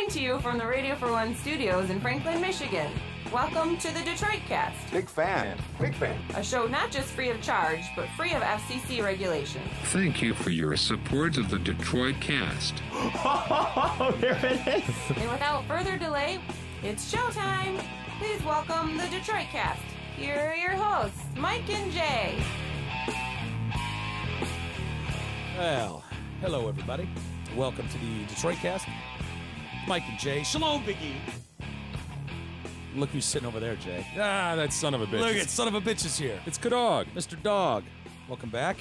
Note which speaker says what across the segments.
Speaker 1: Coming to you from the Radio for One studios in Franklin, Michigan. Welcome to the Detroit Cast.
Speaker 2: Big fan. Big fan.
Speaker 1: A show not just free of charge, but free of FCC regulations.
Speaker 3: Thank you for your support of the Detroit Cast.
Speaker 4: Oh, there it is.
Speaker 1: And without further delay, it's showtime. Please welcome the Detroit Cast. Here are your hosts, Mike and Jay.
Speaker 5: Well, hello everybody. Welcome to the Detroit Cast. Mike and Jay. Shalom, Biggie. Look who's sitting over there, Jay.
Speaker 6: Ah, that son of a bitch.
Speaker 5: Look at son of a bitch is here.
Speaker 6: It's Kadog.
Speaker 5: Mr. Dog. Welcome back.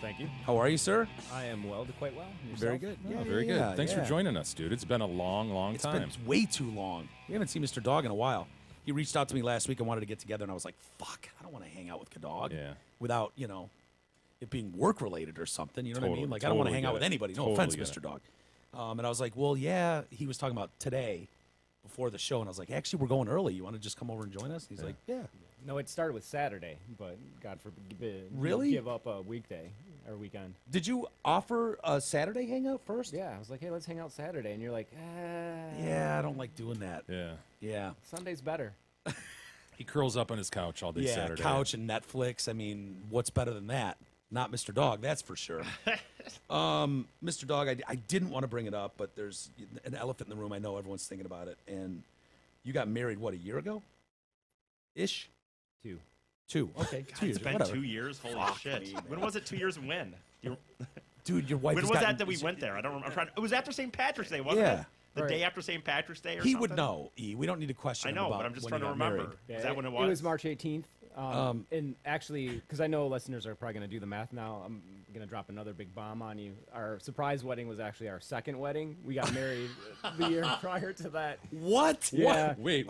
Speaker 4: Thank you.
Speaker 5: How are you, sir?
Speaker 4: I am quite well. Yourself?
Speaker 5: Very good.
Speaker 6: Oh, very good. Thanks for joining us, dude. It's been a long time.
Speaker 5: It's been way too long. We haven't seen Mr. Dog in a while. He reached out to me last week and wanted to get together, and I was like, fuck, I don't want to hang out with Kadog without, it being work-related or something. You know what I mean? Like, I don't want to hang out with anybody. No offense, Mr. Dog. And I was like, well, yeah. He was talking about today before the show, and I was like, actually, we're going early. You want to just come over and join us? He's like, yeah.
Speaker 4: No, it started with Saturday, but God forbid.
Speaker 5: Really?
Speaker 4: Give up a weekday or weekend.
Speaker 5: Did you offer a Saturday hangout first?
Speaker 4: Yeah, I was like, hey, let's hang out Saturday. And you're like,
Speaker 5: Yeah, I don't like doing that.
Speaker 6: Yeah.
Speaker 4: Sunday's better.
Speaker 6: He curls up on his couch all day Saturday.
Speaker 5: Couch and Netflix. I mean, what's better than that? Not Mr. Dog, that's for sure. Mr. Dog, I didn't want to bring it up, but there's an elephant in the room. I know everyone's thinking about it. And you got married, what, a year ago? Ish? Two. Okay.
Speaker 7: God,
Speaker 5: 2 years.
Speaker 7: It's been
Speaker 5: whatever.
Speaker 7: 2 years? Holy shit. When was it 2 years and when?
Speaker 5: Dude, your wife
Speaker 7: When
Speaker 5: has
Speaker 7: was
Speaker 5: gotten,
Speaker 7: that we went there? I don't remember. It was after St. Patrick's Day, wasn't it? The day after St. Patrick's Day or something?
Speaker 5: He would know, E. We don't need to question
Speaker 7: I
Speaker 5: him
Speaker 7: know,
Speaker 5: about
Speaker 7: but I'm just
Speaker 5: when
Speaker 7: trying
Speaker 5: you
Speaker 7: to
Speaker 5: got
Speaker 7: remember.
Speaker 5: married.
Speaker 7: Is that when it was?
Speaker 4: It was March 18th. And actually, because I know listeners are probably going to do the math now, I'm going to drop another big bomb on you. Our surprise wedding was actually our second wedding. We got married the year prior to that.
Speaker 5: What?
Speaker 4: Yeah.
Speaker 6: What? Wait.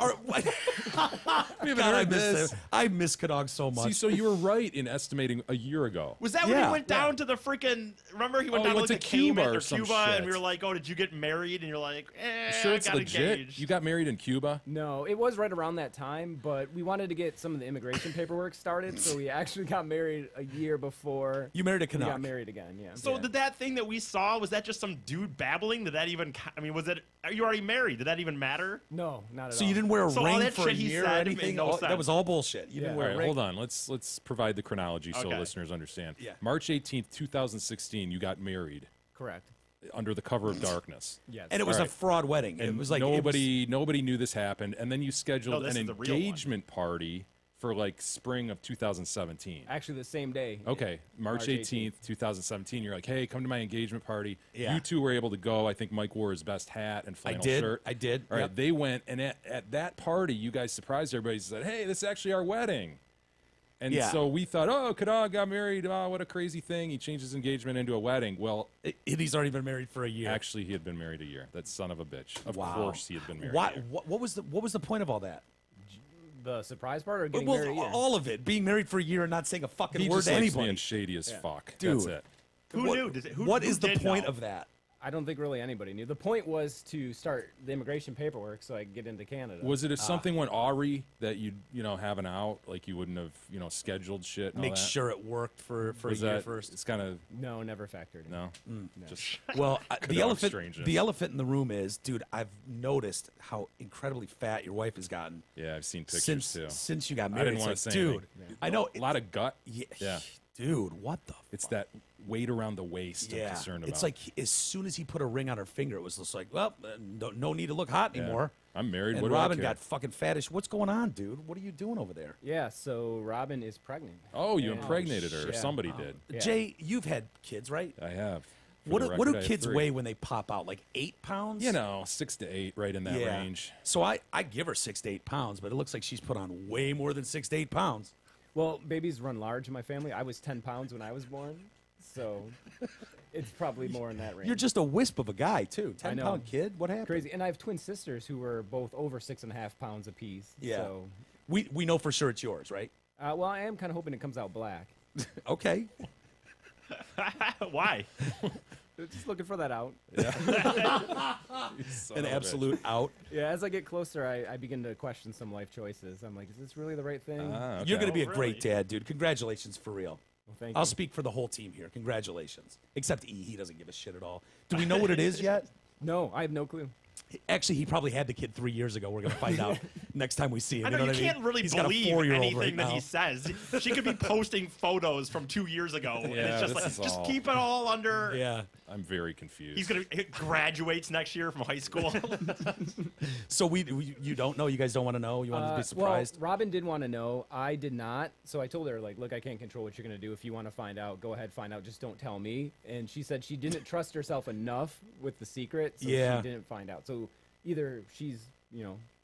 Speaker 5: We haven't heard this. I miss Kadog so much.
Speaker 6: See, so you were right in estimating a year ago.
Speaker 7: Was that when he went down to the freaking? Remember, he went down to
Speaker 6: Cuba or
Speaker 7: Cuba,
Speaker 6: some
Speaker 7: and we were like, "Oh, did you get married?" And you're like,
Speaker 6: Sure,
Speaker 7: I
Speaker 6: it's
Speaker 7: got
Speaker 6: legit.
Speaker 7: engaged.
Speaker 6: You got married in Cuba?
Speaker 4: No, it was right around that time, but we wanted to get some of the immigration paperwork started, so we actually got married a year before.
Speaker 5: You married a
Speaker 4: We
Speaker 5: Canuck.
Speaker 4: got married again, yeah.
Speaker 7: So did that thing that we saw, was that just some dude babbling? Did that even? I mean, was it? Are you already married? Did that even matter?
Speaker 4: No, not at all.
Speaker 5: So you didn't wear a
Speaker 7: So all
Speaker 5: ring
Speaker 7: that
Speaker 5: for a
Speaker 7: shit he
Speaker 5: year or
Speaker 7: said
Speaker 5: anything?
Speaker 7: made no
Speaker 5: That
Speaker 7: sense.
Speaker 5: was all bullshit. You didn't
Speaker 6: All
Speaker 5: wear
Speaker 6: right,
Speaker 5: a ring.
Speaker 6: hold on. Let's provide the chronology so
Speaker 7: Okay.
Speaker 6: listeners understand.
Speaker 5: Yeah.
Speaker 6: March 18th, 2016, you got married
Speaker 4: Correct.
Speaker 6: under the cover of darkness.
Speaker 4: Yes.
Speaker 5: And it was
Speaker 6: All
Speaker 5: a
Speaker 6: right.
Speaker 5: fraud wedding.
Speaker 6: And
Speaker 5: it was like
Speaker 6: nobody knew this happened, and then you
Speaker 7: No,
Speaker 6: scheduled
Speaker 7: this
Speaker 6: an
Speaker 7: is the real one.
Speaker 6: engagement party for like spring of 2017.
Speaker 4: Actually the same day.
Speaker 6: Okay, March 18th, 2017. You're like, hey, come to my engagement party.
Speaker 5: Yeah.
Speaker 6: You two were able to go. I think Mike wore his best hat and flannel
Speaker 5: did.
Speaker 6: shirt.
Speaker 5: I did.
Speaker 6: All right,
Speaker 5: Yep.
Speaker 6: they went, and at that party, you guys surprised everybody. Said, hey, this is actually our wedding. And
Speaker 5: Yeah.
Speaker 6: so we thought, oh, Kadog got married. Oh, what a crazy thing. He changed his engagement into a wedding. Well,
Speaker 5: He's already been married for a year.
Speaker 6: actually, he had been married a year. That son of a bitch. Of
Speaker 5: Wow.
Speaker 6: course he had been married
Speaker 5: Why,
Speaker 6: a year.
Speaker 5: what was the point of all that?
Speaker 4: The surprise part or getting
Speaker 5: Well,
Speaker 4: married a year?
Speaker 5: all of it. Being married for a year and not saying a fucking
Speaker 6: He
Speaker 5: word
Speaker 6: just
Speaker 5: to
Speaker 6: likes
Speaker 5: anybody.
Speaker 6: being shady as fuck.
Speaker 5: Dude.
Speaker 6: That's it.
Speaker 7: Who
Speaker 5: What-
Speaker 7: knew?
Speaker 5: What
Speaker 7: who
Speaker 5: is the
Speaker 7: did
Speaker 5: point
Speaker 7: know?
Speaker 5: of that?
Speaker 4: I don't think really anybody knew. The point was to start the immigration paperwork so I could get into Canada.
Speaker 6: Was it if something went awry that you'd have an out, like you wouldn't have scheduled shit? And
Speaker 5: Make
Speaker 6: all that?
Speaker 5: sure it worked for a
Speaker 6: Was
Speaker 5: year
Speaker 6: that
Speaker 5: first.
Speaker 6: It's kind of
Speaker 4: No, never factored in.
Speaker 6: no, just
Speaker 5: Well,
Speaker 6: Kadog's strangeness.
Speaker 5: the elephant in the room is, dude. I've noticed how incredibly fat your wife has gotten
Speaker 6: yeah. I've seen pictures too.
Speaker 5: since you got
Speaker 6: I
Speaker 5: married.
Speaker 6: didn't
Speaker 5: It's
Speaker 6: wanna
Speaker 5: like,
Speaker 6: say
Speaker 5: dude.
Speaker 6: anything.
Speaker 5: I know
Speaker 6: a lot of gut.
Speaker 5: Yeah, dude. What the?
Speaker 6: It's that weight around the waist. I'm
Speaker 5: Yeah,
Speaker 6: concerned about.
Speaker 5: it's like as soon as he put a ring on her finger, it was just like, well, no need to look hot
Speaker 6: Yeah.
Speaker 5: anymore.
Speaker 6: I'm married.
Speaker 5: And
Speaker 6: What do I
Speaker 5: Robin
Speaker 6: care?
Speaker 5: got fucking fattish. What's going on, dude? What are you doing over there?
Speaker 4: Yeah, so Robin is pregnant.
Speaker 6: Oh, you
Speaker 4: And-
Speaker 6: impregnated her, or
Speaker 4: Yeah.
Speaker 6: somebody did.
Speaker 4: Yeah.
Speaker 5: Jay, you've had kids, right?
Speaker 6: I have. For
Speaker 5: What
Speaker 6: the
Speaker 5: do
Speaker 6: record, I
Speaker 5: do
Speaker 6: have
Speaker 5: kids
Speaker 6: 3.
Speaker 5: weigh when they pop out? Like 8 pounds?
Speaker 6: 6 to 8, right in that
Speaker 5: Yeah.
Speaker 6: range.
Speaker 5: So I give her 6 to 8 pounds, but it looks like she's put on way more than 6 to 8 pounds.
Speaker 4: Well, babies run large in my family. I was 10 pounds when I was born, so it's probably more in that range.
Speaker 5: You're just a wisp of a guy, too. 10
Speaker 4: know.
Speaker 5: pound kid? What happened?
Speaker 4: crazy. And I have twin sisters who were both over 6.5 pounds apiece.
Speaker 5: Yeah.
Speaker 4: So,
Speaker 5: We know for sure it's yours, right?
Speaker 4: well, I am kind of hoping it comes out black.
Speaker 5: Okay.
Speaker 7: Why?
Speaker 4: Just looking for that out.
Speaker 5: An absolute out.
Speaker 4: Yeah, as I get closer, I begin to question some life choices. I'm like, is this really the right thing?
Speaker 5: You're going to be a
Speaker 7: Oh,
Speaker 5: great
Speaker 7: really?
Speaker 5: dad, dude. Congratulations for real.
Speaker 4: Well, thank
Speaker 5: I'll
Speaker 4: you.
Speaker 5: speak for the whole team here. Congratulations. Except E. He doesn't give a shit at all. Do we know what it is yet?
Speaker 4: No, I have no clue.
Speaker 5: Actually, he probably had the kid 3 years ago. We're going to find out next time we see him.
Speaker 7: I know,
Speaker 5: you
Speaker 7: you
Speaker 5: what
Speaker 7: can't
Speaker 5: I mean?
Speaker 7: really
Speaker 5: He's got a
Speaker 7: believe
Speaker 5: 4-year-old
Speaker 7: anything
Speaker 5: right
Speaker 7: that
Speaker 5: now.
Speaker 7: he says. She could be posting photos from 2 years ago. And
Speaker 6: Yeah,
Speaker 7: it's just
Speaker 6: this
Speaker 7: like,
Speaker 6: is
Speaker 7: just
Speaker 6: all-
Speaker 7: keep it all under.
Speaker 5: Yeah.
Speaker 6: I'm very confused.
Speaker 7: He's going to graduates next year from high school.
Speaker 5: So you don't know? You guys don't want to know? You want to be surprised?
Speaker 4: Well, Robin did want to know. I did not. So I told her, like, look, I can't control what you're going to do. If you want to find out, go ahead, find out. Just don't tell me. And she said she didn't trust herself enough with the secret, so
Speaker 5: Yeah.
Speaker 4: she didn't find out. So either she's,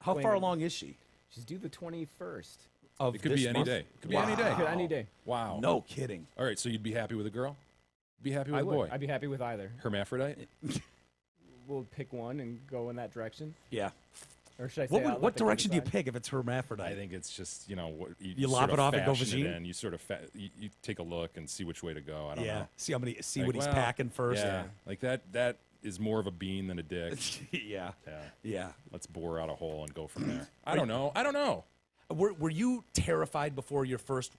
Speaker 5: How
Speaker 4: playing
Speaker 5: far
Speaker 4: it-
Speaker 5: along is she?
Speaker 4: She's due the 21st.
Speaker 5: Of
Speaker 6: It could
Speaker 5: this
Speaker 6: be any
Speaker 5: month?
Speaker 6: day. It could be any day.
Speaker 4: Could any day.
Speaker 6: Wow.
Speaker 5: No kidding.
Speaker 6: All right, so you'd be happy with a girl? Be happy with
Speaker 4: I
Speaker 6: a
Speaker 4: would.
Speaker 6: boy?
Speaker 4: I'd be happy with either.
Speaker 6: Hermaphrodite?
Speaker 4: We'll pick one and go in that direction.
Speaker 5: Yeah.
Speaker 4: Or should I say, I'll let
Speaker 5: What
Speaker 4: the kid
Speaker 5: direction do you
Speaker 4: decide?
Speaker 5: pick if it's hermaphrodite?
Speaker 6: I think it's just, what
Speaker 5: You
Speaker 6: sort
Speaker 5: lop
Speaker 6: of
Speaker 5: it off and go
Speaker 6: fashion it
Speaker 5: vagine?
Speaker 6: in. You sort of you take a look and see which way to go. I don't
Speaker 5: Yeah.
Speaker 6: know.
Speaker 5: See what
Speaker 6: Like,
Speaker 5: he's
Speaker 6: well,
Speaker 5: packing first.
Speaker 6: Yeah. Like that is more of a bean than a dick.
Speaker 5: Yeah.
Speaker 6: Yeah.
Speaker 5: Yeah.
Speaker 6: Let's bore out a hole and go from there. I don't know.
Speaker 5: Were you terrified before your first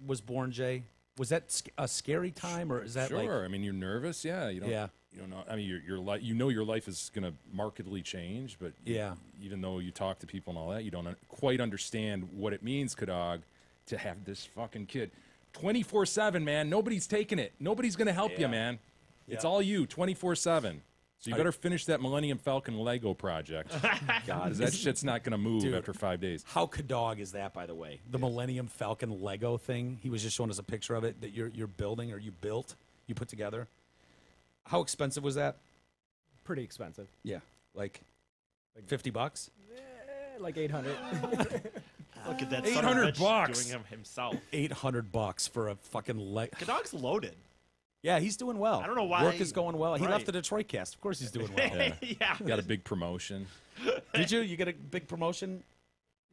Speaker 5: was born, Jay? Was that a scary time, or is that
Speaker 6: Sure.
Speaker 5: like?
Speaker 6: I mean, you're nervous. Yeah. You don't.
Speaker 5: Yeah.
Speaker 6: You don't know. I mean, your life. Your life is going to markedly change, but
Speaker 5: Yeah.
Speaker 6: even though you talk to people and all that, you don't quite understand what it means, Kadog, to have this fucking kid, 24/7, man. Nobody's taking it. Nobody's going to help you, man. It's
Speaker 5: Yeah.
Speaker 6: all you, 24/7. So you better finish that Millennium Falcon Lego project.
Speaker 5: God,
Speaker 6: Because that shit's not going to move
Speaker 5: Dude.
Speaker 6: after 5 days.
Speaker 5: How Kadog is that, by the way? The Millennium Falcon Lego thing. He was just showing us a picture of it that you're building or you put together. How expensive was that?
Speaker 4: Pretty expensive.
Speaker 5: Yeah, like $50.
Speaker 4: Like 800.
Speaker 7: Look at that.
Speaker 6: 800 bucks.
Speaker 7: Doing him himself.
Speaker 5: $800 for a fucking Lego.
Speaker 7: Kadog's loaded.
Speaker 5: Yeah, he's doing well.
Speaker 7: I don't know why-
Speaker 5: Work is going well. He
Speaker 7: Right.
Speaker 5: left the Detroit cast. Of course, he's doing well.
Speaker 6: Yeah.
Speaker 7: Yeah.
Speaker 6: Got a big promotion.
Speaker 5: Did you? You get a big promotion?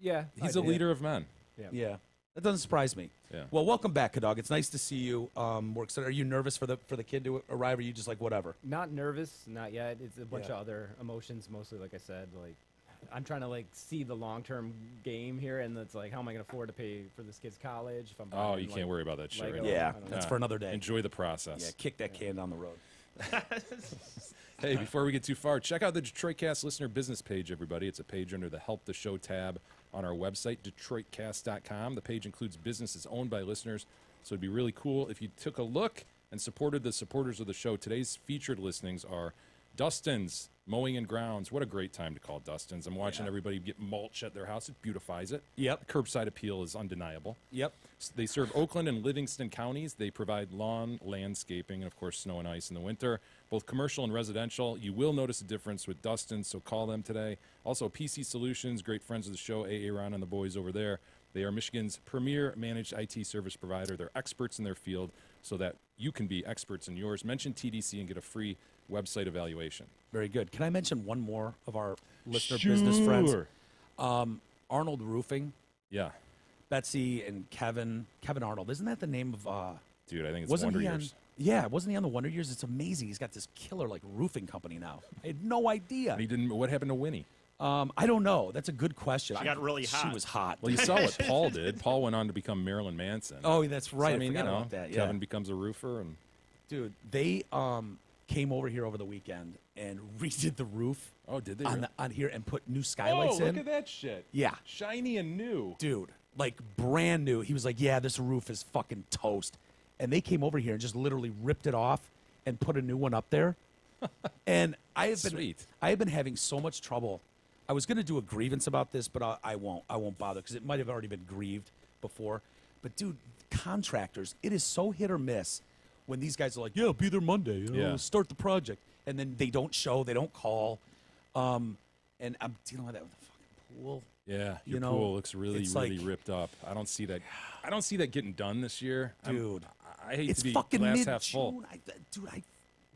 Speaker 4: Yeah.
Speaker 6: He's
Speaker 4: I
Speaker 6: a
Speaker 4: did.
Speaker 6: leader of men.
Speaker 5: Yeah. That doesn't surprise me.
Speaker 6: Yeah.
Speaker 5: Well, welcome back, Kadog. It's nice to see you. We're excited. Are you nervous for the kid to arrive, or are you just like whatever?
Speaker 4: Not nervous, not yet. It's a bunch
Speaker 5: Yeah.
Speaker 4: of other emotions, mostly, like I said. Like, I'm trying to, like, see the long-term game here, and it's like, how am I going to afford to pay for this kid's college? If I'm
Speaker 6: Oh,
Speaker 4: buying,
Speaker 6: you can't worry about that shit
Speaker 4: Lego?
Speaker 6: right now.
Speaker 5: Yeah,
Speaker 4: I don't know.
Speaker 5: that's for another day.
Speaker 6: Enjoy the process.
Speaker 5: Yeah, kick that can down the road.
Speaker 6: Hey, before we get too far, check out the DetroitCast listener business page, everybody. It's a page under the Help the Show tab on our website, DetroitCast.com. The page includes businesses owned by listeners, so it'd be really cool if you took a look and supported the supporters of the show. Today's featured listings are Dustin's Mowing and Grounds. What a great time to call Dustin's. I'm watching everybody get mulch at their house. It beautifies it.
Speaker 5: Yep.
Speaker 6: Curbside appeal is undeniable.
Speaker 5: Yep.
Speaker 6: They serve Oakland and Livingston counties. They provide lawn, landscaping, and, of course, snow and ice in the winter, both commercial and residential. You will notice a difference with Dustin, so call them today. Also, PC Solutions, great friends of the show, A.A. Ron and the boys over there. They are Michigan's premier managed IT service provider. They're experts in their field so that you can be experts in yours. Mention TDC and get a free website evaluation.
Speaker 5: Very good. Can I mention one more of our listener business friends? Arnold Roofing.
Speaker 6: Yeah.
Speaker 5: Betsy and Kevin Arnold. Isn't that the name of?
Speaker 6: Dude, I think it's
Speaker 5: Wasn't
Speaker 6: Wonder
Speaker 5: he on?
Speaker 6: Years.
Speaker 5: Yeah, wasn't he on the Wonder Years? It's amazing. He's got this killer like roofing company now. I had no idea.
Speaker 6: And he didn't. What happened to Winnie?
Speaker 5: I don't know. That's a good question.
Speaker 7: She got really
Speaker 5: She
Speaker 7: hot.
Speaker 5: was hot.
Speaker 6: Well, you saw what Paul did. Paul went on to become Marilyn Manson.
Speaker 5: Oh, that's right.
Speaker 6: So, I
Speaker 5: I
Speaker 6: mean,
Speaker 5: forgot
Speaker 6: you know,
Speaker 5: about that. Yeah.
Speaker 6: Kevin becomes a roofer, and
Speaker 5: Dude, they came over here over the weekend and redid the roof
Speaker 6: oh, did they?
Speaker 5: on here and put new skylights
Speaker 6: oh,
Speaker 5: in.
Speaker 6: look at that shit.
Speaker 5: Yeah.
Speaker 6: Shiny and new.
Speaker 5: Dude, like brand new. He was like, "Yeah, this roof is fucking toast." And they came over here and just literally ripped it off and put a new one up there. And I have been having so much trouble. I was going to do a grievance about this, but I won't. I won't bother because it might have already been grieved before. But dude, contractors, it is so hit or miss when these guys are like, "Yeah, I'll be there Monday.
Speaker 6: Yeah.
Speaker 5: Start the project," and then they don't show, they don't call. And I'm dealing with that with the fucking pool.
Speaker 6: Yeah,
Speaker 5: You
Speaker 6: your
Speaker 5: know,
Speaker 6: pool looks really,
Speaker 5: it's
Speaker 6: really
Speaker 5: like-
Speaker 6: ripped up. I don't see that. I don't see that getting done this year,
Speaker 5: Dude.
Speaker 6: I hate
Speaker 5: It's
Speaker 6: to be
Speaker 5: fucking
Speaker 6: glass half full.
Speaker 5: mid-June. I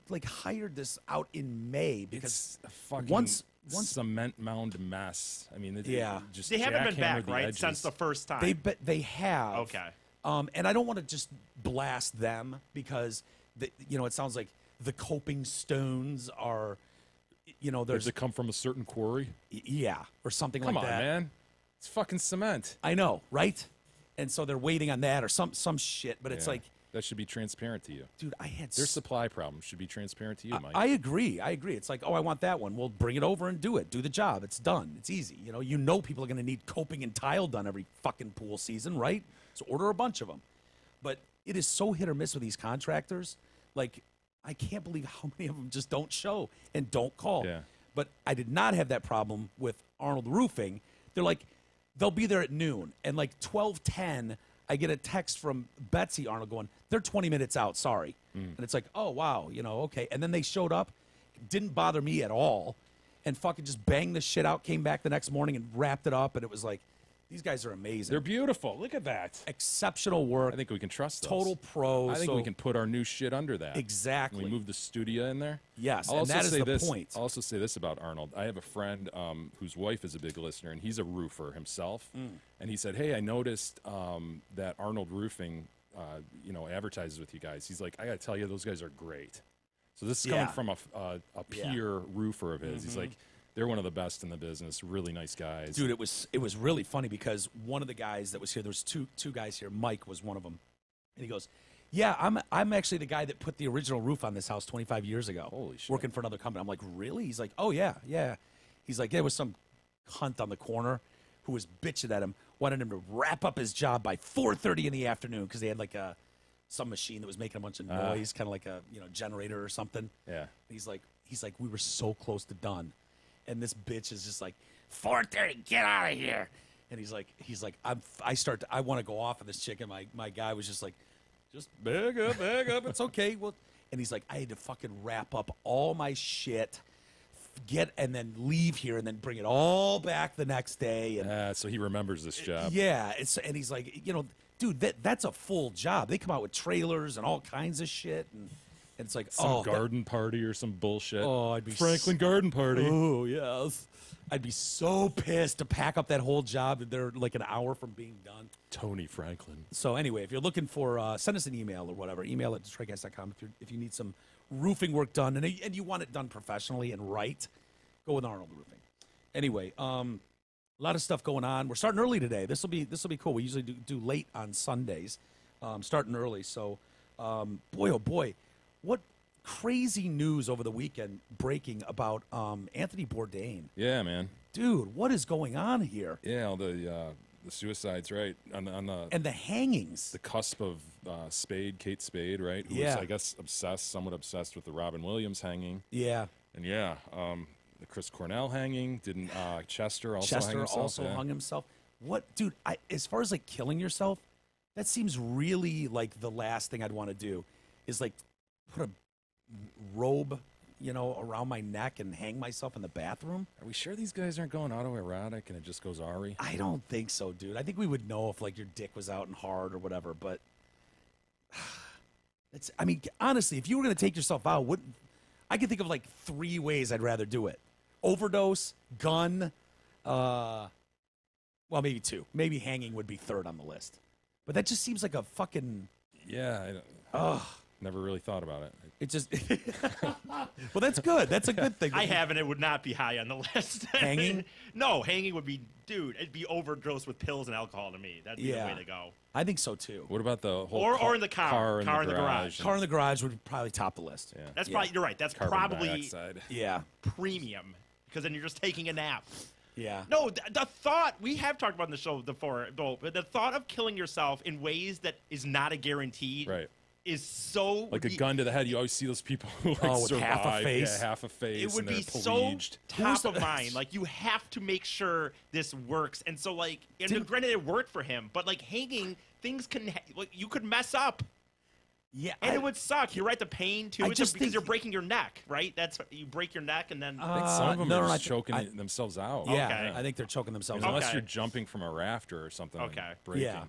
Speaker 5: like hired this out in May because
Speaker 6: It's a fucking
Speaker 5: once
Speaker 6: cement mound mess. I mean,
Speaker 5: Yeah.
Speaker 6: just
Speaker 7: They haven't been
Speaker 6: jackhammered
Speaker 7: back,
Speaker 6: the
Speaker 7: right,
Speaker 6: edges.
Speaker 7: since the first time.
Speaker 5: they have.
Speaker 7: Okay.
Speaker 5: And I don't want to just blast them because it sounds like the coping stones are,
Speaker 6: Does
Speaker 5: there's
Speaker 6: it come from a certain quarry?
Speaker 5: or something
Speaker 6: Come
Speaker 5: like
Speaker 6: on,
Speaker 5: that.
Speaker 6: man. It's fucking cement.
Speaker 5: I know, right? And so they're waiting on that or some shit. But it's
Speaker 6: Yeah.
Speaker 5: like
Speaker 6: That should be transparent to you.
Speaker 5: Dude, I had
Speaker 6: Their supply problems should be transparent to you, Mike.
Speaker 5: I agree. It's like, oh, I want that one. Well, bring it over and do it. Do the job. It's done. It's easy. You know people are going to need coping and tile done every fucking pool season, right? So order a bunch of them. But it is so hit or miss with these contractors. Like, I can't believe how many of them just don't show and don't call.
Speaker 6: Yeah.
Speaker 5: But I did not have that problem with Arnold Roofing. They're like, they'll be there at noon. And like 12:10, I get a text from Betsy Arnold going, they're 20 minutes out, sorry. And it's like, oh, wow, okay. And then they showed up, didn't bother me at all, and fucking just banged the shit out, came back the next morning and wrapped it up. And it was like, these guys are amazing.
Speaker 6: They're beautiful. Look at that.
Speaker 5: Exceptional work.
Speaker 6: I think we can trust those.
Speaker 5: Total pros.
Speaker 6: I think we can put our new shit under that.
Speaker 5: Exactly.
Speaker 6: Can we move the studio in there?
Speaker 5: Yes,
Speaker 6: I'll
Speaker 5: and
Speaker 6: also
Speaker 5: that is
Speaker 6: say
Speaker 5: the
Speaker 6: this,
Speaker 5: point.
Speaker 6: I'll also say this about Arnold. I have a friend whose wife is a big listener, and he's a roofer himself. And he said, hey, I noticed that Arnold Roofing, advertises with you guys. He's like, I got to tell you, those guys are great. So this is coming from a peer roofer of his. He's like, they're one of the best in the business. Really nice guys.
Speaker 5: Dude, it was really funny because one of the guys that was here, there was two guys here. Mike was one of them. And he goes, yeah, I'm actually the guy that put the original roof on this house 25 years ago.
Speaker 6: Holy shit.
Speaker 5: Working for another company. I'm like, really? He's like, oh, yeah. He's like, there was some cunt on the corner who was bitching at him, wanted him to wrap up his job by 4:30 in the afternoon because they had like some machine that was making a bunch of noise, kind of like a generator or something.
Speaker 6: Yeah.
Speaker 5: He's like, we were so close to done. And this bitch is just like, 4:30, get out of here. And he's like, I want to go off on this chick. And my guy was just like, just bag up, it's okay. Well, and he's like, I had to fucking wrap up all my shit, and then leave here and then bring it all back the next day. And
Speaker 6: so he remembers this job.
Speaker 5: yeah, and he's like, dude, that's a full job. They come out with trailers and all kinds of shit. And it's like,
Speaker 6: Some garden party or some bullshit.
Speaker 5: Oh, I'd be
Speaker 6: Franklin garden party.
Speaker 5: Oh, yes. I'd be so pissed to pack up that whole job and they're like an hour from being done.
Speaker 6: Tony Franklin.
Speaker 5: So anyway, if you're looking for, send us an email or whatever. Email at detroitcast.com if you need some roofing work done and you want it done professionally and right. Go with Arnold Roofing. Anyway, a lot of stuff going on. We're starting early today. This will be cool. We usually do late on Sundays, starting early. So, boy, oh boy. What crazy news over the weekend breaking about Anthony Bourdain.
Speaker 6: Yeah, man.
Speaker 5: Dude, what is going on here?
Speaker 6: Yeah, the suicides, right? On the
Speaker 5: and the hangings.
Speaker 6: The cusp of Kate Spade, right? Who was, I guess, somewhat obsessed with the Robin Williams hanging.
Speaker 5: Yeah.
Speaker 6: And the Chris Cornell hanging. Didn't Chester also hang himself?
Speaker 5: Hung himself. What, dude, as far as like killing yourself, that seems really like the last thing I'd want to do is like put a robe, around my neck and hang myself in the bathroom.
Speaker 6: Are we sure these guys aren't going autoerotic and it just goes Ari?
Speaker 5: I don't think so, dude. I think we would know if like your dick was out and hard or whatever, but honestly, if you were going to take yourself out, I could think of like 3 ways I'd rather do it. Overdose, gun, well, maybe 2. Maybe hanging would be 3rd on the list. But that just seems like a fucking...
Speaker 6: Yeah. Never really thought about it.
Speaker 5: It just... Well, that's good. That's a good thing.
Speaker 7: I have, and it would not be high on the list.
Speaker 5: Hanging?
Speaker 7: No, hanging would be... Dude, it'd be overdose with pills and alcohol to me. That'd be the way to go.
Speaker 5: I think so, too.
Speaker 6: What about the whole...
Speaker 7: Or in the car in the garage.
Speaker 5: Car in the garage would probably top the list.
Speaker 6: Yeah.
Speaker 7: That's probably... You're right. That's
Speaker 6: Carbon
Speaker 7: probably...
Speaker 6: dioxide.
Speaker 5: Yeah.
Speaker 7: Premium. Because then you're just taking a nap.
Speaker 5: Yeah.
Speaker 7: No, the thought, we have talked about in the show before, though, but the thought of killing yourself in ways that is not a guarantee is so...
Speaker 6: Like a gun to the head, you always see those people who like
Speaker 5: with
Speaker 6: survive.
Speaker 5: half a face.
Speaker 6: Yeah, half a face.
Speaker 7: It would
Speaker 6: and
Speaker 7: be
Speaker 6: they're
Speaker 7: so
Speaker 6: peleaged.
Speaker 7: top of mind. Like, you have to make sure this works. And so, like, and granted, it worked for him, but, like, hanging, things can... Like, you could mess up.
Speaker 5: Yeah,
Speaker 7: and it would suck. You're right, the pain, too. It's
Speaker 5: just
Speaker 7: because
Speaker 5: think-
Speaker 7: you're breaking your neck, right? You break your neck and then...
Speaker 6: I think some of them are just
Speaker 5: no,
Speaker 6: choking themselves out.
Speaker 5: Yeah,
Speaker 7: Okay.
Speaker 5: I think they're choking themselves
Speaker 6: Because
Speaker 5: out.
Speaker 6: unless you're jumping from a rafter or something, like
Speaker 7: Okay.
Speaker 6: breaking.
Speaker 5: Yeah.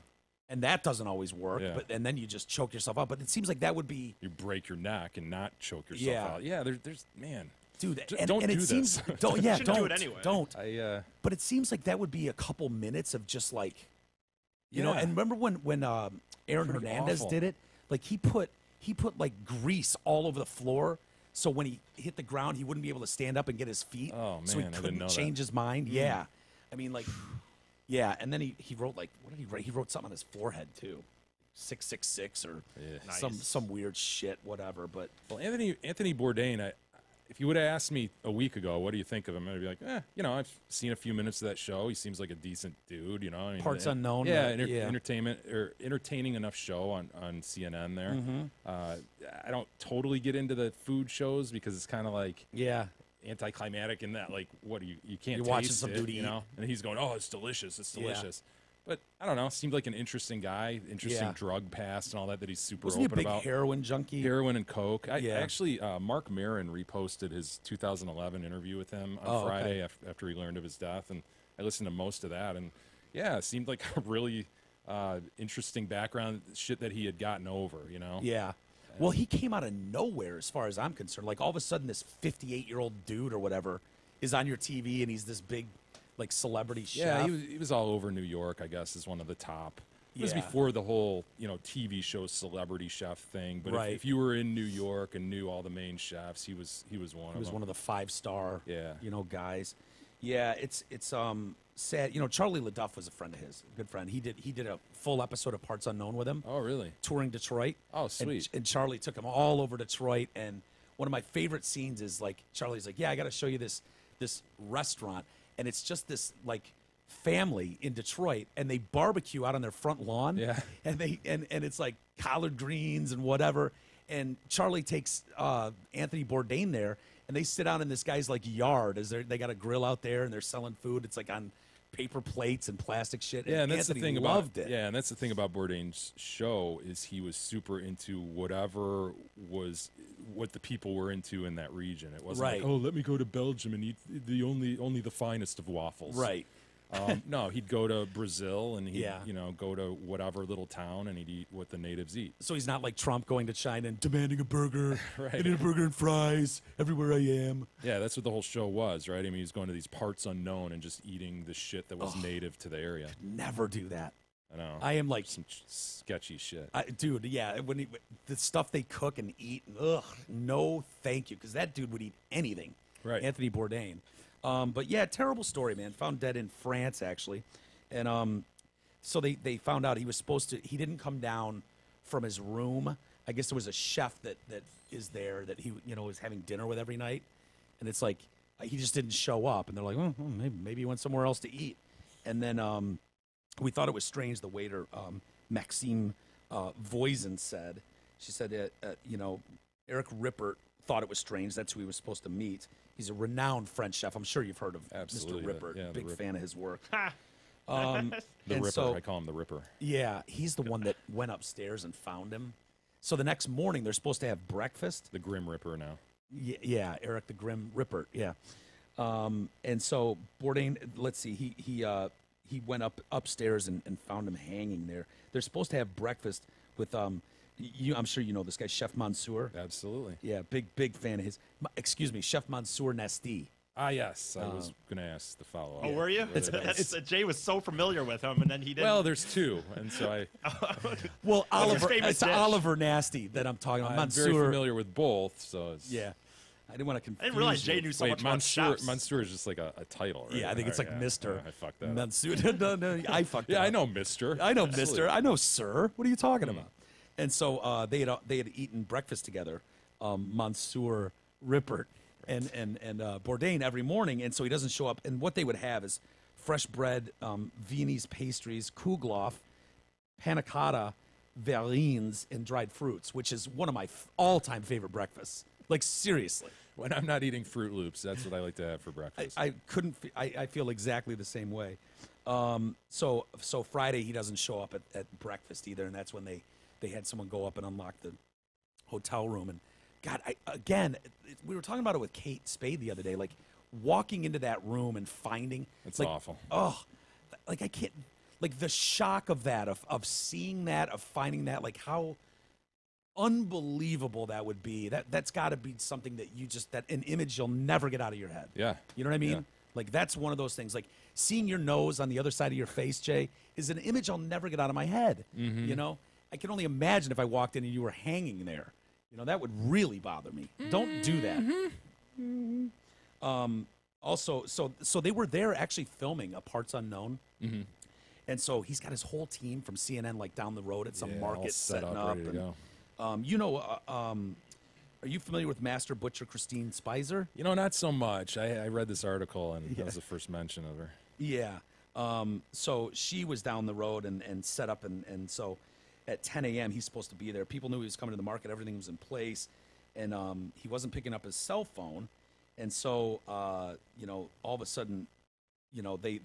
Speaker 5: And that doesn't always work,
Speaker 6: Yeah.
Speaker 5: and then you just choke yourself out. But it seems like that would be...
Speaker 6: You break your neck and not choke yourself
Speaker 5: Yeah.
Speaker 6: out. Yeah, there's man.
Speaker 5: Dude,
Speaker 6: Don't
Speaker 5: and
Speaker 6: do
Speaker 5: it
Speaker 6: this.
Speaker 5: seems... Don't,
Speaker 7: Shouldn't do it anyway.
Speaker 5: Don't.
Speaker 6: But
Speaker 5: it seems like that would be a couple minutes of just like... You know,
Speaker 6: Yeah.
Speaker 5: and remember when Aaron
Speaker 6: Pretty
Speaker 5: Hernandez
Speaker 6: awful.
Speaker 5: did it? Like, he put like grease all over the floor, so when he hit the ground, he wouldn't be able to stand up and get his feet.
Speaker 6: Oh,
Speaker 5: so he
Speaker 6: man, I didn't
Speaker 5: couldn't
Speaker 6: know that.
Speaker 5: change his mind. Yeah, I mean, like, yeah. And then he wrote like, what did he write? He wrote something on his forehead too. 666 or
Speaker 7: Nice.
Speaker 5: some weird shit, whatever. But
Speaker 6: Well, Anthony Bourdain, if you would have asked me a week ago, what do you think of him? I'd be like, I've seen a few minutes of that show. He seems like a decent dude, I mean,
Speaker 5: Parts Unknown.
Speaker 6: Yeah,
Speaker 5: yeah.
Speaker 6: entertaining enough show on CNN there.
Speaker 5: Mm-hmm.
Speaker 6: I don't totally get into the food shows because it's kind of like
Speaker 5: Yeah.
Speaker 6: anticlimactic in that, like, what do you can't
Speaker 5: You're
Speaker 6: taste
Speaker 5: watching some
Speaker 6: it,
Speaker 5: dude eat.
Speaker 6: And he's going, oh, it's delicious, it's
Speaker 5: Yeah.
Speaker 6: delicious. But I don't know, seemed like an interesting guy, interesting
Speaker 5: Yeah.
Speaker 6: drug past and all that he's super
Speaker 5: Wasn't he a
Speaker 6: open
Speaker 5: big
Speaker 6: about.
Speaker 5: heroin junkie?
Speaker 6: Heroin and coke.
Speaker 5: Yeah.
Speaker 6: Actually, Mark Maron reposted his 2011 interview with him on
Speaker 5: Oh,
Speaker 6: Friday
Speaker 5: okay.
Speaker 6: after he learned of his death, and I listened to most of that, and yeah, it seemed like a really interesting background, shit that he had gotten over,
Speaker 5: Yeah. Well, he came out of nowhere as far as I'm concerned. Like, all of a sudden, this 58-year-old dude or whatever is on your TV, and he's this big, like, celebrity
Speaker 6: Yeah,
Speaker 5: chef.
Speaker 6: he was all over New York, I guess, is one of the top. It was
Speaker 5: Yeah.
Speaker 6: before the whole, TV show celebrity chef thing. But
Speaker 5: Right.
Speaker 6: if you were in New York and knew all the main chefs, he was one
Speaker 5: He
Speaker 6: of them.
Speaker 5: was one of the 5-star,
Speaker 6: Yeah.
Speaker 5: guys. Yeah, it's sad. Charlie LaDuff was a friend of his, a good friend. He did a full episode of Parts Unknown with him,
Speaker 6: Oh, really?
Speaker 5: touring Detroit.
Speaker 6: Oh,
Speaker 5: And-
Speaker 6: sweet.
Speaker 5: And Charlie took him all over Detroit. And one of my favorite scenes is, like, Charlie's like, yeah, I got to show you this restaurant. And it's just this, like, family in Detroit, and they barbecue out on their front lawn.
Speaker 6: Yeah.
Speaker 5: And and it's like collard greens and whatever. And Charlie takes Anthony Bourdain there, and they sit down in this guy's, like, yard as they got a grill out there, and they're selling food. It's like on paper plates and plastic shit.
Speaker 6: Yeah, and that's
Speaker 5: Anthony
Speaker 6: the thing
Speaker 5: loved
Speaker 6: about
Speaker 5: it.
Speaker 6: Yeah, and that's the thing about Bourdain's show is he was super into whatever was what the people were into in that region. It wasn't
Speaker 5: Right.
Speaker 6: like, oh, let me go to Belgium and eat the only the finest of waffles.
Speaker 5: Right.
Speaker 6: No, he'd go to Brazil and he'd
Speaker 5: Yeah.
Speaker 6: go to whatever little town and he'd eat what the natives eat.
Speaker 5: So he's not like Trump going to China and demanding a burger.
Speaker 6: Right.
Speaker 5: I need a burger and fries everywhere I am.
Speaker 6: Yeah, that's what the whole show was, right? I mean, he was going to these parts unknown and just eating the shit that was native to the area.
Speaker 5: Never do that.
Speaker 6: I know.
Speaker 5: I am like,
Speaker 6: Some sketchy shit.
Speaker 5: dude, yeah, the stuff they cook and eat, no thank you, because that dude would eat anything.
Speaker 6: Right.
Speaker 5: Anthony Bourdain. But yeah, terrible story, man. Found dead in France, actually. And so they found out he didn't come down from his room. I guess there was a chef that is there that he, is having dinner with every night. And it's like, he just didn't show up. And they're like, maybe he went somewhere else to eat. And then we thought it was strange. The waiter, Maxime Voisin, said, Eric Rippert thought it was strange. That's who he was supposed to meet. He's a renowned French chef. I'm sure you've heard of
Speaker 6: Absolutely,
Speaker 5: Mr. Rippert.
Speaker 6: yeah, the
Speaker 5: Big
Speaker 6: Ripper.
Speaker 5: fan of his work.
Speaker 6: The
Speaker 5: and
Speaker 6: Ripper.
Speaker 5: so-
Speaker 6: I call him the Ripper.
Speaker 5: Yeah, he's the one that went upstairs and found him. So the next morning, they're supposed to have breakfast.
Speaker 6: The Grim Ripper now.
Speaker 5: Yeah, Eric the Grim Rippert. Yeah, and so Bourdain. Let's see. He went upstairs and found him hanging there. They're supposed to have breakfast with I'm sure you know this guy, Chef Mansour.
Speaker 6: Absolutely.
Speaker 5: Yeah, big fan of his. Excuse me, Chef Mansour Nasty.
Speaker 6: Ah, yes. I was going to ask the follow-up.
Speaker 7: Oh, were you?
Speaker 6: Whether
Speaker 7: Jay was so familiar with him, and then he didn't.
Speaker 6: well, there's two, and so
Speaker 5: Well,
Speaker 7: What's his
Speaker 5: Oliver.
Speaker 7: famous
Speaker 5: It's
Speaker 7: dish?
Speaker 5: Oliver Nasty that I'm talking about.
Speaker 6: I'm very
Speaker 5: Mansour.
Speaker 6: familiar with both. So it's,
Speaker 5: Yeah, I didn't want to confuse.
Speaker 7: I didn't realize
Speaker 5: you.
Speaker 7: Jay knew so
Speaker 6: Wait,
Speaker 7: much about
Speaker 6: Mansour,
Speaker 7: chefs.
Speaker 6: Mansour is just like a title, right?
Speaker 5: Yeah, I think it's
Speaker 6: All
Speaker 5: like
Speaker 6: right,
Speaker 5: Mister.
Speaker 6: I fucked that up.
Speaker 5: Mansour. No, I fucked.
Speaker 6: Yeah,
Speaker 5: that
Speaker 6: I
Speaker 5: up.
Speaker 6: know Mister.
Speaker 5: I know,
Speaker 6: Absolutely.
Speaker 5: Mister. I know, Sir. What are you talking about? And so they had eaten breakfast together, Mansour Rippert and Bourdain every morning, and so he doesn't show up. And what they would have is fresh bread, Viennese pastries, Kugloff, panna cotta, verrines, and dried fruits, which is one of my all-time favorite breakfasts. Like, seriously.
Speaker 6: When I'm not eating Fruit Loops, that's what I like to have for breakfast.
Speaker 5: I couldn't. I feel exactly the same way. So Friday he doesn't show up at breakfast either, and that's when they had someone go up and unlock the hotel room. And God, we were talking about it with Kate Spade the other day. Like walking into that room and finding
Speaker 6: It's
Speaker 5: like,
Speaker 6: awful.
Speaker 5: Oh, like I can't. Like the shock of that, of seeing that, of finding that, like how unbelievable that would be. That's got to be something that an image you'll never get out of your head.
Speaker 6: Yeah.
Speaker 5: You know what I mean?
Speaker 6: Yeah.
Speaker 5: Like that's one of those things. Like seeing your nose on the other side of your face, Jay, is an image I'll never get out of my head.
Speaker 6: Mm-hmm.
Speaker 5: You know, I can only imagine if I walked in and you were hanging there. You know, that would really bother me. Don't do that. Also, so they were there actually filming a Parts Unknown, And so he's got his whole team from CNN like down the road at some
Speaker 6: all
Speaker 5: market
Speaker 6: set
Speaker 5: setting
Speaker 6: up,
Speaker 5: up.
Speaker 6: ready to go.
Speaker 5: Are you familiar with Master Butcher Christine Spicer?
Speaker 6: Not so much. I read this article, and that was the first mention of her.
Speaker 5: Yeah. So she was down the road and set up, and so at 10 a.m. he's supposed to be there. People knew he was coming to the market. Everything was in place, and he wasn't picking up his cell phone. And so, all of a sudden, they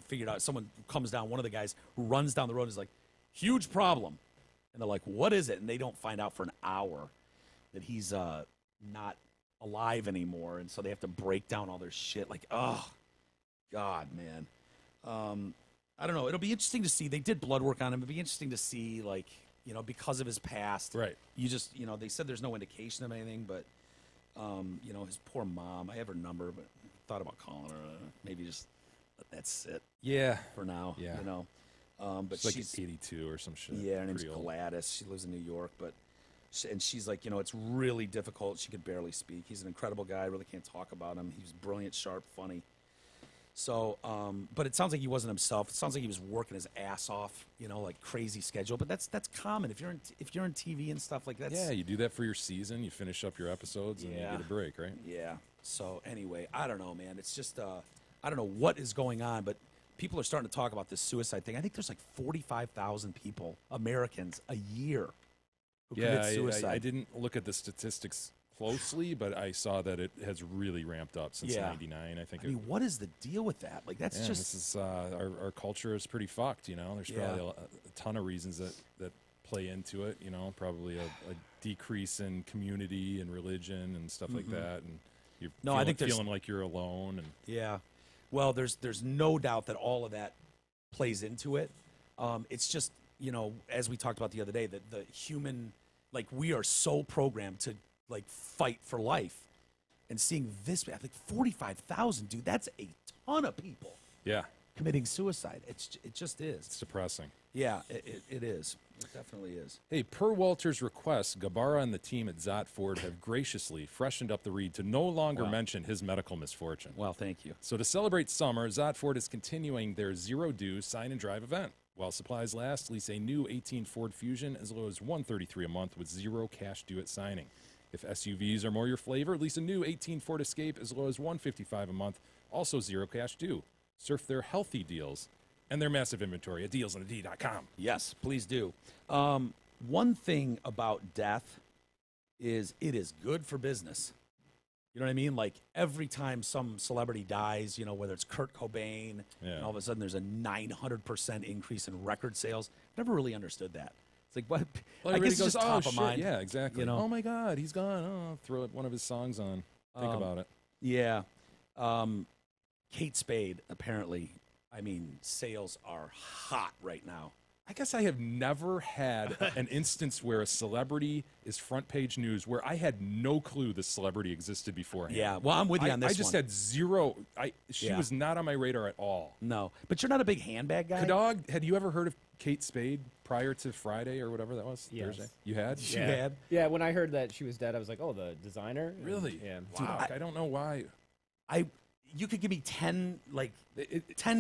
Speaker 5: figured out, someone comes down, one of the guys who runs down the road is like, huge problem. And they're like, what is it? And they don't find out for an hour that he's not alive anymore. And so they have to break down all their shit. Like, oh, God, man. I don't know. It'll be interesting to see. They did blood work on him. It'll be interesting to see, like, because of his past.
Speaker 6: Right.
Speaker 5: You just, they said there's no indication of anything, but, his poor mom. I have her number, but I thought about calling her. Maybe just that's it.
Speaker 6: Yeah.
Speaker 5: For now.
Speaker 6: Yeah.
Speaker 5: But
Speaker 6: she's
Speaker 5: she's
Speaker 6: like 82 or some shit.
Speaker 5: Yeah, her name's
Speaker 6: Pretty old.
Speaker 5: Gladys. She lives in New York, and she's like, it's really difficult. She could barely speak. He's an incredible guy. I really can't talk about him. He was brilliant, sharp, funny. So, but it sounds like he wasn't himself. It sounds like he was working his ass off, like crazy schedule. But that's common if you're in TV and stuff like that.
Speaker 6: Yeah, you do that for your season. You finish up your episodes and you get a break, right?
Speaker 5: Yeah. So anyway, I don't know, man. It's just I don't know what is going on, but people are starting to talk about this suicide thing. I think there's like 45,000 people, Americans, a year who commit suicide.
Speaker 6: I didn't look at the statistics closely, but I saw that it has really ramped up since '99. I
Speaker 5: mean, what is the deal with that? Like, that's just
Speaker 6: this is our culture is pretty fucked. There's probably a ton of reasons that play into it. Probably a decrease in community and religion and stuff like that, and you're
Speaker 5: I think
Speaker 6: feeling like you're alone. And
Speaker 5: yeah, well, there's no doubt that all of that plays into it. It's just as we talked about the other day, that the human, like, we are so programmed to like fight for life, and seeing this, I think 45,000, dude, that's a ton of people.
Speaker 6: Yeah,
Speaker 5: committing suicide. It just is.
Speaker 6: It's depressing.
Speaker 5: Yeah, it is. It definitely is.
Speaker 6: Hey, per Walter's request, Gabara and the team at Zott Ford have graciously freshened up the read to no longer mention his medical misfortune.
Speaker 5: Well, thank you.
Speaker 6: So to celebrate summer, Zott Ford is continuing their zero-due sign and drive event. While supplies last, lease a new 18 Ford Fusion as low as $133 a month with zero cash due at signing. If SUVs are more your flavor, lease a new 18 Ford Escape as low as $155 a month, also zero cash due. Surf their healthy deals and their massive inventory at dealsonad.com.
Speaker 5: Yes, please do. One thing about death is it is good for business. You know what I mean? Like, every time some celebrity dies, whether it's Kurt Cobain, and all of a sudden there's a 900% increase in record sales. Never really understood that. It's like, what?
Speaker 6: Well,
Speaker 5: I guess it's
Speaker 6: goes,
Speaker 5: just top of mind.
Speaker 6: Yeah, exactly. Oh my God, he's gone. Oh, throw one of his songs on. Think about it.
Speaker 5: Yeah. Kate Spade, apparently, sales are hot right now.
Speaker 6: I guess I have never had an instance where a celebrity is front page news where I had no clue this celebrity existed beforehand.
Speaker 5: Yeah, well, I'm with you on this one.
Speaker 6: I just had zero. She was not on my radar at all.
Speaker 5: No, but you're not a big handbag guy?
Speaker 6: Kadog, had you ever heard of Kate Spade prior to Friday or whatever that was?
Speaker 4: Yes.
Speaker 6: Thursday? You had?
Speaker 5: You had?
Speaker 4: Yeah, when I heard that she was dead, I was like, oh, the designer?
Speaker 6: Really?
Speaker 4: Yeah.
Speaker 6: Wow. I don't know why.
Speaker 5: You could give me 10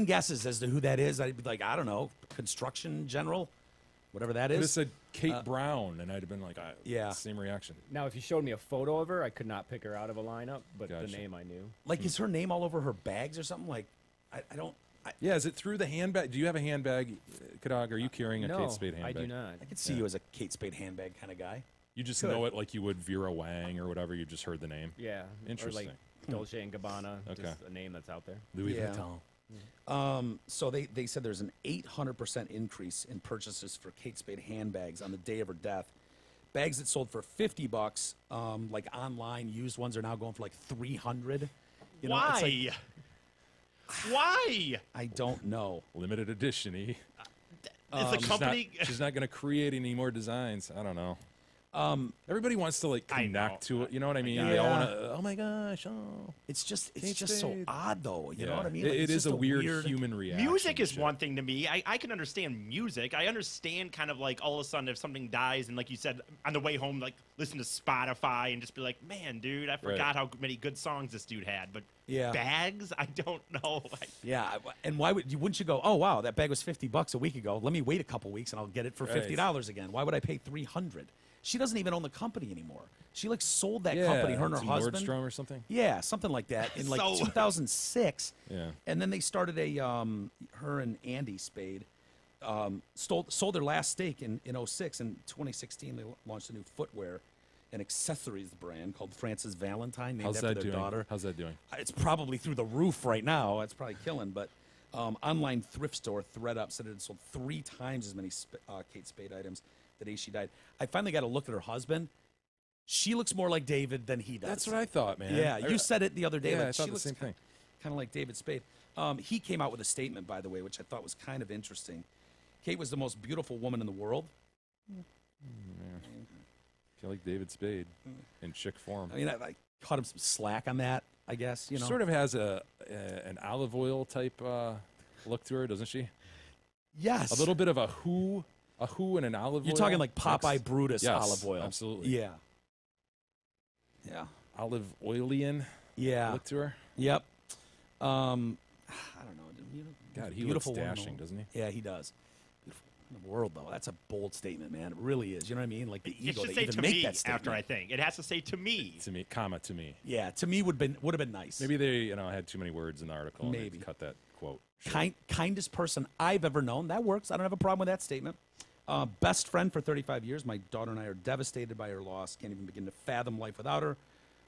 Speaker 5: guesses as to who that is. I'd be like, I don't know, construction general, whatever that is.
Speaker 6: It said Kate Brown, and I'd have been like, same reaction.
Speaker 4: Now, if you showed me a photo of her, I could not pick her out of a lineup, but
Speaker 6: Gotcha.
Speaker 4: the name I knew.
Speaker 5: Like, is her name all over her bags or something? Like, I don't.
Speaker 6: Yeah, is it through the handbag? Do you have a handbag, Kadog? Are you carrying a Kate Spade handbag?
Speaker 4: I do not.
Speaker 5: I could see you as a Kate Spade handbag kind of guy.
Speaker 6: You just know it like you would Vera Wang or whatever. You just heard the name.
Speaker 4: Yeah.
Speaker 6: Interesting.
Speaker 4: Or like Dolce & Gabbana,
Speaker 6: Okay.
Speaker 4: just a name that's out there.
Speaker 6: Louis
Speaker 5: Yeah.
Speaker 6: Vuitton.
Speaker 5: So they said there's an 800% increase in purchases for Kate Spade handbags on the day of her death. Bags that sold for $50, like online used ones, are now going for like $300.
Speaker 7: Why? Why?
Speaker 5: I don't know.
Speaker 6: Limited edition-y.
Speaker 7: Is the company?
Speaker 6: She's not going to create any more designs. I don't know. Everybody wants to like connect to it. You know what I mean?
Speaker 5: Yeah.
Speaker 6: They all want to. Oh my gosh! Oh,
Speaker 5: It's just
Speaker 6: Kate
Speaker 5: so
Speaker 6: Spade.
Speaker 5: odd, though. You know
Speaker 6: Yeah.
Speaker 5: what I mean?
Speaker 6: It
Speaker 5: Like, it's
Speaker 6: is
Speaker 5: just
Speaker 6: a weird human reaction.
Speaker 7: Music is
Speaker 6: shit.
Speaker 7: one thing to me. I can understand music. I understand kind of like all of a sudden if something dies and like you said on the way home, like listen to Spotify and just be like, man, dude, I forgot how many good songs this dude had. But bags, I don't know.
Speaker 5: Yeah, and wouldn't you go? Oh wow, that bag was $50 a week ago. Let me wait a couple weeks and I'll get it for $50 again. Why would I pay $300? She doesn't even own the company anymore. She like sold that company, her and her
Speaker 6: to
Speaker 5: husband.
Speaker 6: Nordstrom or something.
Speaker 5: Yeah, something like that in like 2006.
Speaker 6: Yeah.
Speaker 5: And then they started her and Andy Spade sold their last stake in 06. In 2016, they launched a new footwear and accessories brand called Frances Valentine, named after their daughter.
Speaker 6: How's that doing?
Speaker 5: It's probably through the roof right now. It's probably killing. But online thrift store ThredUp said it had sold 3 times as many Kate Spade items the day she died. I finally got to look at her husband. She looks more like David than he does.
Speaker 6: That's what I thought, man.
Speaker 5: Yeah, you said it the other day.
Speaker 6: Yeah,
Speaker 5: like,
Speaker 6: I thought
Speaker 5: she
Speaker 6: the
Speaker 5: looks
Speaker 6: same thing.
Speaker 5: Kind of like David Spade. He came out with a statement, by the way, which I thought was kind of interesting. Kate was the most beautiful woman in the world.
Speaker 6: I feel like David Spade in chick form.
Speaker 5: I mean, I caught him some slack on that, I guess. You know,
Speaker 6: She sort of has an olive oil type look to her, doesn't she?
Speaker 5: Yes.
Speaker 6: A little bit of a who and an olive oil.
Speaker 5: You're talking like Popeye
Speaker 6: mix.
Speaker 5: Brutus
Speaker 6: Yes,
Speaker 5: olive oil.
Speaker 6: absolutely.
Speaker 5: Yeah. Yeah.
Speaker 6: Olive oilian
Speaker 5: Yeah.
Speaker 6: look to her.
Speaker 5: Yep. I don't know.
Speaker 6: God, he
Speaker 5: beautiful
Speaker 6: looks
Speaker 5: woman.
Speaker 6: dashing, doesn't he?
Speaker 5: Yeah, he does. Beautiful in the world, though. That's a bold statement, man. It really is. You know what I mean? Like the
Speaker 7: It
Speaker 5: ego
Speaker 7: should
Speaker 5: to
Speaker 7: say
Speaker 5: even
Speaker 7: to
Speaker 5: make
Speaker 7: me
Speaker 5: that statement.
Speaker 7: after I think. It has to say to me.
Speaker 6: To me, comma to me.
Speaker 5: Yeah, to me would have been nice.
Speaker 6: Maybe they had too many words in the article.
Speaker 5: Maybe.
Speaker 6: And they cut that quote. Sure.
Speaker 5: Kindest person I've ever known. That works. I don't have a problem with that statement. Best friend for 35 years. My daughter and I are devastated by her loss. Can't even begin to fathom life without her.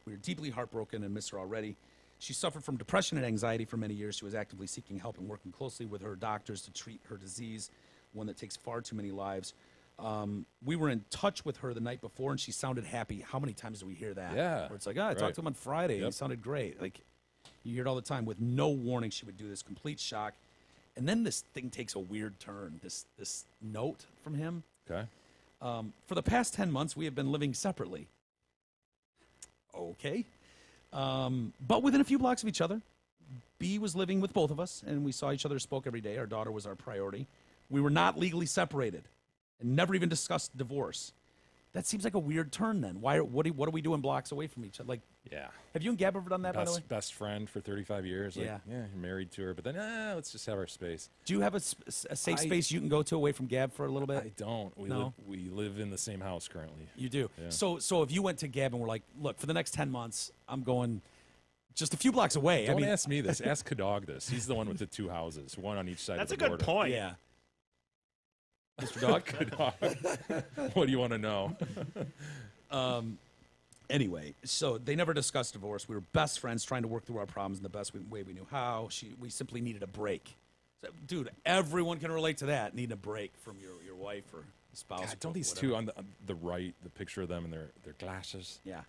Speaker 5: We are deeply heartbroken and miss her already. She suffered from depression and anxiety for many years. She was actively seeking help and working closely with her doctors to treat her disease, one that takes far too many lives. We were in touch with her the night before, and she sounded happy. How many times do we hear that?
Speaker 6: Yeah.
Speaker 5: Where it's like, I talked to him on Friday, and he sounded great. Like, you hear it all the time. With no warning, she would do this, complete shock. And then this thing takes a weird turn, this note from him.
Speaker 6: Okay.
Speaker 5: For the past 10 months, we have been living separately. Okay. But within a few blocks of each other. B was living with both of us, and we saw each other, spoke every day. Our daughter was our priority. We were not legally separated and never even discussed divorce. That seems like a weird turn then. What are we doing blocks away from each other? Like,
Speaker 6: Yeah.
Speaker 5: have you and Gab ever done that, by the way?
Speaker 6: Best friend for 35 years. Like,
Speaker 5: Yeah.
Speaker 6: you're married to her, but then let's just have our space.
Speaker 5: Do you have a safe space you can go to away from Gab for a little bit?
Speaker 6: I don't. We live in the same house currently.
Speaker 5: You do.
Speaker 6: Yeah.
Speaker 5: So if you went to Gab and were like, look, for the next 10 months, I'm going just a few blocks away.
Speaker 6: Don't ask me this. Ask Kadog this. He's the one with the 2 houses, one on each side
Speaker 7: That's
Speaker 6: of
Speaker 7: a
Speaker 6: the
Speaker 7: good
Speaker 6: border.
Speaker 7: point.
Speaker 5: Yeah. Mr. Dog?
Speaker 6: Kadog. What do you want to know?
Speaker 5: Anyway, so they never discussed divorce. We were best friends trying to work through our problems in the best way we knew how. We simply needed a break. So, dude, everyone can relate to that, needing a break from your wife or spouse.
Speaker 6: God,
Speaker 5: or
Speaker 6: don't these
Speaker 5: whatever.
Speaker 6: two on the right, the picture of them and their glasses,
Speaker 5: Yeah.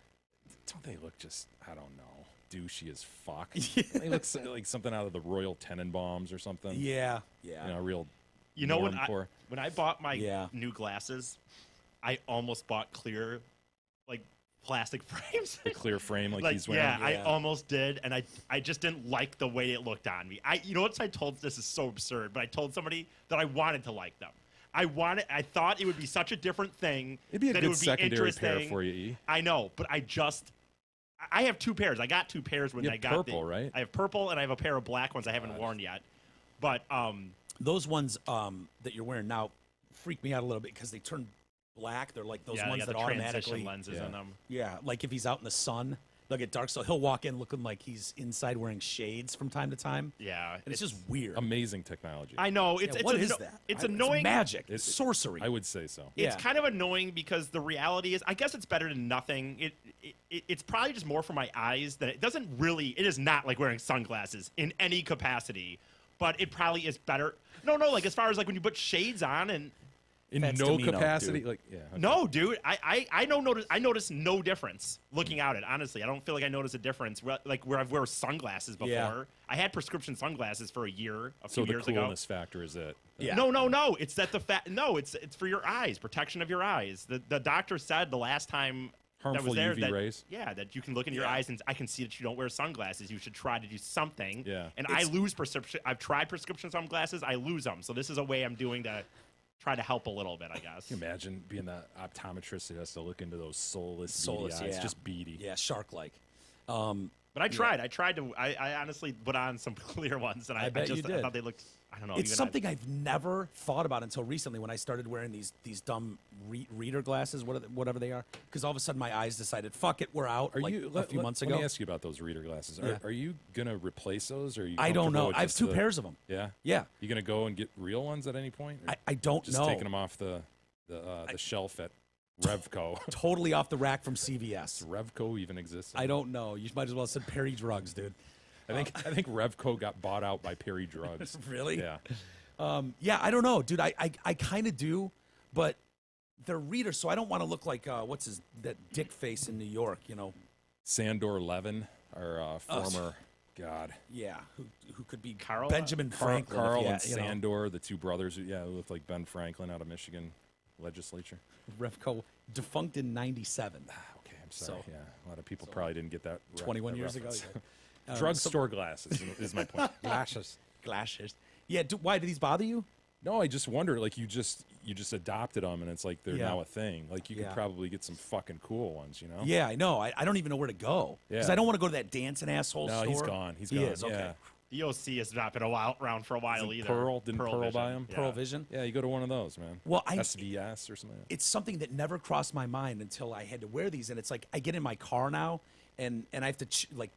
Speaker 6: don't they look just, I don't know, douchey as fuck? They look like something out of the Royal Tenenbaums or something.
Speaker 5: Yeah. Yeah.
Speaker 6: You know, real
Speaker 7: You know,
Speaker 6: normcore.
Speaker 7: when I bought my
Speaker 5: Yeah.
Speaker 7: new glasses, I almost bought clear, like, plastic frames.
Speaker 6: The clear frame like
Speaker 7: Like,
Speaker 6: he's wearing.
Speaker 7: yeah, I almost did, and I just didn't like the way it looked on me. You know what I told? This is so absurd, but I told somebody that I wanted to like them. I thought it would be such a different thing.
Speaker 6: It'd be a
Speaker 7: that
Speaker 6: good
Speaker 7: it would
Speaker 6: secondary
Speaker 7: be interesting.
Speaker 6: pair for you, E.
Speaker 7: I know, but I have 2 pairs. I got 2 pairs when
Speaker 6: You
Speaker 7: I
Speaker 6: have
Speaker 7: got
Speaker 6: purple, right?
Speaker 7: I have purple, and I have a pair of black ones I haven't worn yet. But
Speaker 5: Those ones that you're wearing now freak me out a little bit because they turn black. They're like those
Speaker 7: yeah, they
Speaker 5: ones
Speaker 7: got
Speaker 5: that
Speaker 7: the
Speaker 5: automatically.
Speaker 7: transition lenses
Speaker 6: Yeah.
Speaker 7: in them.
Speaker 5: Yeah, like if he's out in the sun, they'll get dark. So he'll walk in looking like he's inside wearing shades from time to time.
Speaker 7: Yeah,
Speaker 5: And it's just weird.
Speaker 6: Amazing technology.
Speaker 7: I know it's
Speaker 5: What is that?
Speaker 7: It's annoying.
Speaker 5: It's magic.
Speaker 6: It's-
Speaker 5: It's sorcery.
Speaker 6: I would say so.
Speaker 7: It's
Speaker 5: Yeah.
Speaker 7: kind of annoying because the reality is, I guess it's better than nothing. It's probably just more for my eyes that it doesn't really. It is not like wearing sunglasses in any capacity, but it probably is better. No, like as far as like when you put shades on and
Speaker 6: In
Speaker 5: Fats
Speaker 6: no
Speaker 5: Camino,
Speaker 6: capacity,
Speaker 5: dude.
Speaker 6: like yeah. Okay.
Speaker 7: No, dude, I don't notice. I notice no difference looking at it. Honestly, I don't feel like I notice a difference. Like where I've wear sunglasses before.
Speaker 5: Yeah.
Speaker 7: I had prescription sunglasses for a few
Speaker 6: So the
Speaker 7: years ago.
Speaker 6: coolness factor is it?
Speaker 5: Yeah.
Speaker 7: No. It's that No, it's for your eyes, protection of your eyes. The doctor said the last time that
Speaker 6: Harmful
Speaker 7: was there
Speaker 6: UV
Speaker 7: that,
Speaker 6: rays?
Speaker 7: Yeah, that you can look in your eyes and I can see that you don't wear sunglasses. You should try to do something.
Speaker 6: Yeah.
Speaker 7: And I lose prescription. I've tried prescription sunglasses. I lose them. So this is a way I'm doing to try to help a little bit, I guess.
Speaker 6: Can you imagine being that optometrist that has to look into those soulless
Speaker 5: Soulless,
Speaker 6: beady eyes,
Speaker 5: yeah.
Speaker 6: just beady.
Speaker 5: Yeah, shark-like.
Speaker 7: But I tried. I honestly put on some clear ones, and I
Speaker 5: bet you did.
Speaker 7: I thought they looked. I don't know.
Speaker 5: It's
Speaker 7: even
Speaker 5: something I've never thought about until recently when I started wearing these dumb reader glasses, whatever they are. Because all of a sudden my eyes decided, fuck it, we're out.
Speaker 6: Are
Speaker 5: like
Speaker 6: you
Speaker 5: a few months ago?
Speaker 6: Let me ask you about those reader glasses.
Speaker 5: Yeah.
Speaker 6: Are you gonna replace those? Or are you?
Speaker 5: I don't
Speaker 6: comfortable
Speaker 5: know.
Speaker 6: with
Speaker 5: I have
Speaker 6: just
Speaker 5: two
Speaker 6: the-
Speaker 5: pairs of them.
Speaker 6: Yeah.
Speaker 5: Yeah.
Speaker 6: You gonna go and get real ones at any point? Or
Speaker 5: I don't
Speaker 6: just
Speaker 5: know.
Speaker 6: taking them off the shelf at Revco.
Speaker 5: Totally off the rack from CVS.
Speaker 6: Does Revco even exist?
Speaker 5: I don't know. You might as well have said Perry Drugs, dude.
Speaker 6: I think Revco got bought out by Perry Drugs.
Speaker 5: Really?
Speaker 6: Yeah.
Speaker 5: Yeah, I don't know, dude. I kind of do, but they're readers, so I don't want to look like that dick face in New York, you know?
Speaker 6: Sandor Levin, our former God.
Speaker 5: Yeah, who could be
Speaker 7: Carl?
Speaker 5: Benjamin Franklin?
Speaker 6: Carl
Speaker 5: if you-
Speaker 6: and
Speaker 5: you know,
Speaker 6: Sandor, the two brothers who looked like Ben Franklin out of Michigan legislature.
Speaker 5: Revco defunct in '97.
Speaker 6: Okay, I'm sorry.
Speaker 5: So-
Speaker 6: yeah, a lot of people probably didn't get that.
Speaker 5: 21 years ago.
Speaker 6: reference.
Speaker 5: Yeah.
Speaker 6: Drugstore glasses is my point.
Speaker 5: Glasses. Yeah. Why do these bother you?
Speaker 6: No, I just wonder. Like you just adopted them, and it's like they're
Speaker 5: Yeah.
Speaker 6: now a thing. Like you could
Speaker 5: Yeah.
Speaker 6: probably get some fucking cool ones, you know?
Speaker 5: Yeah, I know. I don't even know where to go because
Speaker 6: Yeah.
Speaker 5: I don't want to go to that dancing asshole
Speaker 6: No,
Speaker 5: store.
Speaker 6: he's gone. He's
Speaker 5: He
Speaker 6: gone.
Speaker 5: is, okay.
Speaker 6: Yeah.
Speaker 7: The OC has not been around for a while
Speaker 6: Isn't
Speaker 7: either.
Speaker 6: Pearl didn't Pearl
Speaker 7: Vision.
Speaker 6: buy 'em?
Speaker 7: Yeah.
Speaker 5: Pearl Vision.
Speaker 6: Yeah, you go to one of those, man.
Speaker 5: Well,
Speaker 6: SVS or something.
Speaker 5: It's something that never crossed my mind until I had to wear these, and it's like I get in my car now, and I have to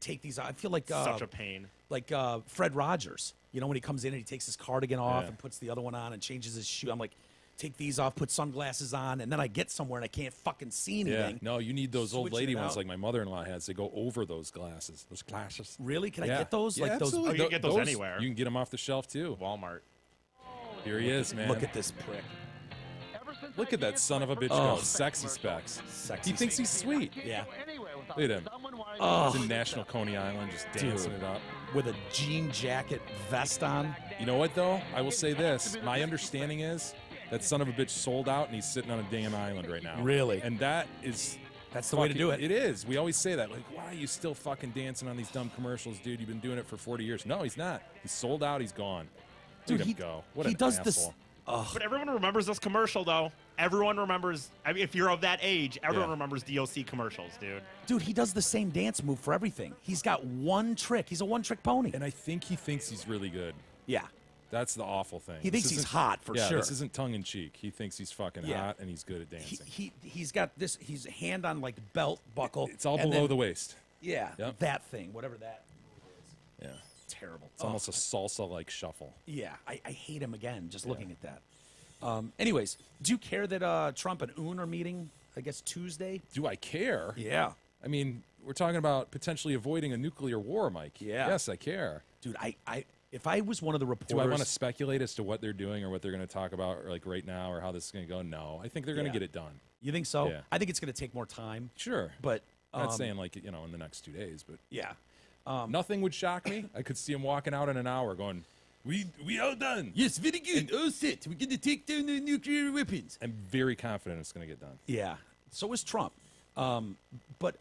Speaker 5: take these out. I feel like
Speaker 7: Such a pain.
Speaker 5: like Fred Rogers. You know, when he comes in and he takes his cardigan off
Speaker 6: Yeah.
Speaker 5: and puts the other one on and changes his shoe. I'm like, take these off, put sunglasses on, and then I get somewhere and I can't fucking see
Speaker 6: Yeah,
Speaker 5: anything.
Speaker 6: no, you need those old
Speaker 5: Switching
Speaker 6: lady
Speaker 5: it
Speaker 6: ones
Speaker 5: out.
Speaker 6: like my mother-in-law has. They go over those glasses. Those glasses.
Speaker 5: Really? Can I
Speaker 6: Yeah.
Speaker 5: get those?
Speaker 6: Yeah,
Speaker 5: like those?
Speaker 6: absolutely.
Speaker 7: Oh, you can get those anywhere.
Speaker 6: You can get them off the shelf too.
Speaker 7: Walmart.
Speaker 6: Here he is, man.
Speaker 5: Look at this prick.
Speaker 6: Look at that son of a bitch go. Sexy specs.
Speaker 5: Sexy
Speaker 6: He thinks he's sweet.
Speaker 5: Yeah.
Speaker 6: Look at him.
Speaker 5: Oh,
Speaker 6: He's in National Coney Island just dancing it up.
Speaker 5: with a jean jacket vest on.
Speaker 6: You know what, though? I will say this. My understanding is that son of a bitch sold out and he's sitting on a damn island right now.
Speaker 5: Really?
Speaker 6: And that is...
Speaker 5: That's the way to do it.
Speaker 6: It is. We always say that. Like, why are you still fucking dancing on these dumb commercials, dude? You've been doing it for 40 years. No, he's not. He's sold out. He's gone.
Speaker 5: Dude,
Speaker 6: Look at
Speaker 5: he
Speaker 6: him go. What
Speaker 5: he
Speaker 6: an
Speaker 5: does
Speaker 6: asshole.
Speaker 5: this.
Speaker 7: But everyone remembers this commercial, though. Everyone remembers. I mean, if you're of that age, everyone
Speaker 6: Yeah.
Speaker 7: remembers DOC commercials, dude.
Speaker 5: Dude, he does the same dance move for everything. He's got one trick. He's a one-trick pony.
Speaker 6: And I think he thinks he's really good.
Speaker 5: Yeah.
Speaker 6: That's the awful thing.
Speaker 5: He thinks
Speaker 6: This
Speaker 5: he's
Speaker 6: isn't-
Speaker 5: hot for
Speaker 6: yeah,
Speaker 5: sure.
Speaker 6: This isn't tongue in cheek. He thinks he's fucking
Speaker 5: Yeah.
Speaker 6: hot and he's good at dancing.
Speaker 5: He's got this. He's hand on like belt buckle.
Speaker 6: It's all
Speaker 5: and
Speaker 6: below
Speaker 5: then-
Speaker 6: the waist.
Speaker 5: Yeah,
Speaker 6: Yep.
Speaker 5: that thing, whatever that.
Speaker 6: Yeah.
Speaker 5: Terrible.
Speaker 6: It's almost a salsa-like shuffle.
Speaker 5: Yeah, I hate him again. Just looking at that. Anyways, do you care that Trump and Un are meeting? I guess Tuesday.
Speaker 6: Do I care?
Speaker 5: Yeah,
Speaker 6: I mean, we're talking about potentially avoiding a nuclear war, Mike.
Speaker 5: Yeah.
Speaker 6: Yes, I care.
Speaker 5: dude. If I was one of the reporters,
Speaker 6: Do I want to speculate as to what they're doing or what they're going to talk about, or like right now, or how this is going to go? No, I think they're going to
Speaker 5: Yeah.
Speaker 6: get it done.
Speaker 5: You think so?
Speaker 6: Yeah.
Speaker 5: I think it's going to take more time.
Speaker 6: Sure,
Speaker 5: But
Speaker 6: I'm not saying like in the next 2 days, but
Speaker 5: yeah.
Speaker 6: nothing would shock me. I could see him walking out in an hour, going, "We all done."
Speaker 5: Yes, very good. Oh, sit. We're going to take down the nuclear weapons.
Speaker 6: I'm very confident it's going to get done.
Speaker 5: Yeah. So is Trump. But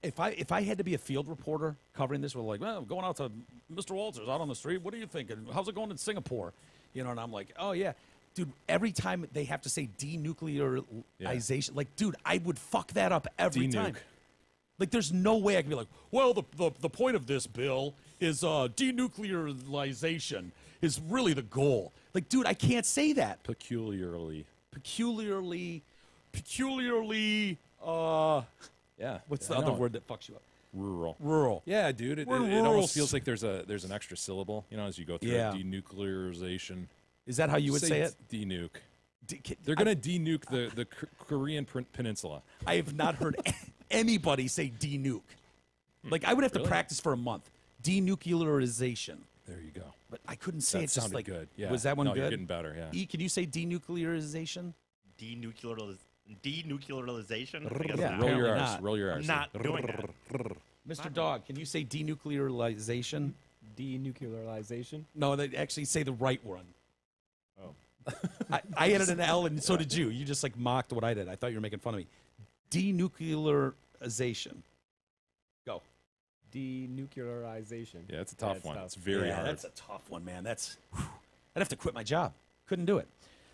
Speaker 5: if I had to be a field reporter covering this, we're like, well, going out to Mr. Walters out on the street. What are you thinking? How's it going in Singapore? You know, and I'm like, oh yeah, dude. Every time they have to say denuclearization, like, dude, I would fuck that up every
Speaker 6: Denuke.
Speaker 5: time. Like, there's no way I can be like, well, the point of this bill is denuclearization is really the goal. Like, dude, I can't say that.
Speaker 6: Peculiarly.
Speaker 5: Peculiarly.
Speaker 6: Yeah.
Speaker 5: What's
Speaker 6: I
Speaker 5: the other
Speaker 6: know.
Speaker 5: word that fucks you up?
Speaker 6: Rural.
Speaker 5: Rural.
Speaker 6: Yeah, dude. It
Speaker 5: We're
Speaker 6: almost
Speaker 5: rural.
Speaker 6: feels like there's an extra syllable, you know, as you go through
Speaker 5: Yeah.
Speaker 6: denuclearization.
Speaker 5: Is that how you would say it?
Speaker 6: Denuke.
Speaker 5: D-
Speaker 6: They're going to denuke the Korean peninsula.
Speaker 5: I have not heard anybody say denuke. Like, I would have to
Speaker 6: Really?
Speaker 5: practice for a month. Denuclearization.
Speaker 6: There you go.
Speaker 5: But I couldn't say
Speaker 6: That
Speaker 5: it just
Speaker 6: sounded
Speaker 5: like
Speaker 6: good. Yeah.
Speaker 5: Was that one
Speaker 6: No,
Speaker 5: good?
Speaker 6: you're getting better, yeah.
Speaker 5: E, can you say denuclearization?
Speaker 7: denuclearization? I guess
Speaker 5: Yeah,
Speaker 7: not.
Speaker 6: Roll your
Speaker 5: apparently
Speaker 6: R's.
Speaker 5: not.
Speaker 6: Roll your
Speaker 7: I'm
Speaker 6: R's.
Speaker 7: not doing that.
Speaker 5: Mr. Dog, can you say denuclearization?
Speaker 4: Denuclearization.
Speaker 5: No, they actually say the right one.
Speaker 4: Oh.
Speaker 5: I added an L, and so did you. You just like mocked what I did. I thought you were making fun of me. Denuclearization. Go.
Speaker 4: Denuclearization.
Speaker 6: Yeah, it's a tough
Speaker 4: it's
Speaker 6: one.
Speaker 4: tough.
Speaker 6: It's very
Speaker 5: Yeah,
Speaker 6: hard.
Speaker 5: that's a tough one, man. That's. I'd have to quit my job. Couldn't do it.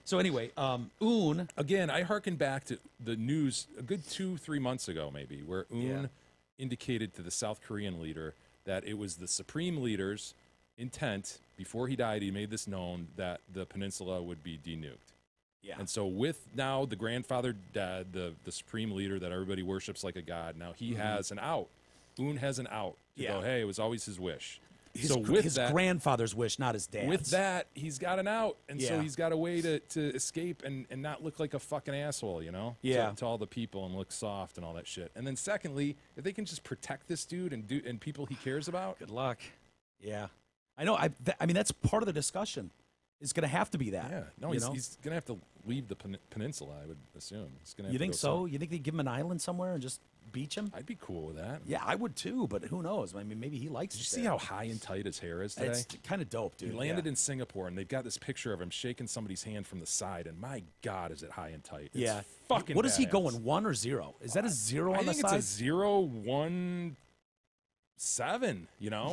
Speaker 5: So anyway, Un.
Speaker 6: Again, I hearken back to the news a good 2-3 months ago, maybe, where Un
Speaker 5: Yeah.
Speaker 6: indicated to the South Korean leader that it was the supreme leader's intent, before he died, he made this known, that the peninsula would be denuked.
Speaker 5: Yeah.
Speaker 6: And so with now the grandfather dead, the supreme leader that everybody worships like a god, now he has an out. Un has an out to
Speaker 5: Yeah.
Speaker 6: go, hey, it was always his wish.
Speaker 5: His,
Speaker 6: so with
Speaker 5: his
Speaker 6: that,
Speaker 5: grandfather's wish, not his dad's.
Speaker 6: with that, he's got an out, and so
Speaker 5: Yeah.
Speaker 6: he's got a way to escape and not look like a fucking asshole, you know?
Speaker 5: Yeah.
Speaker 6: To all the people and look soft and all that shit. And then secondly, if they can just protect this dude and people he cares about,
Speaker 5: Good luck. Yeah. I know. I mean, that's part of the discussion. It's going to have to be that.
Speaker 6: yeah, no,
Speaker 5: you
Speaker 6: he's,
Speaker 5: know?
Speaker 6: he's gonna have to leave the peninsula. I would assume. He's gonna. Have
Speaker 5: You
Speaker 6: to
Speaker 5: think
Speaker 6: go
Speaker 5: so?
Speaker 6: somewhere.
Speaker 5: You think they give him an island somewhere and just beach him?
Speaker 6: I'd be cool with that.
Speaker 5: Yeah, I would too, but who knows? I mean, maybe he likes
Speaker 6: Did you
Speaker 5: it
Speaker 6: see
Speaker 5: there.
Speaker 6: how high and tight his hair is today?
Speaker 5: It's kind of dope, dude.
Speaker 6: He landed
Speaker 5: yeah.
Speaker 6: in Singapore, and they've got this picture of him shaking somebody's hand from the side, and my God, is it high and tight? It's
Speaker 5: Yeah.
Speaker 6: fucking.
Speaker 5: What is he
Speaker 6: badass.
Speaker 5: going, 1 or 0? Is that a 0
Speaker 6: I
Speaker 5: on the
Speaker 6: think
Speaker 5: side?
Speaker 6: it's a 0-1-7. You know,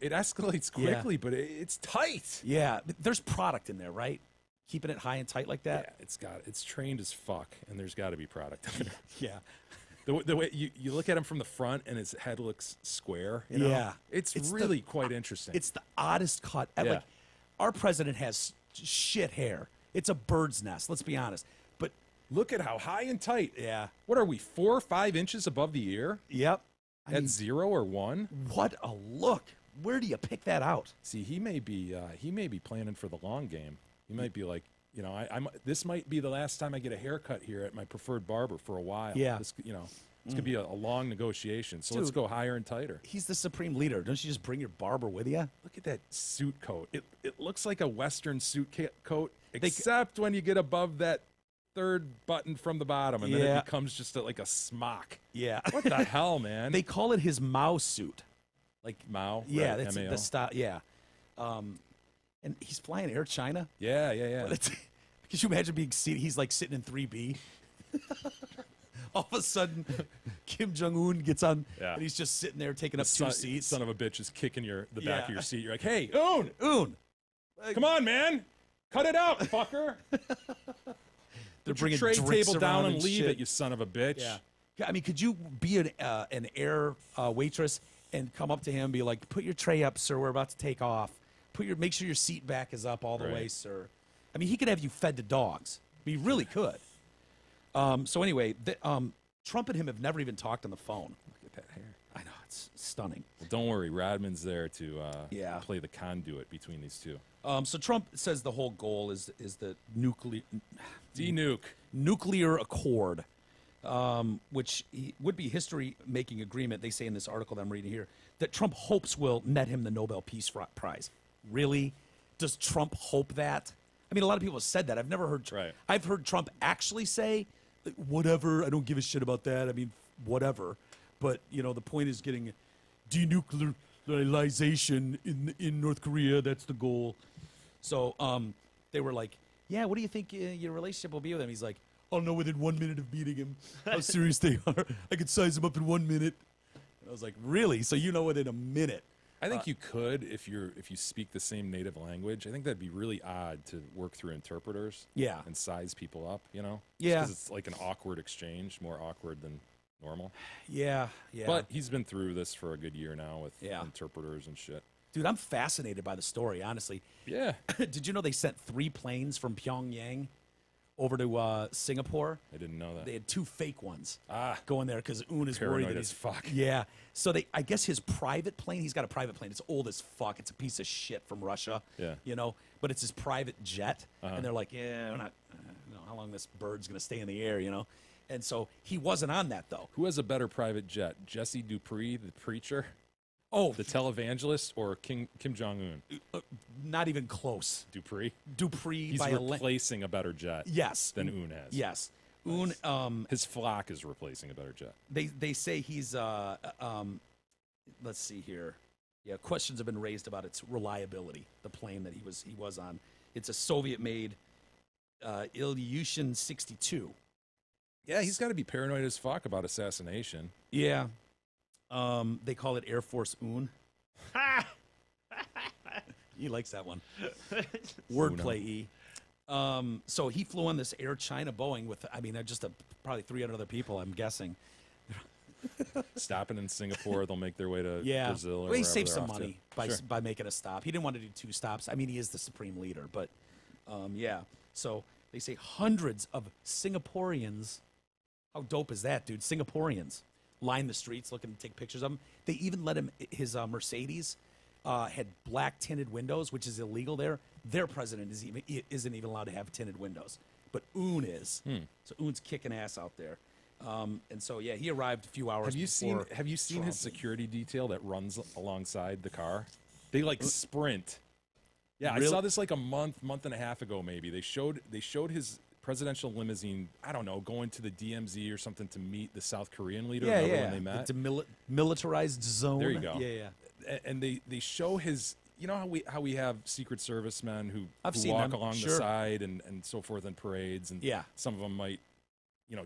Speaker 6: it escalates
Speaker 5: Yeah.
Speaker 6: quickly, but it's tight.
Speaker 5: Yeah, but there's product in there, right? Keeping it high and tight like that?
Speaker 6: Yeah, it's trained as fuck, and there's got to be product in there.
Speaker 5: Yeah.
Speaker 6: The way you look at him from the front, and his head looks square. You know?
Speaker 5: Yeah.
Speaker 6: it's
Speaker 5: It's
Speaker 6: really quite interesting.
Speaker 5: It's the oddest cut.
Speaker 6: Yeah.
Speaker 5: Like, our president has shit hair. It's a bird's nest, let's be honest. But,
Speaker 6: Look at how high and tight.
Speaker 5: yeah.
Speaker 6: What are we, 4 or 5 inches above the ear
Speaker 5: Yep. I
Speaker 6: at
Speaker 5: mean,
Speaker 6: 0 or 1?
Speaker 5: what a look. Where do you pick that out?
Speaker 6: See, he may be planning for the long game. He might be like, you know, this might be the last time I get a haircut here at my preferred barber for a while.
Speaker 5: Yeah.
Speaker 6: This, you know, it's gonna be a long negotiation. So let's
Speaker 5: Dude.
Speaker 6: go higher and tighter.
Speaker 5: He's the supreme leader. Don't you just bring your barber with you?
Speaker 6: Look at that suit coat. It looks like a Western suit coat, except when you get above that third button from the bottom, and then
Speaker 5: Yeah.
Speaker 6: it becomes just like a smock.
Speaker 5: Yeah.
Speaker 6: What the hell, man?
Speaker 5: They call it his Mao suit.
Speaker 6: like Mao.
Speaker 5: Yeah,
Speaker 6: right?
Speaker 5: that's
Speaker 6: MAO.
Speaker 5: the style. Yeah. And he's flying Air China.
Speaker 6: Yeah.
Speaker 5: Could you imagine being seated? He's like sitting in 3B. All of a sudden, Kim Jong-un gets on,
Speaker 6: Yeah.
Speaker 5: and he's just sitting there taking up two seats.
Speaker 6: Son of a bitch is kicking the back
Speaker 5: Yeah.
Speaker 6: of your seat. You're like, hey, Un,
Speaker 5: Un.
Speaker 6: come on, man. Cut it out, fucker.
Speaker 5: They're
Speaker 6: Put your
Speaker 5: bringing
Speaker 6: tray
Speaker 5: drinks
Speaker 6: table down
Speaker 5: around
Speaker 6: and leave
Speaker 5: shit.
Speaker 6: it, you son of a bitch.
Speaker 5: Yeah. I mean, could you be an air waitress and come up to him and be like, "Put your tray up, sir. We're about to take off. Make sure your seat back is up all the way,
Speaker 6: Right.
Speaker 5: sir." I mean, he could have you fed to dogs. He really could. So anyway, Trump and him have never even talked on the phone.
Speaker 6: Look at that hair.
Speaker 5: I know, it's stunning.
Speaker 6: Well, don't worry, Rodman's there to
Speaker 5: Yeah.
Speaker 6: play the conduit between these two.
Speaker 5: So Trump says the whole goal is the
Speaker 6: Denuke.
Speaker 5: nuclear accord, which would be history-making agreement, they say in this article that I'm reading here, that Trump hopes will net him the Nobel Peace Prize. Really? Does Trump hope that? I mean, a lot of people have said that. I've never heard.
Speaker 6: Right.
Speaker 5: I've heard Trump actually say, "Whatever. I don't give a shit about that. I mean, whatever." But you know, the point is getting denuclearization in North Korea. That's the goal. So they were like, "Yeah, what do you think your relationship will be with him?" He's like, "I'll know within 1 minute of meeting him how serious they are. I could size him up in 1 minute." And I was like, "Really? So you know within a minute?"
Speaker 6: I think you could if you speak the same native language. I think that'd be really odd to work through interpreters.
Speaker 5: Yeah.
Speaker 6: And size people up, you know?
Speaker 5: Yeah.
Speaker 6: Because it's like an awkward exchange, more awkward than normal.
Speaker 5: Yeah.
Speaker 6: But he's been through this for a good year now with
Speaker 5: Yeah.
Speaker 6: interpreters and shit.
Speaker 5: Dude, I'm fascinated by the story, honestly.
Speaker 6: Yeah.
Speaker 5: Did you know they sent 3 planes from Pyongyang over to Singapore?
Speaker 6: I didn't know that.
Speaker 5: They had 2 fake ones
Speaker 6: Ah.
Speaker 5: going there because Un is worried
Speaker 6: Paranoid
Speaker 5: that
Speaker 6: as
Speaker 5: he's
Speaker 6: fuck.
Speaker 5: Yeah. So I guess his private plane. He's got a private plane. It's old as fuck. It's a piece of shit from Russia.
Speaker 6: Yeah.
Speaker 5: You know, but it's his private jet,
Speaker 6: Uh-huh.
Speaker 5: and they're like, yeah, we're not. You know, how long this bird's gonna stay in the air? You know, and so he wasn't on that though.
Speaker 6: Who has a better private jet? Jesse Dupree, the preacher,
Speaker 5: Oh,
Speaker 6: The televangelist or Kim Jong-un?
Speaker 5: not even close.
Speaker 6: Dupree?
Speaker 5: Dupree
Speaker 6: He's
Speaker 5: by
Speaker 6: replacing a better jet
Speaker 5: yes.
Speaker 6: than Un has.
Speaker 5: Yes.
Speaker 6: Nice.
Speaker 5: Un,
Speaker 6: His flock is replacing a better jet.
Speaker 5: they say he's let's see here. Yeah, questions have been raised about its reliability. The plane that he was on. It's a Soviet-made Ilyushin 62.
Speaker 6: Yeah, he's got to be paranoid as fuck about assassination.
Speaker 5: Yeah. They call it Air Force Un. He likes that one. Wordplay E. So he flew on this Air China Boeing with, just probably 300 other people, I'm guessing.
Speaker 6: Stopping in Singapore, they'll make their way to Brazil. Or
Speaker 5: well, he
Speaker 6: wherever
Speaker 5: saved
Speaker 6: they're
Speaker 5: some
Speaker 6: off to.
Speaker 5: money by making a stop. He didn't want to do 2 stops. I mean, he is the supreme leader, but yeah. So they say hundreds of Singaporeans. How dope is that, dude? Singaporeans line the streets looking to take pictures of him. They even let him. His Mercedes had black tinted windows, which is illegal there. Their president isn't even allowed to have tinted windows, but Un is. So Un's kicking ass out there. And so yeah, he arrived a few hours.
Speaker 6: Have you seen his security detail that runs alongside the car? They like sprint. Yeah,
Speaker 5: Really?
Speaker 6: I saw this like a month and a half ago. Maybe they showed his presidential limousine. I don't know, going to the DMZ or something to meet the South Korean leader.
Speaker 5: Yeah,
Speaker 6: Remember
Speaker 5: yeah.
Speaker 6: when they met?
Speaker 5: The demilitarized zone.
Speaker 6: There you go.
Speaker 5: Yeah, yeah.
Speaker 6: And they show his. You know how we have Secret Service men who
Speaker 5: seen
Speaker 6: walk
Speaker 5: them,
Speaker 6: along
Speaker 5: sure.
Speaker 6: the side and so forth in parades, and
Speaker 5: Yeah.
Speaker 6: some of them might,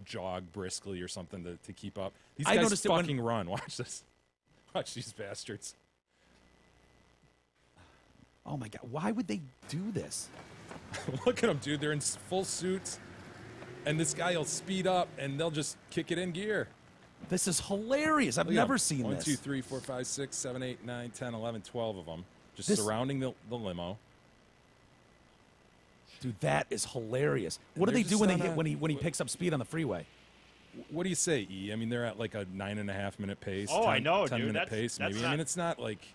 Speaker 6: jog briskly or something to keep up. These
Speaker 5: I
Speaker 6: guys
Speaker 5: noticed it when-
Speaker 6: fucking run. Watch this. Watch these bastards.
Speaker 5: Oh my God! Why would they do this?
Speaker 6: Look at them, dude. They're in full suits, and this guy will speed up, and they'll just kick it in gear.
Speaker 5: This is hilarious. I've
Speaker 6: Look at
Speaker 5: never
Speaker 6: 'em.
Speaker 5: seen
Speaker 6: 1,
Speaker 5: this.
Speaker 6: 2, 3, 4, 5, 6, 7, 8, 9, 10, 11, 12 of them just
Speaker 5: This-
Speaker 6: surrounding the limo.
Speaker 5: Dude, that is hilarious. What do
Speaker 6: they're
Speaker 5: they do
Speaker 6: just
Speaker 5: when
Speaker 6: on
Speaker 5: they hit
Speaker 6: a-
Speaker 5: when he picks up speed on the freeway?
Speaker 6: What do you say, E? I mean, they're at like a 9.5 minute pace.
Speaker 7: Oh, I know,
Speaker 6: 10
Speaker 7: dude.
Speaker 6: minute
Speaker 7: That's-
Speaker 6: pace,
Speaker 7: that's
Speaker 6: maybe.
Speaker 7: not-
Speaker 6: I mean, it's not like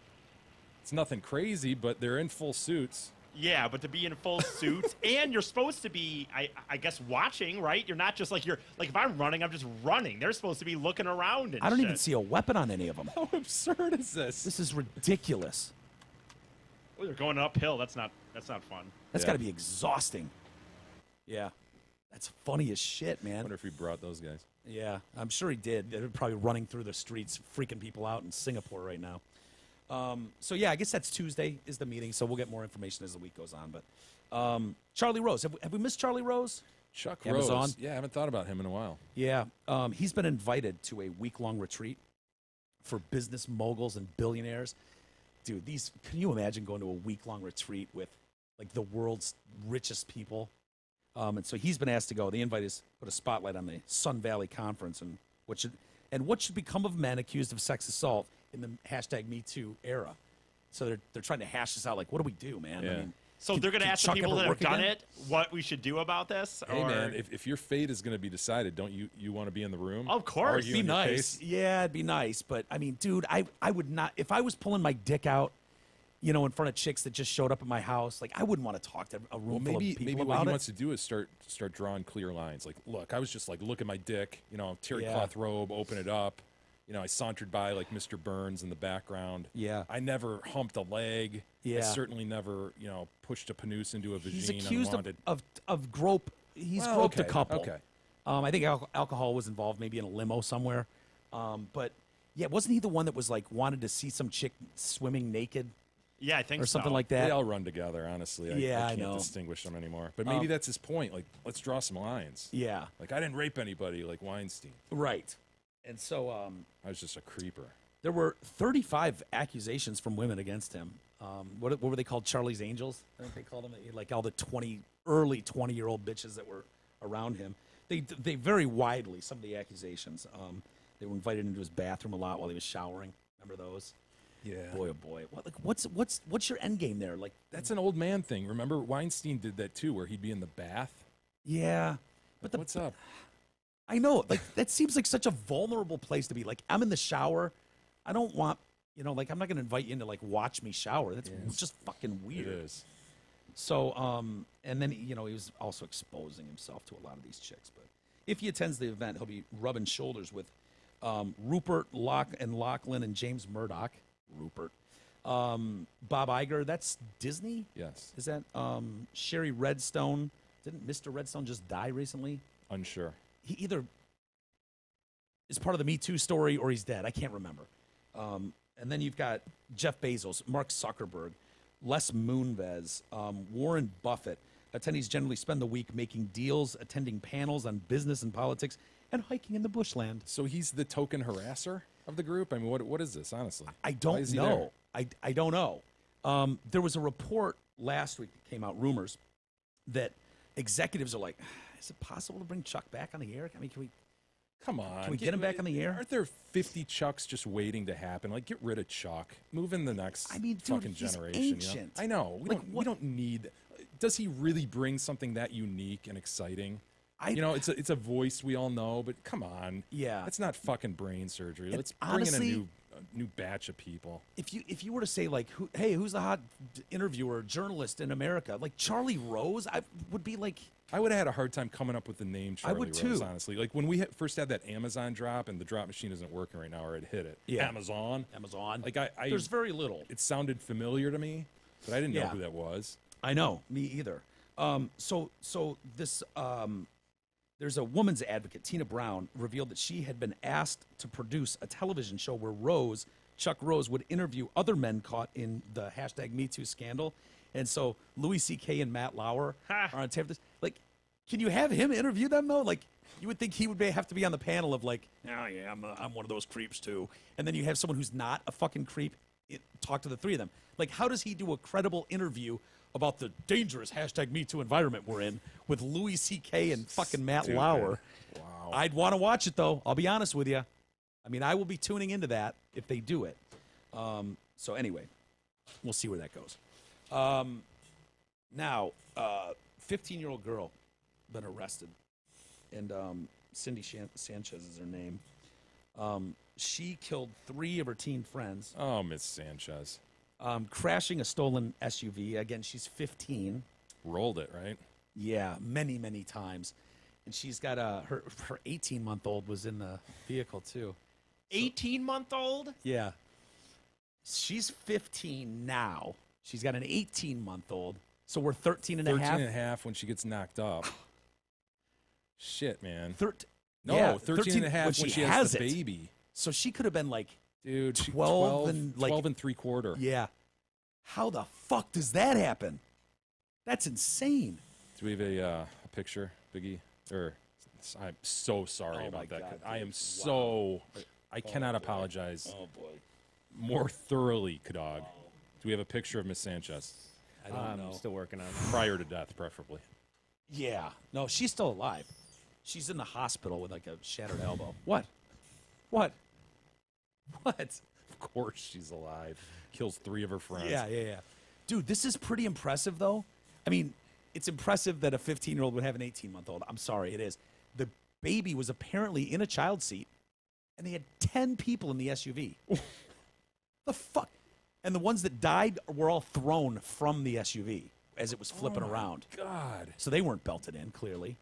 Speaker 6: it's nothing crazy, but they're in full suits.
Speaker 7: Yeah, but to be in full suit and you're supposed to be, I guess, watching, right? You're not just like if I'm running, I'm just running. They're supposed to be looking around and
Speaker 5: I don't
Speaker 7: shit.
Speaker 5: even see a weapon on any of them.
Speaker 6: How absurd is this?
Speaker 5: This is ridiculous.
Speaker 7: Well, they're going uphill. That's not fun.
Speaker 5: That's
Speaker 6: Yeah.
Speaker 5: got to be exhausting. Yeah, that's funny as shit,
Speaker 6: I
Speaker 5: man.
Speaker 6: wonder if he brought those guys.
Speaker 5: Yeah, I'm sure he did. They're probably running through the streets, freaking people out in Singapore right now. So yeah, I guess that's Tuesday is the meeting. So we'll get more information as the week goes on. But Charlie Rose, have we missed Charlie Rose?
Speaker 6: Chuck
Speaker 5: Amazon?
Speaker 6: Rose. Yeah, I haven't thought about him in a while.
Speaker 5: Yeah, he's been invited to a week-long retreat for business moguls and billionaires. Dude, can you imagine going to a week-long retreat with like the world's richest people? And so he's been asked to go. The invite is put a spotlight on the Sun Valley Conference and what should become of men accused of sex assault in the #MeToo era. So they're trying to hash this out. Like, what do we do, man?
Speaker 6: Yeah.
Speaker 7: So they're going to
Speaker 5: can
Speaker 7: ask the
Speaker 5: Chuck
Speaker 7: people
Speaker 5: ever
Speaker 7: that have
Speaker 5: work
Speaker 7: done
Speaker 5: again?
Speaker 7: it what we should do about this.
Speaker 6: Hey
Speaker 7: or...
Speaker 6: man, if your fate is going to be decided, don't you want to be in the room?
Speaker 7: Of course.
Speaker 6: Arguing
Speaker 5: Be
Speaker 6: your
Speaker 5: nice.
Speaker 6: case?
Speaker 5: Yeah, it'd be nice. But I mean, dude, I would not, if I was pulling my dick out, in front of chicks that just showed up at my house, like I wouldn't want to talk to a room
Speaker 6: Well,
Speaker 5: full
Speaker 6: maybe
Speaker 5: of people
Speaker 6: what
Speaker 5: about
Speaker 6: he
Speaker 5: it.
Speaker 6: wants to do is start drawing clear lines. Like, look, I was just like, look at my dick, terry cloth robe, open it up. I sauntered by like Mr. Burns in the background.
Speaker 5: Yeah.
Speaker 6: I never humped a leg.
Speaker 5: Yeah.
Speaker 6: I certainly never, pushed a panis into a vagina.
Speaker 5: He's accused
Speaker 6: unwanted.
Speaker 5: of grope. He's
Speaker 6: Well,
Speaker 5: groped
Speaker 6: okay,
Speaker 5: a couple.
Speaker 6: okay.
Speaker 5: I think alcohol was involved, maybe in a limo somewhere. But yeah, wasn't he the one that was like wanted to see some chick swimming naked
Speaker 7: Yeah, I think
Speaker 5: or something
Speaker 7: so.
Speaker 5: like
Speaker 6: They
Speaker 5: that?
Speaker 6: all run together, honestly.
Speaker 5: Yeah,
Speaker 6: I
Speaker 5: I
Speaker 6: can't
Speaker 5: know.
Speaker 6: distinguish them anymore. But maybe that's his point. Like, let's draw some lines.
Speaker 5: Yeah,
Speaker 6: Like, I didn't rape anybody like Weinstein.
Speaker 5: right. And so
Speaker 6: I was just a creeper.
Speaker 5: there were 35 accusations from women against him. What were they called? Charlie's Angels? I think they called them. Like all the early 20-year-old bitches that were around him. They vary widely, some of the accusations. They were invited into his bathroom a lot while he was showering. Remember those?
Speaker 6: Yeah.
Speaker 5: Boy, oh boy. What's your end game there? Like,
Speaker 6: That's an old man thing. Remember, Weinstein did that too, where he'd be in the bath.
Speaker 5: yeah. But
Speaker 6: What's up?
Speaker 5: I know. Like, that seems like such a vulnerable place to be. Like, I'm in the shower. I don't want, like, I'm not going to invite you in to, like, watch me shower. That's just fucking weird.
Speaker 6: It is.
Speaker 5: So, and then, he was also exposing himself to a lot of these chicks. But if he attends the event, he'll be rubbing shoulders with Rupert Lachlan and James Murdoch. Rupert. Bob Iger, that's Disney?
Speaker 6: Yes.
Speaker 5: Is that Sherry Redstone? Didn't Mr. Redstone just die recently?
Speaker 6: Unsure.
Speaker 5: He either is part of the Me Too story or he's dead. I can't remember. And then you've got Jeff Bezos, Mark Zuckerberg, Les Moonves, Warren Buffett. Attendees generally spend the week making deals, attending panels on business and politics, and hiking in the bushland.
Speaker 6: So he's the token harasser of the group? I mean, what is this, honestly?
Speaker 5: I don't
Speaker 6: Why is he
Speaker 5: know.
Speaker 6: there?
Speaker 5: I don't know. There was a report last week that came out, rumors, that executives are like, is it possible to bring Chuck back on the air? I mean, can we
Speaker 6: Come on.
Speaker 5: Can we get him back on the air?
Speaker 6: Aren't there 50 Chucks just waiting to happen? Like, get rid of Chuck. Move in the next fucking
Speaker 5: he's
Speaker 6: generation.
Speaker 5: ancient.
Speaker 6: You know? I know. We don't need... Does he really bring something that unique and exciting? It's a voice we all know, but come on.
Speaker 5: Yeah.
Speaker 6: That's not fucking brain surgery. Let's
Speaker 5: honestly,
Speaker 6: bring in a new batch of people.
Speaker 5: If you were to say, like, who's the hot interviewer, journalist in America? Like, Charlie Rose, I would be like...
Speaker 6: I would have had a hard time coming up with the name Charlie
Speaker 5: would
Speaker 6: Rose,
Speaker 5: too.
Speaker 6: honestly. Like, when we first had that Amazon drop and the drop machine isn't working right now, or it hit it.
Speaker 5: Yeah.
Speaker 6: Amazon.
Speaker 5: Like,
Speaker 6: I
Speaker 5: there's very little.
Speaker 6: It sounded familiar to me, but I didn't know who that was.
Speaker 5: I know. Me either. So this... there's a woman's advocate, Tina Brown, revealed that she had been asked to produce a television show where Chuck Rose, would interview other men caught in the hashtag MeToo scandal. And so Louis C.K. and Matt Lauer are on tape. Like, can you have him interview them, though? Like, you would think he would have to be on the panel of, like, oh, yeah, I'm one of those creeps, too. And then you have someone who's not a fucking creep talk to the three of them. Like, how does he do a credible interview about the dangerous hashtag MeToo environment we're in with Louis C.K. and fucking Matt Lauer?
Speaker 6: Wow.
Speaker 5: I'd want to watch it, though. I'll be honest with you. I mean, I will be tuning into that if they do it. So anyway, we'll see where that goes. Now, 15-year-old girl been arrested, and Cindy Sanchez is her name. She killed 3 of her teen friends.
Speaker 6: Oh, Miss Sanchez.
Speaker 5: Crashing a stolen SUV. Again, she's 15.
Speaker 6: Rolled it, right?
Speaker 5: Yeah, many, many times. And she's got her 18-month-old was in the vehicle, too.
Speaker 7: 18-month-old?
Speaker 5: Yeah. She's 15 now. She's got an 18-month-old. So we're 13 and a half.
Speaker 6: 13 and a half when she gets knocked up. Shit, man.
Speaker 5: 13
Speaker 6: and a half when she has the baby.
Speaker 5: So she could have been like,
Speaker 6: dude,
Speaker 5: 12 and like
Speaker 6: 12 and 3/4.
Speaker 5: Yeah. How the fuck does that happen? That's insane.
Speaker 6: Do we have a picture, Biggie? I'm so sorry about that.
Speaker 5: God,
Speaker 6: I am so... I cannot apologize more thoroughly, Kadog. Do we have a picture of Miss Sanchez?
Speaker 5: I don't know.
Speaker 4: I'm still working on it.
Speaker 6: Prior to death, preferably.
Speaker 5: Yeah. No, she's still alive. She's in the hospital with like a shattered elbow. What?
Speaker 6: Of course she's alive. Kills 3 of her friends.
Speaker 5: Yeah. Dude, this is pretty impressive, though. I mean, it's impressive that a 15-year-old would have an 18-month-old. I'm sorry, it is. The baby was apparently in a child seat, and they had 10 people in the SUV. The fuck? And the ones that died were all thrown from the SUV as it was flipping around.
Speaker 6: God.
Speaker 5: So they weren't belted in, clearly.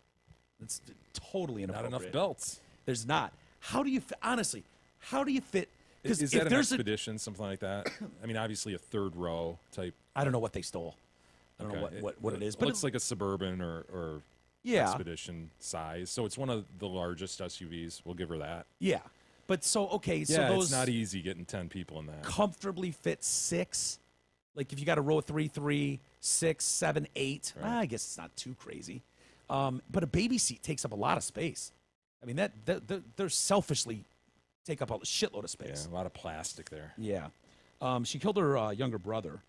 Speaker 5: It's totally inappropriate.
Speaker 6: Not enough belts.
Speaker 5: There's not. How do you honestly, how do you fit?
Speaker 6: Is that an expedition, something like that? I mean, obviously a third row type.
Speaker 5: I don't know what they stole. I don't know what it is.
Speaker 6: But it's like a Suburban or expedition size. So it's one of the largest SUVs. We'll give her that.
Speaker 5: Yeah. But so those
Speaker 6: it's not easy getting 10 people in that.
Speaker 5: Comfortably fit 6. Like if you got a row of 3, 6, 7, 8.
Speaker 6: Right.
Speaker 5: I guess it's not too crazy. But a baby seat takes up a lot of space. I mean they're selfishly take up a shitload of space.
Speaker 6: Yeah, a lot of plastic there.
Speaker 5: Yeah. She killed her younger brother,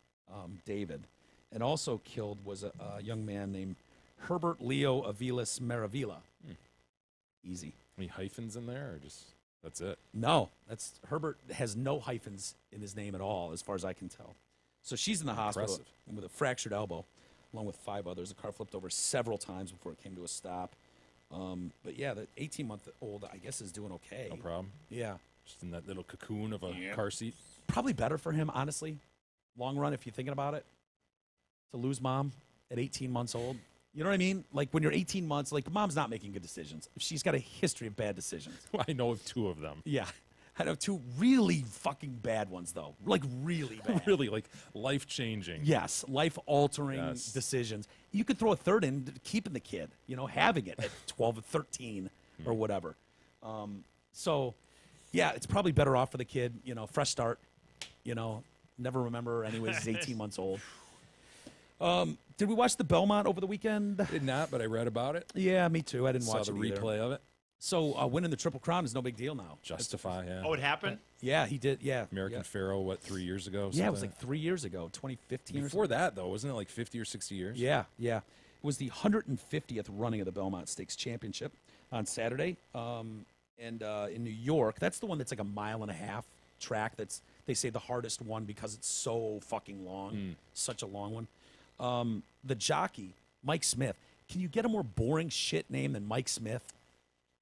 Speaker 5: David, and also killed was a young man named Herbert Leo Aviles Maravilla. Easy.
Speaker 6: Any hyphens in there, or just that's it?
Speaker 5: No, Herbert has no hyphens in his name at all, as far as I can tell. So she's in the hospital with a fractured elbow, along with 5 others. The car flipped over several times before it came to a stop. But yeah, the 18-month-old, I guess, is doing okay.
Speaker 6: No problem.
Speaker 5: Yeah.
Speaker 6: Just in that little cocoon of a car seat.
Speaker 5: Probably better for him, honestly. Long run, if you're thinking about it, to lose mom at 18 months old. You know what I mean? Like when you're 18 months, like mom's not making good decisions. She's got a history of bad decisions.
Speaker 6: I know of 2 of them.
Speaker 5: Yeah. I know 2 really fucking bad ones, though. Like, really bad.
Speaker 6: Really, like life-changing.
Speaker 5: Yes, life-altering decisions. You could throw a third in, keeping the kid, having it at 12 or 13 or whatever. So, yeah, it's probably better off for the kid, fresh start, never remember anyways, he's 18 months old. Did we watch the Belmont over the weekend?
Speaker 6: Did not, but I read about it.
Speaker 5: Yeah, me too. I didn't watch
Speaker 6: Saw
Speaker 5: it
Speaker 6: the
Speaker 5: either.
Speaker 6: replay of it.
Speaker 5: So winning the Triple Crown is no big deal now.
Speaker 6: Justify, yeah.
Speaker 7: Oh, it happened?
Speaker 5: Yeah, he did. Yeah.
Speaker 6: American Pharaoh, 3 years ago?
Speaker 5: Yeah, it was like 3 years ago, 2015
Speaker 6: Before that, though, wasn't it like 50 or 60 years?
Speaker 5: Yeah. It was the 150th running of the Belmont Stakes Championship on Saturday. And in New York, that's the one that's like a 1.5 mile track. That's, they say, the hardest one because it's so fucking long. Such a long one. The jockey, Mike Smith. Can you get a more boring shit name than Mike Smith?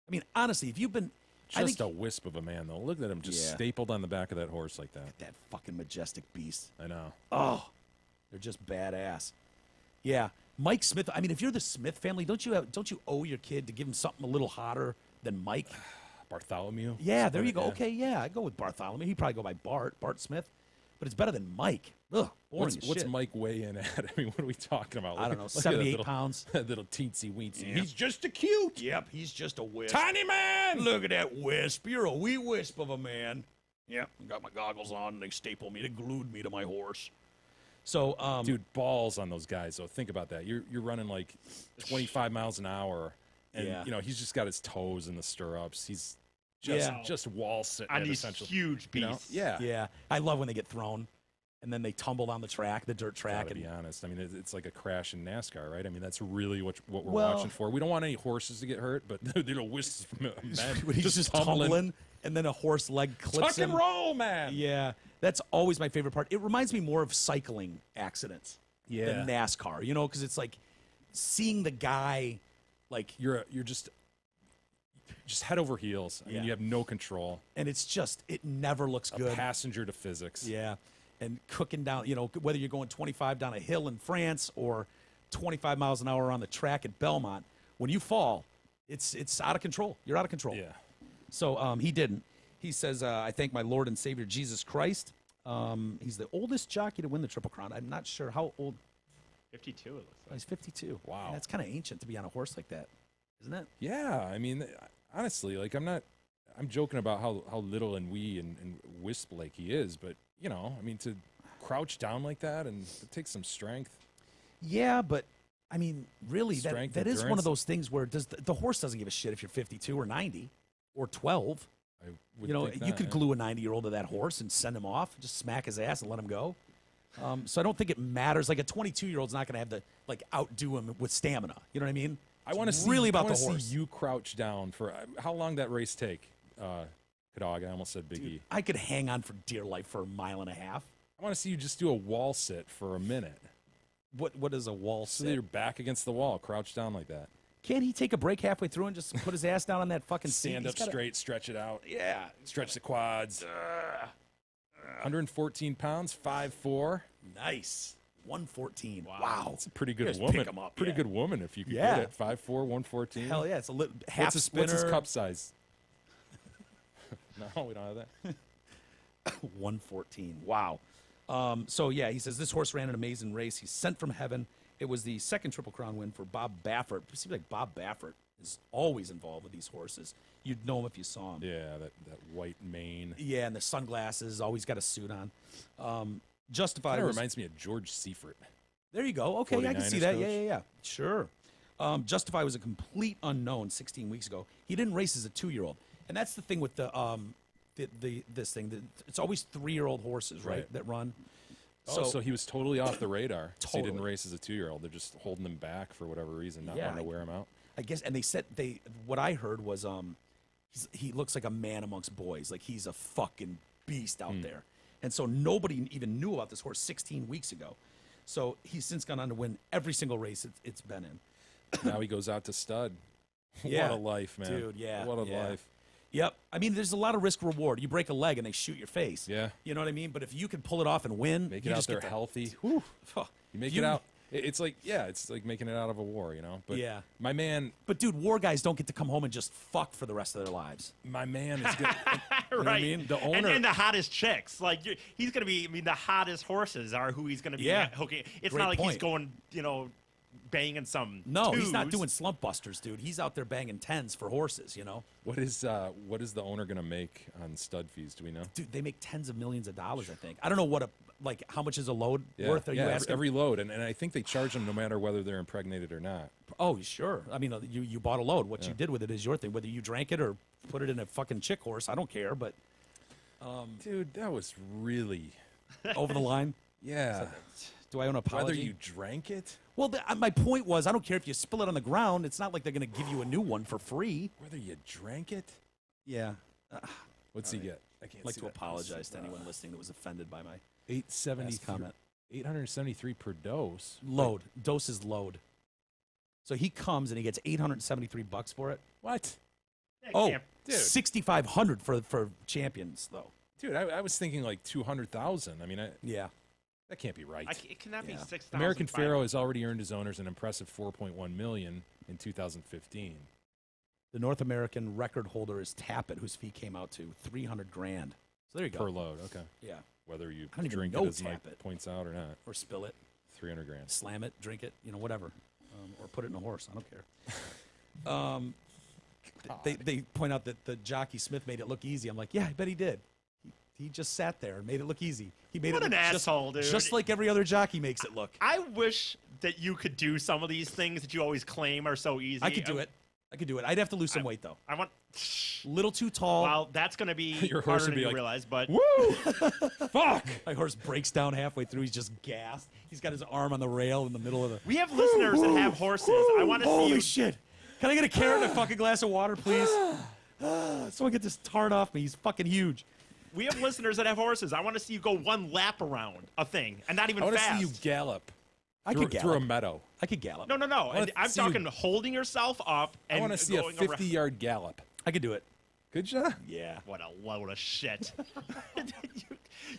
Speaker 5: I mean, honestly, if you've been...
Speaker 6: Just a wisp of a man, though. Look at him just stapled on the back of that horse like that.
Speaker 5: That fucking majestic beast.
Speaker 6: I know.
Speaker 5: Oh, they're just badass. Yeah, Mike Smith. I mean, if you're the Smith family, don't you owe your kid to give him something a little hotter than Mike?
Speaker 6: Bartholomew?
Speaker 5: Yeah, there you go. Yeah. Okay, yeah, I'd go with Bartholomew. He'd probably go by Bart Smith. But it's better than Mike. Ugh, boring as
Speaker 6: what's
Speaker 5: shit.
Speaker 6: Mike weigh in at? I mean, what are we talking about?
Speaker 5: I don't know,
Speaker 6: Look
Speaker 5: 78 pounds.
Speaker 6: That little teensy weensy.
Speaker 5: Yeah.
Speaker 6: He's just a cute.
Speaker 5: Yep, he's just a wisp.
Speaker 6: Tiny man!
Speaker 5: Look at that wisp. You're a wee wisp of a man. Yep, got my goggles on, and they stapled me. They glued me to my horse. So,
Speaker 6: dude, balls on those guys, though. Think about that. You're running like 25 miles an hour, and, he's just got his toes in the stirrups. He's just wall sitting
Speaker 7: on these huge beasts.
Speaker 5: Yeah. I love when they get thrown. And then they tumble down the dirt track.
Speaker 6: To be honest, I mean, it's like a crash in NASCAR, right? I mean, that's really what we're watching for. We don't want any horses to get hurt, but wisps from men
Speaker 5: he's just tumbling, and then a horse leg clips
Speaker 6: him. Tuck and roll, man.
Speaker 5: Yeah, that's always my favorite part. It reminds me more of cycling accidents than NASCAR, because it's like seeing the guy, like
Speaker 6: you're just head over heels. I mean, you have no control,
Speaker 5: and it never looks good.
Speaker 6: A passenger to physics.
Speaker 5: Yeah. And cooking down, whether you're going 25 down a hill in France or 25 miles an hour on the track at Belmont, when you fall, it's out of control. You're out of control.
Speaker 6: Yeah.
Speaker 5: So he didn't. He says, I thank my Lord and Savior Jesus Christ. He's the oldest jockey to win the Triple Crown. I'm not sure how old.
Speaker 7: 52, it looks like.
Speaker 5: He's 52.
Speaker 6: Wow.
Speaker 5: Man, that's kind of ancient to be on a horse like that, isn't it?
Speaker 6: Yeah. I mean, honestly, like I'm joking about how little and wee and wisp like he is, but I mean, to crouch down like that, and it takes some strength.
Speaker 5: Yeah, but I mean, really,
Speaker 6: Strength,
Speaker 5: that is one
Speaker 6: endurance.
Speaker 5: of those things where the horse doesn't give a shit if you're 52 or 90 or 12.
Speaker 6: I would think
Speaker 5: You
Speaker 6: that,
Speaker 5: could glue a 90-year-old to that horse and send him off, just smack his ass and let him go. So I don't think it matters. Like a 22-year-old's not going to have to outdo him with stamina. You know what I mean?
Speaker 6: I want to see
Speaker 5: really about
Speaker 6: I
Speaker 5: the
Speaker 6: wanna
Speaker 5: horse.
Speaker 6: see you crouch down for how long that race take? Kadog, I almost said Big E.
Speaker 5: I could hang on for dear life for 1.5 miles.
Speaker 6: I want to see you just do a wall sit for a minute.
Speaker 5: What is a wall
Speaker 6: So
Speaker 5: sit?
Speaker 6: you're back against the wall, crouch down like that.
Speaker 5: Can't he take a break halfway through and just put his ass down on that fucking seat?
Speaker 6: Stand
Speaker 5: He's
Speaker 6: up
Speaker 5: gotta-
Speaker 6: straight, stretch it out.
Speaker 5: Yeah.
Speaker 6: Stretch the quads. 114 pounds, 5'4".
Speaker 5: Nice. 114. Wow.
Speaker 6: That's a pretty
Speaker 5: You
Speaker 6: good
Speaker 5: guys
Speaker 6: woman.
Speaker 5: pick 'em up,
Speaker 6: Pretty
Speaker 5: yeah.
Speaker 6: good woman if you could
Speaker 5: Yeah.
Speaker 6: get it. 5'4", 114.
Speaker 5: Hell yeah. It's a half spinner.
Speaker 6: What's his cup size? No, we don't have that.
Speaker 5: 114. Wow. So, yeah, he says, this horse ran an amazing race. He's sent from heaven. It was the second Triple Crown win for Bob Baffert. It seems like Bob Baffert is always involved with these horses. You'd know him if you saw him.
Speaker 6: Yeah, that white mane.
Speaker 5: Yeah, and the sunglasses, always got a suit on. Justified
Speaker 6: Kind of
Speaker 5: was...
Speaker 6: reminds me of George Seifert.
Speaker 5: There you go. Okay, I can see
Speaker 6: 49ers
Speaker 5: that.
Speaker 6: coach.
Speaker 5: Yeah. Sure. Justify was a complete unknown 16 weeks ago. He didn't race as a 2-year-old. And that's the thing with this thing. It's always 3-year-old horses, right, that run.
Speaker 6: So he was totally off the radar. So he didn't
Speaker 5: Totally.
Speaker 6: race as a 2-year-old. They're just holding him back for whatever reason, not
Speaker 5: Yeah,
Speaker 6: wanting to wear him out.
Speaker 5: I guess, and they said what I heard was he looks like a man amongst boys. Like he's a fucking beast out there. And so nobody even knew about this horse 16 weeks ago. So he's since gone on to win every single race it's been in.
Speaker 6: Now he goes out to stud.
Speaker 5: Yeah.
Speaker 6: What a life, man.
Speaker 5: Dude, yeah.
Speaker 6: What a
Speaker 5: yeah.
Speaker 6: life.
Speaker 5: Yep. I mean, there's a lot of risk reward. You break a leg and they shoot your face.
Speaker 6: Yeah.
Speaker 5: You know what I mean? But if you can pull it off and win,
Speaker 6: Make
Speaker 5: you
Speaker 6: it out
Speaker 5: just
Speaker 6: there
Speaker 5: get
Speaker 6: healthy.
Speaker 5: You
Speaker 6: You make it out. It's like, it's like making it out of a war, you know? But
Speaker 5: Yeah.
Speaker 6: my man...
Speaker 5: But, dude, war guys don't get to come home and just fuck for the rest of their lives.
Speaker 6: My man is good.
Speaker 7: Right.
Speaker 6: what I mean? The owner...
Speaker 7: And the hottest chicks. Like, he's going to be, I mean, the hottest horses are who he's going to be hooking. It's
Speaker 5: Great
Speaker 7: not like he's
Speaker 5: point.
Speaker 7: going, you know, banging some
Speaker 5: No,
Speaker 7: twos.
Speaker 5: he's not doing slump busters, dude. He's out there banging 10s for horses, you know?
Speaker 6: What is the owner going to make on stud fees? Do we know?
Speaker 5: Dude, they make tens of millions of dollars, I think. I don't know what how much is a load worth? Are you asking?
Speaker 6: Every load, and I think they charge them no matter whether they're impregnated or not.
Speaker 5: Oh, sure. I mean, you bought a load. What you did with it is your thing. Whether you drank it or put it in a fucking chick horse, I don't care. But
Speaker 6: Dude, that was really...
Speaker 5: over the line.
Speaker 6: Yeah.
Speaker 5: Do I owe an apology?
Speaker 6: Whether you drank it?
Speaker 5: Well, my point was, I don't care if you spill it on the ground. It's not like they're going to give you a new one for free.
Speaker 6: Whether you drank it?
Speaker 5: Yeah.
Speaker 6: What's he get? I can't
Speaker 5: I'd like
Speaker 6: see
Speaker 5: to
Speaker 6: that.
Speaker 5: apologize to anyone listening that was offended by my
Speaker 6: 873
Speaker 5: comment.
Speaker 6: 873 per dose.
Speaker 5: Load. Dose is load. So he comes and he gets $873 for it.
Speaker 6: What?
Speaker 5: Oh,
Speaker 6: dude.
Speaker 5: 6,500 for champions though.
Speaker 6: Dude, I was thinking like 200,000. I mean,
Speaker 5: Yeah.
Speaker 6: that can't be right.
Speaker 7: It cannot be
Speaker 5: Yeah.
Speaker 7: 6,000.
Speaker 6: American Pharoah has already earned his owners an impressive $4.1 million in 2015.
Speaker 5: The North American record holder is Tappet, whose fee came out to $300,000. So there you go.
Speaker 6: Per load, okay.
Speaker 5: Yeah.
Speaker 6: Whether you
Speaker 5: I don't even
Speaker 6: drink
Speaker 5: know
Speaker 6: it, as Mike
Speaker 5: Tappet.
Speaker 6: points out, or not.
Speaker 5: Or spill it,
Speaker 6: 300 grand.
Speaker 5: slam it, drink it, whatever. Or put it in a horse. I don't care. They point out that the jockey Smith made it look easy. I'm like, yeah, I bet he did. He just sat there and made it look easy. He made
Speaker 7: What
Speaker 5: it
Speaker 7: an
Speaker 5: look
Speaker 7: asshole, dude.
Speaker 5: just like every other jockey makes it look.
Speaker 7: I wish that you could do some of these things that you always claim are so easy.
Speaker 5: I could do it. I'd have to lose some weight though.
Speaker 7: I want.
Speaker 5: Little too tall.
Speaker 7: Well, that's going to be
Speaker 6: Your horse
Speaker 7: harder
Speaker 6: would
Speaker 7: than
Speaker 6: be
Speaker 7: you
Speaker 6: like,
Speaker 7: realize, but
Speaker 6: Woo! Fuck!
Speaker 5: My horse breaks down halfway through. He's just gassed. He's got his arm on the rail in the middle of the.
Speaker 7: we have listeners that have horses. I want to see
Speaker 5: Holy
Speaker 7: you.
Speaker 5: shit! Can I get a carrot and a fucking glass of water, please? Someone get this tart off me. He's fucking huge.
Speaker 7: We have listeners that have horses. I want to see you go one lap around a thing and not even
Speaker 6: I want to
Speaker 7: fast.
Speaker 6: see you gallop.
Speaker 5: I
Speaker 6: through,
Speaker 5: could gallop.
Speaker 6: through a meadow.
Speaker 5: I could gallop.
Speaker 7: No.
Speaker 6: wanna
Speaker 7: I'm
Speaker 6: see you-
Speaker 7: talking holding yourself up and
Speaker 6: I want to see a
Speaker 7: going around.
Speaker 6: 50-yard gallop.
Speaker 5: I could do it.
Speaker 6: Could you?
Speaker 5: Yeah.
Speaker 7: What a load of shit.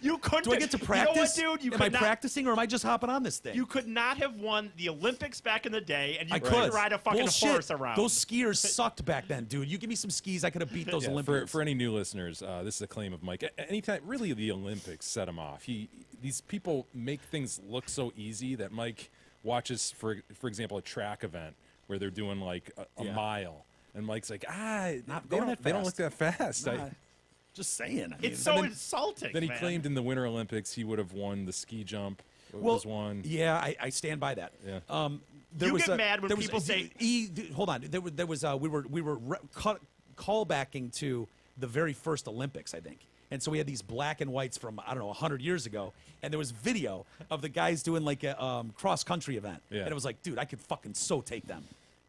Speaker 7: you couldn't.
Speaker 5: Do I get to practice?
Speaker 7: You know what, dude? You
Speaker 5: am I
Speaker 7: could not.
Speaker 5: practicing or am I just hopping on this thing?
Speaker 7: You could not have won the Olympics back in the day, and you
Speaker 5: I
Speaker 7: couldn't
Speaker 5: could
Speaker 7: ride a fucking
Speaker 5: Bullshit.
Speaker 7: horse around.
Speaker 5: Those skiers sucked back then, dude. You give me some skis, I could have beat those
Speaker 6: Yeah,
Speaker 5: Olympians.
Speaker 6: for any new listeners, this is a claim of Mike. Anytime, really, the Olympics set him off. These people make things look so easy that Mike watches, for example, a track event where they're doing like a mile, and Mike's like,
Speaker 5: Not
Speaker 6: they
Speaker 5: going
Speaker 6: don't,
Speaker 5: that
Speaker 6: they don't
Speaker 5: fast.
Speaker 6: look that fast.
Speaker 5: Nah, just saying. I mean,
Speaker 7: it's so
Speaker 6: then-
Speaker 7: insulting.
Speaker 6: Then he
Speaker 7: man.
Speaker 6: claimed in the Winter Olympics he would have won the ski jump. It
Speaker 5: well,
Speaker 6: was one.
Speaker 5: Yeah, I stand by that.
Speaker 6: Yeah.
Speaker 5: There
Speaker 7: You
Speaker 5: was
Speaker 7: get mad when people say-
Speaker 5: hold on. There was we were callbacking to the very first Olympics, I think. And so we had these black and whites from, I don't know, 100 years ago. And there was video of the guys doing like a cross-country event.
Speaker 6: Yeah.
Speaker 5: And it was like, dude, I could fucking so take them.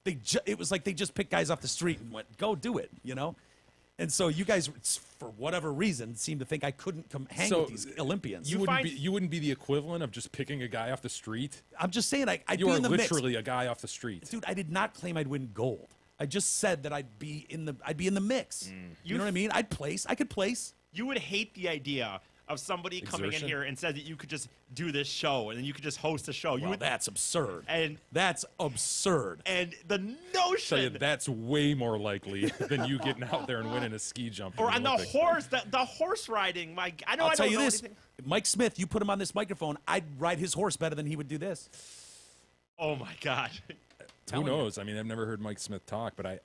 Speaker 5: It was like they just picked guys off the street and went, go do it, And so you guys, for whatever reason, seem to think I couldn't hang with these Olympians.
Speaker 6: You wouldn't be the equivalent of just picking a guy off the street.
Speaker 5: I'm just saying, I'd
Speaker 6: You
Speaker 5: be
Speaker 6: are
Speaker 5: in the
Speaker 6: literally a guy off the street.
Speaker 5: mix. Dude, I did not claim I'd win gold. I just said that I'd be in the mix. You know what I mean? I could place.
Speaker 7: You would hate the idea of somebody coming in
Speaker 6: Exertion?
Speaker 7: here and said that you could just do this show and then you could just host a show.
Speaker 5: Well, that's absurd.
Speaker 7: And
Speaker 5: That's absurd.
Speaker 7: and the
Speaker 6: Tell you,
Speaker 7: notion,
Speaker 6: that's way more likely than you getting out there and winning a ski jump. in
Speaker 7: or on the
Speaker 6: Olympics.
Speaker 7: horse, the horse riding. Mike, I know.
Speaker 5: I'll
Speaker 7: I
Speaker 5: tell
Speaker 7: don't
Speaker 5: you
Speaker 7: know
Speaker 5: this.
Speaker 7: anything.
Speaker 5: Mike Smith, you put him on this microphone, I'd ride his horse better than he would do this.
Speaker 7: Oh my God.
Speaker 6: Who
Speaker 5: Telling you.
Speaker 6: knows? I mean, I've never heard Mike Smith talk, but I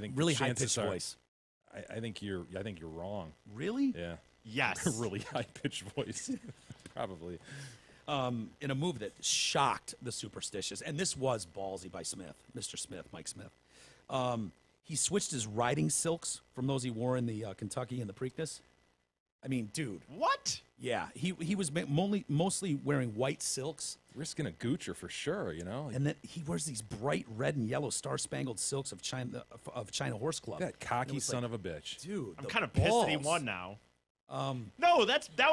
Speaker 6: think
Speaker 5: Really
Speaker 6: the chances
Speaker 5: high-pitched
Speaker 6: are-
Speaker 5: voice.
Speaker 6: I think you're wrong.
Speaker 5: Really?
Speaker 6: Yeah.
Speaker 7: Yes.
Speaker 6: Really high pitched voice. Probably.
Speaker 5: In a move that shocked the superstitious, and this was ballsy by Smith, Mr. Smith, Mike Smith. He switched his riding silks from those he wore in the Kentucky and the Preakness. I mean, dude,
Speaker 7: What?
Speaker 5: yeah, he was mostly wearing white silks,
Speaker 6: Risking a goocher for sure,
Speaker 5: and then he wears these bright red and yellow star-spangled silks of China Horse Club.
Speaker 6: That cocky
Speaker 5: It was
Speaker 6: son
Speaker 5: like,
Speaker 6: of a bitch.
Speaker 5: dude.
Speaker 7: I'm
Speaker 5: the
Speaker 7: kind of pissed that he
Speaker 5: balls.
Speaker 7: won now.
Speaker 5: Now
Speaker 7: No,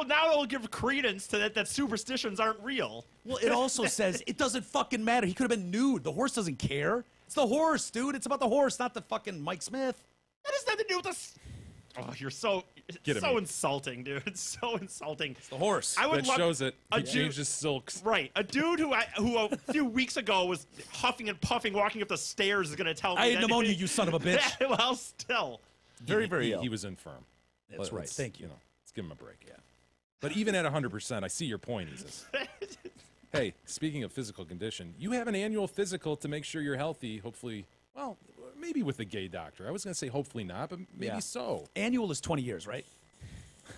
Speaker 7: now it'll give credence to that superstitions aren't real.
Speaker 5: Well, it also says it doesn't fucking matter. He could have been nude. The horse doesn't care. It's the horse, dude. It's about the horse, not the fucking Mike Smith.
Speaker 7: That has nothing to do with this. Oh, you're so insulting, dude. It's so insulting.
Speaker 5: It's the horse.
Speaker 7: I would
Speaker 6: That
Speaker 7: love
Speaker 6: shows it. He
Speaker 7: dude-
Speaker 6: changed his silks.
Speaker 7: Right, a dude who a few weeks ago was huffing and puffing, walking up the stairs, is going to tell me
Speaker 5: I had
Speaker 7: that-
Speaker 5: pneumonia, you son of a bitch.
Speaker 7: Well, still.
Speaker 5: Very, very ill.
Speaker 6: He was infirm.
Speaker 5: That's right. Thank you.
Speaker 6: Let's give him a break. Yeah. But even at 100%, I see your point, Isis. Hey, speaking of physical condition, you have an annual physical to make sure you're healthy. Hopefully, well, maybe with a gay doctor. I was going to say hopefully not, but maybe so.
Speaker 5: Annual is 20 years, right?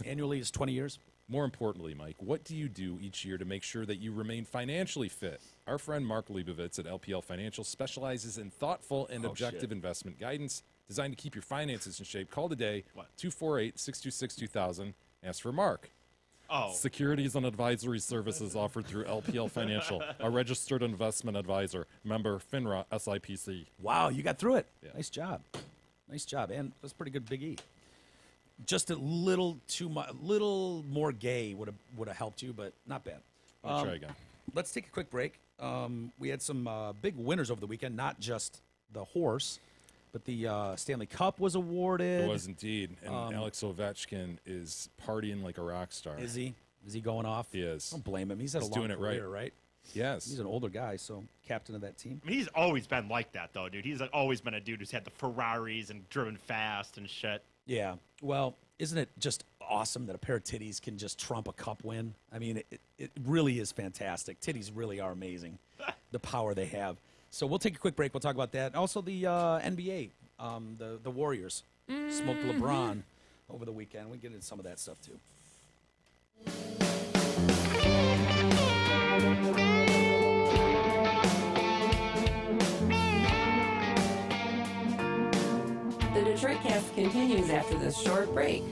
Speaker 5: Annually is 20 years.
Speaker 6: More importantly, Mike, what do you do each year to make sure that you remain financially fit? Our friend Mark Leibovitz at LPL Financial specializes in thoughtful and objective investment guidance designed to keep your finances in shape. Call today, 248-626-2000. Ask for Mark.
Speaker 7: Oh.
Speaker 6: Securities and advisory services offered through LPL Financial, a registered investment advisor, member FINRA SIPC.
Speaker 5: Wow, you got through it.
Speaker 6: Yeah.
Speaker 5: Nice job. Nice job. And that's pretty good Big E. Just a little too much, little more gay would have helped you, but not bad.
Speaker 6: I'll try again.
Speaker 5: Let's take a quick break. We had some big winners over the weekend, not just the horse, but the Stanley Cup was awarded.
Speaker 6: It was indeed. And Alex Ovechkin is partying like a rock star.
Speaker 5: Is he? Is he going off?
Speaker 6: He is.
Speaker 5: Don't blame him. He's had
Speaker 6: He's
Speaker 5: a long
Speaker 6: doing it
Speaker 5: career,
Speaker 6: right.
Speaker 5: right?
Speaker 6: Yes.
Speaker 5: He's an older guy, so captain of that team.
Speaker 7: I mean, he's always been like that, though, dude. He's always been a dude who's had the Ferraris and driven fast and shit.
Speaker 5: Yeah. Well, isn't it just awesome that a pair of titties can just trump a cup win? I mean, it really is fantastic. Titties really are amazing, the power they have. So we'll take a quick break. We'll talk about that. Also, the NBA, the Warriors smoked LeBron over the weekend. We get into some of that stuff, too.
Speaker 1: The Detroit Cast continues after this short break.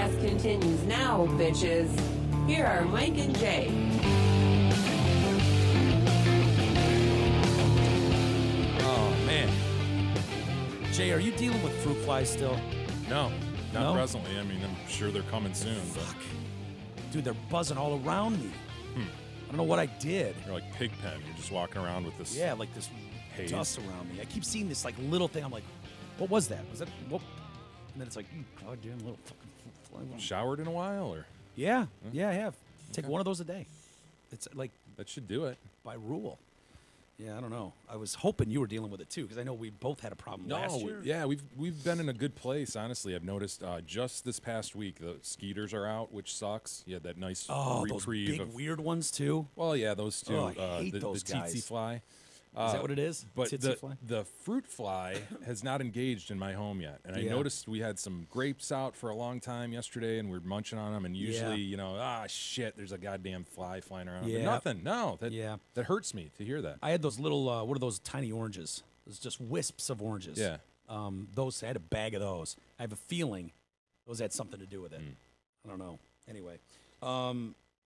Speaker 1: Cast continues now, bitches. Here are Mike and Jay.
Speaker 5: Oh, man. Jay, are you dealing with fruit flies still?
Speaker 6: No, not
Speaker 5: No?
Speaker 6: presently. I mean, I'm sure they're coming soon, but
Speaker 5: Fuck. Dude, they're buzzing all around me. I don't know what I did.
Speaker 6: you're like Pigpen. You're just walking around with this.
Speaker 5: Yeah, like this
Speaker 6: Haze.
Speaker 5: dust around me. I keep seeing this like little thing. I'm like, what was that? Was that what? And then it's like, goddamn little fucking fruit fly.
Speaker 6: Showered in a while, or
Speaker 5: Yeah, I have. Take one of those a day. It's like
Speaker 6: that should do it.
Speaker 5: by rule. Yeah, I don't know. I was hoping you were dealing with it too, because I know we both had a problem last year.
Speaker 6: Yeah, we've been in a good place. Honestly, I've noticed just this past week the skeeters are out, which sucks. You had that nice
Speaker 5: Oh, those
Speaker 6: reprieve
Speaker 5: big
Speaker 6: of.
Speaker 5: weird ones too.
Speaker 6: Well, yeah, those two.
Speaker 5: Oh, I hate
Speaker 6: the
Speaker 5: those
Speaker 6: tsetse
Speaker 5: guys.
Speaker 6: fly.
Speaker 5: Is that what it is?
Speaker 6: But
Speaker 5: Tsetse fly?
Speaker 6: the fruit fly has not engaged in my home yet, and I
Speaker 5: Yeah.
Speaker 6: noticed we had some grapes out for a long time yesterday, and we're munching on them. And usually, shit, there's a goddamn fly flying around. But
Speaker 5: Yeah.
Speaker 6: nothing. No, that
Speaker 5: Yeah.
Speaker 6: that hurts me to hear that.
Speaker 5: I had those little, what are those tiny oranges? Those just wisps of oranges.
Speaker 6: Yeah.
Speaker 5: Those, I had a bag of those. I have a feeling those had something to do with it. I don't know. Anyway,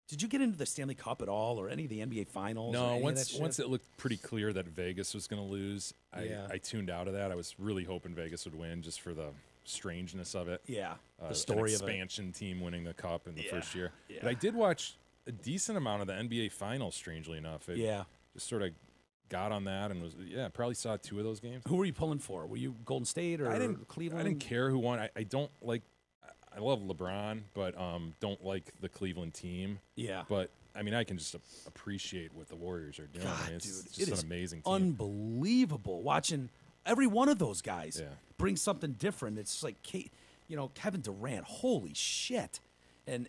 Speaker 5: did you get into the Stanley Cup at all, or any of the NBA Finals? or
Speaker 6: No,
Speaker 5: any of that shit?
Speaker 6: once it looked pretty clear that Vegas was going to lose,
Speaker 5: Yeah.
Speaker 6: I tuned out of that. I was really hoping Vegas would win just for the strangeness of it.
Speaker 5: Yeah, the
Speaker 6: An
Speaker 5: story of it.
Speaker 6: expansion team winning the cup in the first year.
Speaker 5: yeah.
Speaker 6: But I did watch a decent amount of the NBA Finals. Strangely enough, I
Speaker 5: Yeah.
Speaker 6: just sort of got on that and was probably saw 2 of those games.
Speaker 5: Who were you pulling for? Were you Golden State or Cleveland?
Speaker 6: I didn't care who won. I don't like. I love LeBron, but don't like the Cleveland team.
Speaker 5: Yeah.
Speaker 6: But I mean, I can just appreciate what the Warriors are doing. I mean, it's
Speaker 5: dude,
Speaker 6: just
Speaker 5: it
Speaker 6: an
Speaker 5: is
Speaker 6: amazing team.
Speaker 5: unbelievable watching every one of those guys
Speaker 6: Yeah.
Speaker 5: bring something different. It's like, Kevin Durant, holy shit, and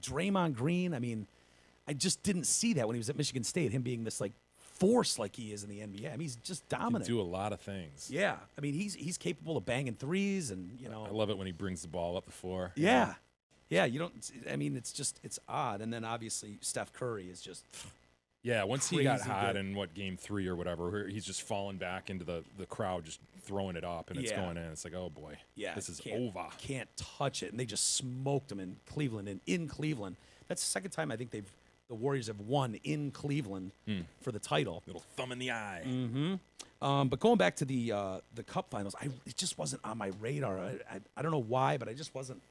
Speaker 5: Draymond Green. I mean, I just didn't see that when he was at Michigan State. Him being this like force like he is in the NBA. I mean, he's just
Speaker 6: Can
Speaker 5: dominant.
Speaker 6: do a lot of things.
Speaker 5: Yeah, I mean, he's capable of banging threes, and
Speaker 6: I love it when he brings the ball up the floor.
Speaker 5: yeah, yeah. You don't. I mean, it's odd. And then obviously Steph Curry is just.
Speaker 6: Yeah, once he got
Speaker 5: Crazy
Speaker 6: hot
Speaker 5: good.
Speaker 6: in game 3 or whatever, where he's just falling back into the crowd, just throwing it up, and it's
Speaker 5: Yeah.
Speaker 6: going in. It's like, oh boy,
Speaker 5: Yeah,
Speaker 6: this is
Speaker 5: can't-
Speaker 6: over.
Speaker 5: Can't touch it, and they just smoked them in Cleveland. And in Cleveland, that's the second time I think the Warriors have won in Cleveland for the title.
Speaker 6: Little thumb in the eye.
Speaker 5: But going back to the Cup Finals, it just wasn't on my radar. I don't know why, but I just wasn't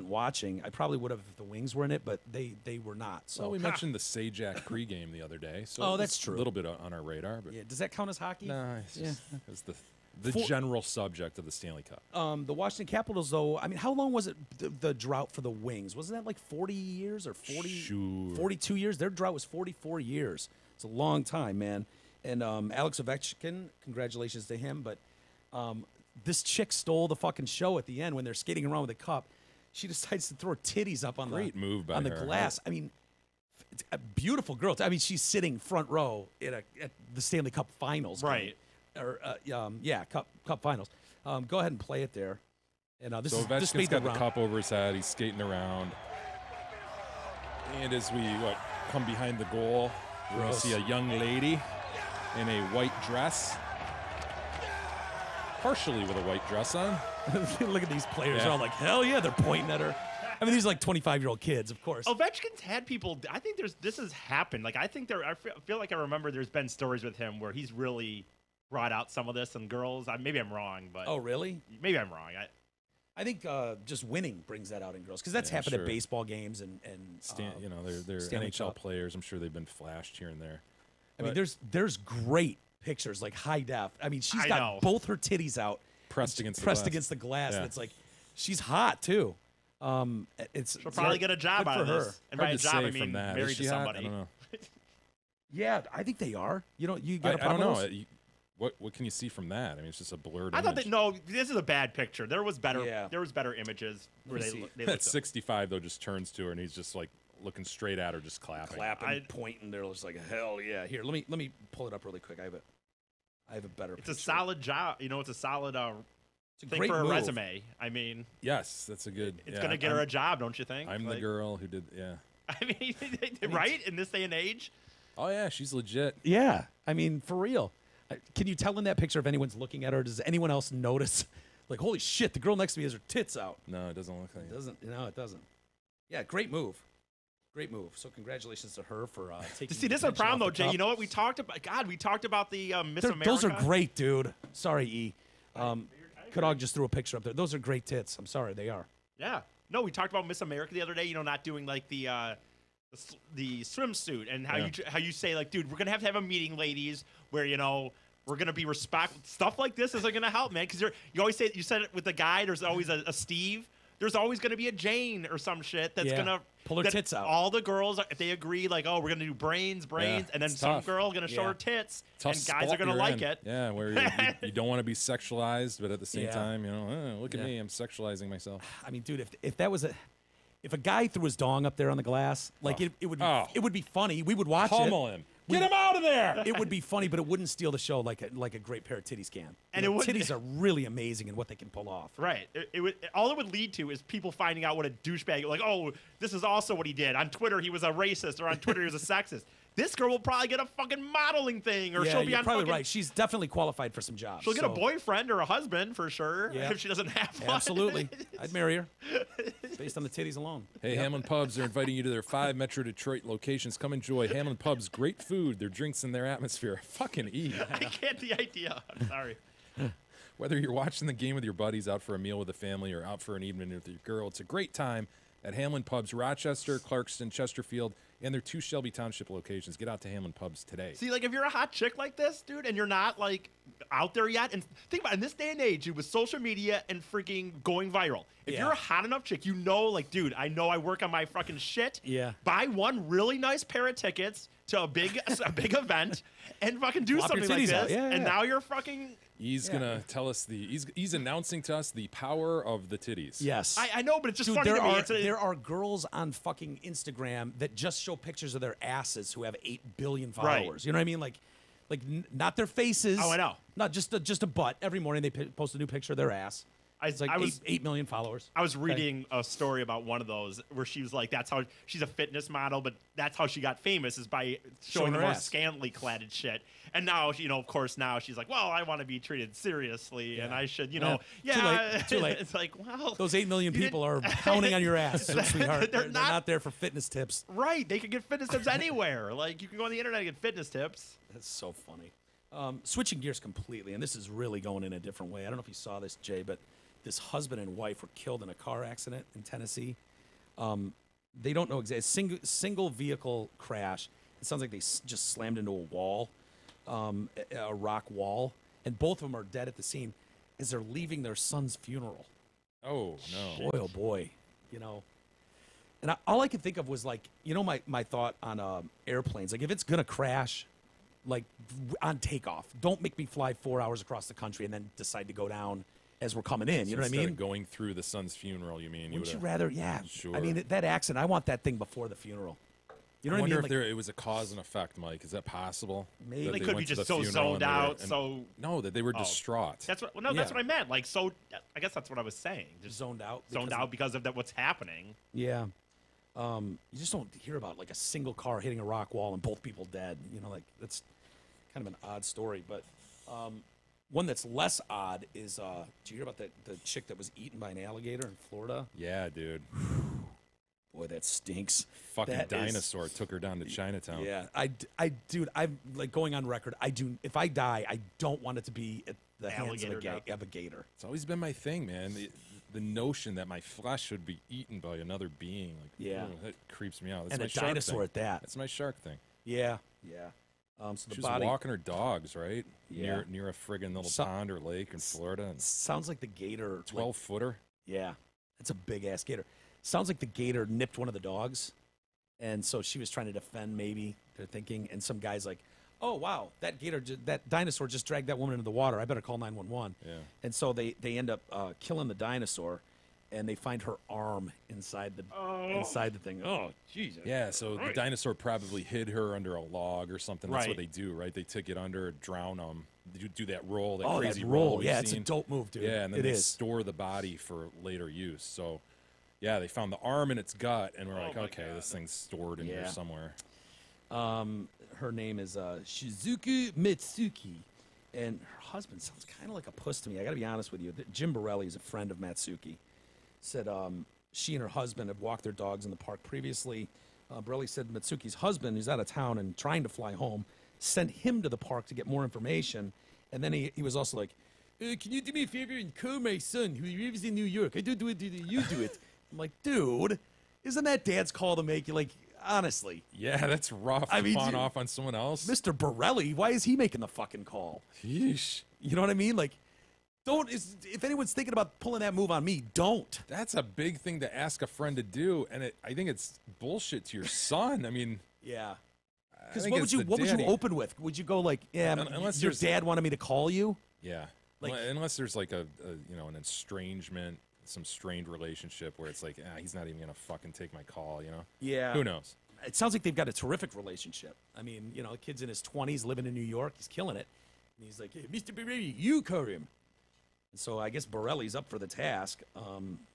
Speaker 5: watching. I probably would have if the Wings were in it, but they were not. So
Speaker 6: Well, we mentioned the Sajak pregame the other day, so
Speaker 5: Oh,
Speaker 6: it
Speaker 5: that's
Speaker 6: was
Speaker 5: true.
Speaker 6: A little bit on our radar, but
Speaker 5: yeah, does that count as hockey?
Speaker 6: nah, it's just it's the
Speaker 5: For-
Speaker 6: general subject of the Stanley Cup.
Speaker 5: The Washington Capitals, though, I mean, how long was it, the drought for the Wings? Wasn't that like 40 years or 40?
Speaker 6: Sure.
Speaker 5: 42 years? Their drought was 44 years. It's a long time, man. And Alex Ovechkin, congratulations to him. But this chick stole the fucking show at the end when they're skating around with a cup. She decides to throw her titties up on
Speaker 6: Great move by
Speaker 5: on the
Speaker 6: her.
Speaker 5: glass. I mean, it's a beautiful girl. I mean, she's sitting front row at the Stanley Cup Finals.
Speaker 7: Right.
Speaker 5: Or Cup Finals. Go ahead and play it there. And this
Speaker 6: So
Speaker 5: is this
Speaker 6: Ovechkin's
Speaker 5: made
Speaker 6: got the
Speaker 5: round.
Speaker 6: cup over his head. He's skating around. And as we come behind the goal, we're going to
Speaker 5: Gross.
Speaker 6: see a young lady in a white dress. Partially with a white dress on.
Speaker 5: Look at these players.
Speaker 6: Yeah.
Speaker 5: They're all like, hell yeah, they're pointing at her. I mean, these are like 25-year-old kids, of course.
Speaker 7: Ovechkin's had people. I think this has happened. Like I think I feel like I remember there's been stories with him where he's really brought out some of this in girls. Maybe I'm wrong, but
Speaker 5: Oh, really?
Speaker 7: maybe I'm wrong.
Speaker 5: I think just winning brings that out in girls because that's
Speaker 6: Yeah,
Speaker 5: happened
Speaker 6: sure.
Speaker 5: at baseball games and
Speaker 6: They're
Speaker 5: Stanley
Speaker 6: NHL
Speaker 5: Cup.
Speaker 6: players. I'm sure they've been flashed here and there.
Speaker 5: I mean,
Speaker 6: But
Speaker 5: there's great pictures like high def. I mean, she's
Speaker 7: I
Speaker 5: got
Speaker 7: know.
Speaker 5: both her titties out,
Speaker 6: pressed against
Speaker 5: the glass,
Speaker 6: Yeah.
Speaker 5: and it's like she's hot too. It's
Speaker 7: She'll probably get a job
Speaker 5: good
Speaker 7: out
Speaker 5: for
Speaker 7: of
Speaker 5: her.
Speaker 7: this. And
Speaker 6: Hard
Speaker 7: by a
Speaker 6: to
Speaker 7: job,
Speaker 6: say
Speaker 7: I mean
Speaker 6: from that. Is
Speaker 7: married
Speaker 6: she
Speaker 7: to
Speaker 6: hot?
Speaker 7: somebody.
Speaker 6: I don't know.
Speaker 5: Yeah, I think they are. You got a
Speaker 6: I don't
Speaker 5: problem
Speaker 6: know.
Speaker 5: with those?
Speaker 6: What can you see from that? I mean, it's just a blurred
Speaker 7: I thought
Speaker 6: image.
Speaker 7: that no, this is a bad picture. There was better.
Speaker 5: Yeah.
Speaker 7: There was better images where
Speaker 5: me
Speaker 7: they
Speaker 5: see.
Speaker 7: they
Speaker 6: That
Speaker 7: looked
Speaker 6: 65 though just turns to her and he's just like looking straight at her, just clapping.
Speaker 5: Clapping, pointing. They're just like, hell yeah. Here, let me pull it up really quick. I have a better.
Speaker 7: It's a
Speaker 5: picture.
Speaker 7: solid job. It's a solid
Speaker 5: It's a
Speaker 7: thing
Speaker 5: great
Speaker 7: for a
Speaker 5: move.
Speaker 7: resume. I mean,
Speaker 6: Yes, that's a good.
Speaker 7: it's
Speaker 6: yeah,
Speaker 7: gonna get her a job, don't you think?
Speaker 6: I'm the
Speaker 7: Like,
Speaker 6: girl who did. Yeah.
Speaker 7: I mean, right in this day and age.
Speaker 6: Oh yeah, she's legit.
Speaker 5: Yeah, I mean, for real. Can you tell in that picture if anyone's looking at her? Does anyone else notice? Like, holy shit, the girl next to me has her tits out.
Speaker 6: No, it doesn't look like
Speaker 5: It doesn't. No, it doesn't. Yeah, great move. Great move. So congratulations to her for taking.
Speaker 7: See, this is a problem though, Jay. You know what we talked about? God, we talked about the Miss America.
Speaker 5: Those are great, dude. Sorry, E. Kadog just threw a picture up there. Those are great tits. I'm sorry, they are.
Speaker 7: Yeah. No, we talked about Miss America the other day. You know, not doing like the swimsuit and how you say like, dude, we're gonna have a meeting, ladies, where we're gonna be respectful. Stuff like this isn't gonna help, man. Because you always say you said it with the guy. There's always a Steve. There's always gonna be a Jane or some shit that's gonna
Speaker 5: pull her tits out.
Speaker 7: All the girls, if they agree, like, oh, we're gonna do brains, and then some girl gonna show her tits,
Speaker 6: tough
Speaker 7: and guys are gonna like it.
Speaker 6: Yeah, where you don't want to be sexualized, but at the same time, look at me, I'm sexualizing myself.
Speaker 5: I mean, dude, if that was if a guy threw his dong up there on the glass, like it would be funny. We would watch
Speaker 6: Pummel him. Get him out of there!
Speaker 5: It would be funny, but it wouldn't steal the show like a great pair of titties can.
Speaker 7: And
Speaker 5: titties are really amazing in what they can pull off.
Speaker 7: Right. All it would lead to is people finding out what a douchebag. Like, oh, this is also what he did on Twitter. He was a racist, or on Twitter he was a sexist. This girl will probably get a fucking modeling thing, or she'll be on.
Speaker 5: Probably right. She's definitely qualified for some jobs.
Speaker 7: She'll get a boyfriend or a husband for sure if she doesn't have one.
Speaker 5: Absolutely, I'd marry her based on the titties alone.
Speaker 6: Hey, Hamlin Pubs are inviting you to their 5 Metro Detroit locations. Come enjoy Hamlin Pubs' great food, their drinks, and their atmosphere. Fucking eat.
Speaker 7: I get the idea. I'm sorry.
Speaker 6: Whether you're watching the game with your buddies, out for a meal with the family, or out for an evening with your girl, it's a great time at Hamlin Pubs, Rochester, Clarkston, Chesterfield, and their 2 Shelby Township locations. Get out to Hamlin Pubs today.
Speaker 7: See, like, if you're a hot chick like this, dude, and you're not, like, out there yet, and think about it, in this day and age, with social media and freaking going viral, if you're a hot enough chick, like, dude, I know I work on my fucking shit.
Speaker 5: Yeah.
Speaker 7: Buy one really nice pair of tickets to a big event and fucking do something like this. And now you're fucking...
Speaker 6: He's gonna tell us he's announcing to us the power of the titties.
Speaker 5: Yes,
Speaker 7: I know, but it's just funny to me.
Speaker 5: There are girls on fucking Instagram that just show pictures of their asses who have 8 billion followers.
Speaker 7: Right.
Speaker 5: You know what I mean? Like not their faces.
Speaker 7: Oh, I know.
Speaker 5: Not just a butt. Every morning they post a new picture of their ass. It's like 8 million followers.
Speaker 7: I was reading a story about one of those where she was like, that's how she's a fitness model, but that's how she got famous is by showing the most scantily cladded shit. And now, of course, now she's like, well, I want to be treated seriously, and I should,
Speaker 5: Too late.
Speaker 7: It's like, well,
Speaker 5: those 8 million people are pounding on your ass, sweetheart. They're not there for fitness tips.
Speaker 7: Right? They could get fitness tips anywhere. Like, you can go on the internet and get fitness tips.
Speaker 5: That's so funny. Switching gears completely, and this is really going in a different way. I don't know if you saw this, Jay, but this husband and wife were killed in a car accident in Tennessee. They don't know exactly. Single vehicle crash. It sounds like they just slammed into a wall, a rock wall, and both of them are dead at the scene as they're leaving their son's funeral.
Speaker 6: Oh, no.
Speaker 5: Boy, oh, boy. And all I could think of was, like, my thought on airplanes. Like, if it's going to crash, like, on takeoff, don't make me fly 4 hours across the country and then decide to go down as we're coming in, you know what I mean?
Speaker 6: Of going through the son's funeral, you mean?
Speaker 5: Wouldn't you rather? Yeah.
Speaker 6: Sure.
Speaker 5: I mean, that accident, I want that thing before the funeral. You know what I mean?
Speaker 6: I wonder if it was a cause and effect, Mike. Is that possible?
Speaker 5: Maybe.
Speaker 7: They could be just so zoned out,
Speaker 6: No, that they were distraught.
Speaker 7: That's what I meant. Like, so, I guess that's what I was saying. Just
Speaker 5: zoned out?
Speaker 7: Zoned out because of what's happening.
Speaker 5: Yeah. You just don't hear about, like, a single car hitting a rock wall and both people dead. Like, that's kind of an odd story. But one that's less odd is, did you hear about the chick that was eaten by an alligator in Florida?
Speaker 6: Yeah, dude.
Speaker 5: Boy, that stinks.
Speaker 6: Fucking dinosaur took her down to Chinatown.
Speaker 5: Yeah, dude, I'm like going on record. If I die, I don't want it to be at the hands of a gator.
Speaker 6: It's always been my thing, man. The notion that my flesh would be eaten by another being, that creeps me out. That's
Speaker 5: and
Speaker 6: my
Speaker 5: a
Speaker 6: shark
Speaker 5: dinosaur
Speaker 6: thing.
Speaker 5: at that.
Speaker 6: That's my shark thing.
Speaker 5: Yeah. So
Speaker 6: she was walking her dogs, right?
Speaker 5: Yeah.
Speaker 6: Near a friggin' little pond or lake in Florida. And
Speaker 5: sounds like the gator.
Speaker 6: 12-footer?
Speaker 5: Yeah. That's a big-ass gator. Sounds like the gator nipped one of the dogs. And so she was trying to defend, maybe, they're thinking. And some guy's like, oh, wow, that dinosaur just dragged that woman into the water. I better call 911.
Speaker 6: Yeah.
Speaker 5: And so they end up killing the dinosaur. And they find her arm inside the thing. Oh, Jesus.
Speaker 6: Yeah, so the dinosaur probably hid her under a log or something. That's what they do, right? They take it under, drown them, do that roll, that crazy roll.
Speaker 5: Yeah, it's a dope move, dude.
Speaker 6: Yeah, and then they store the body for later use. So, yeah, they found the arm in its gut, and we're like, okay, this thing's stored in here somewhere.
Speaker 5: Her name is Shizuki Matsuki. and her husband sounds kind of like a puss to me. I got to be honest with you. Jim Borelli is a friend of Matsuki. Said she and her husband have walked their dogs in the park previously. Borelli said Matsuki's husband, who's out of town and trying to fly home, sent him to the park to get more information. And then he was also like, can you do me a favor and call my son who lives in New York? I do it, you do it. I'm like, dude, isn't that dad's call to make you, like, honestly?
Speaker 6: Yeah, that's rough. I mean, pawn off on someone else.
Speaker 5: Mr. Borelli, why is he making the fucking call?
Speaker 6: Yeesh.
Speaker 5: You know what I mean? Like, if anyone's thinking about pulling that move on me, don't.
Speaker 6: That's a big thing to ask a friend to do, and I think it's bullshit to your son. I mean,
Speaker 5: yeah. Because what would you open with? Would you go like, yeah, unless your dad wanted me to call you?
Speaker 6: Yeah. Like, unless there's like an estrangement, some strained relationship where it's like, he's not even gonna fucking take my call, you know?
Speaker 5: Yeah.
Speaker 6: Who knows?
Speaker 5: It sounds like they've got a terrific relationship. I mean, the kid's in his 20s, living in New York. He's killing it. And he's like, hey, Mr. Borelli, you call him. And so I guess Borelli's up for the task.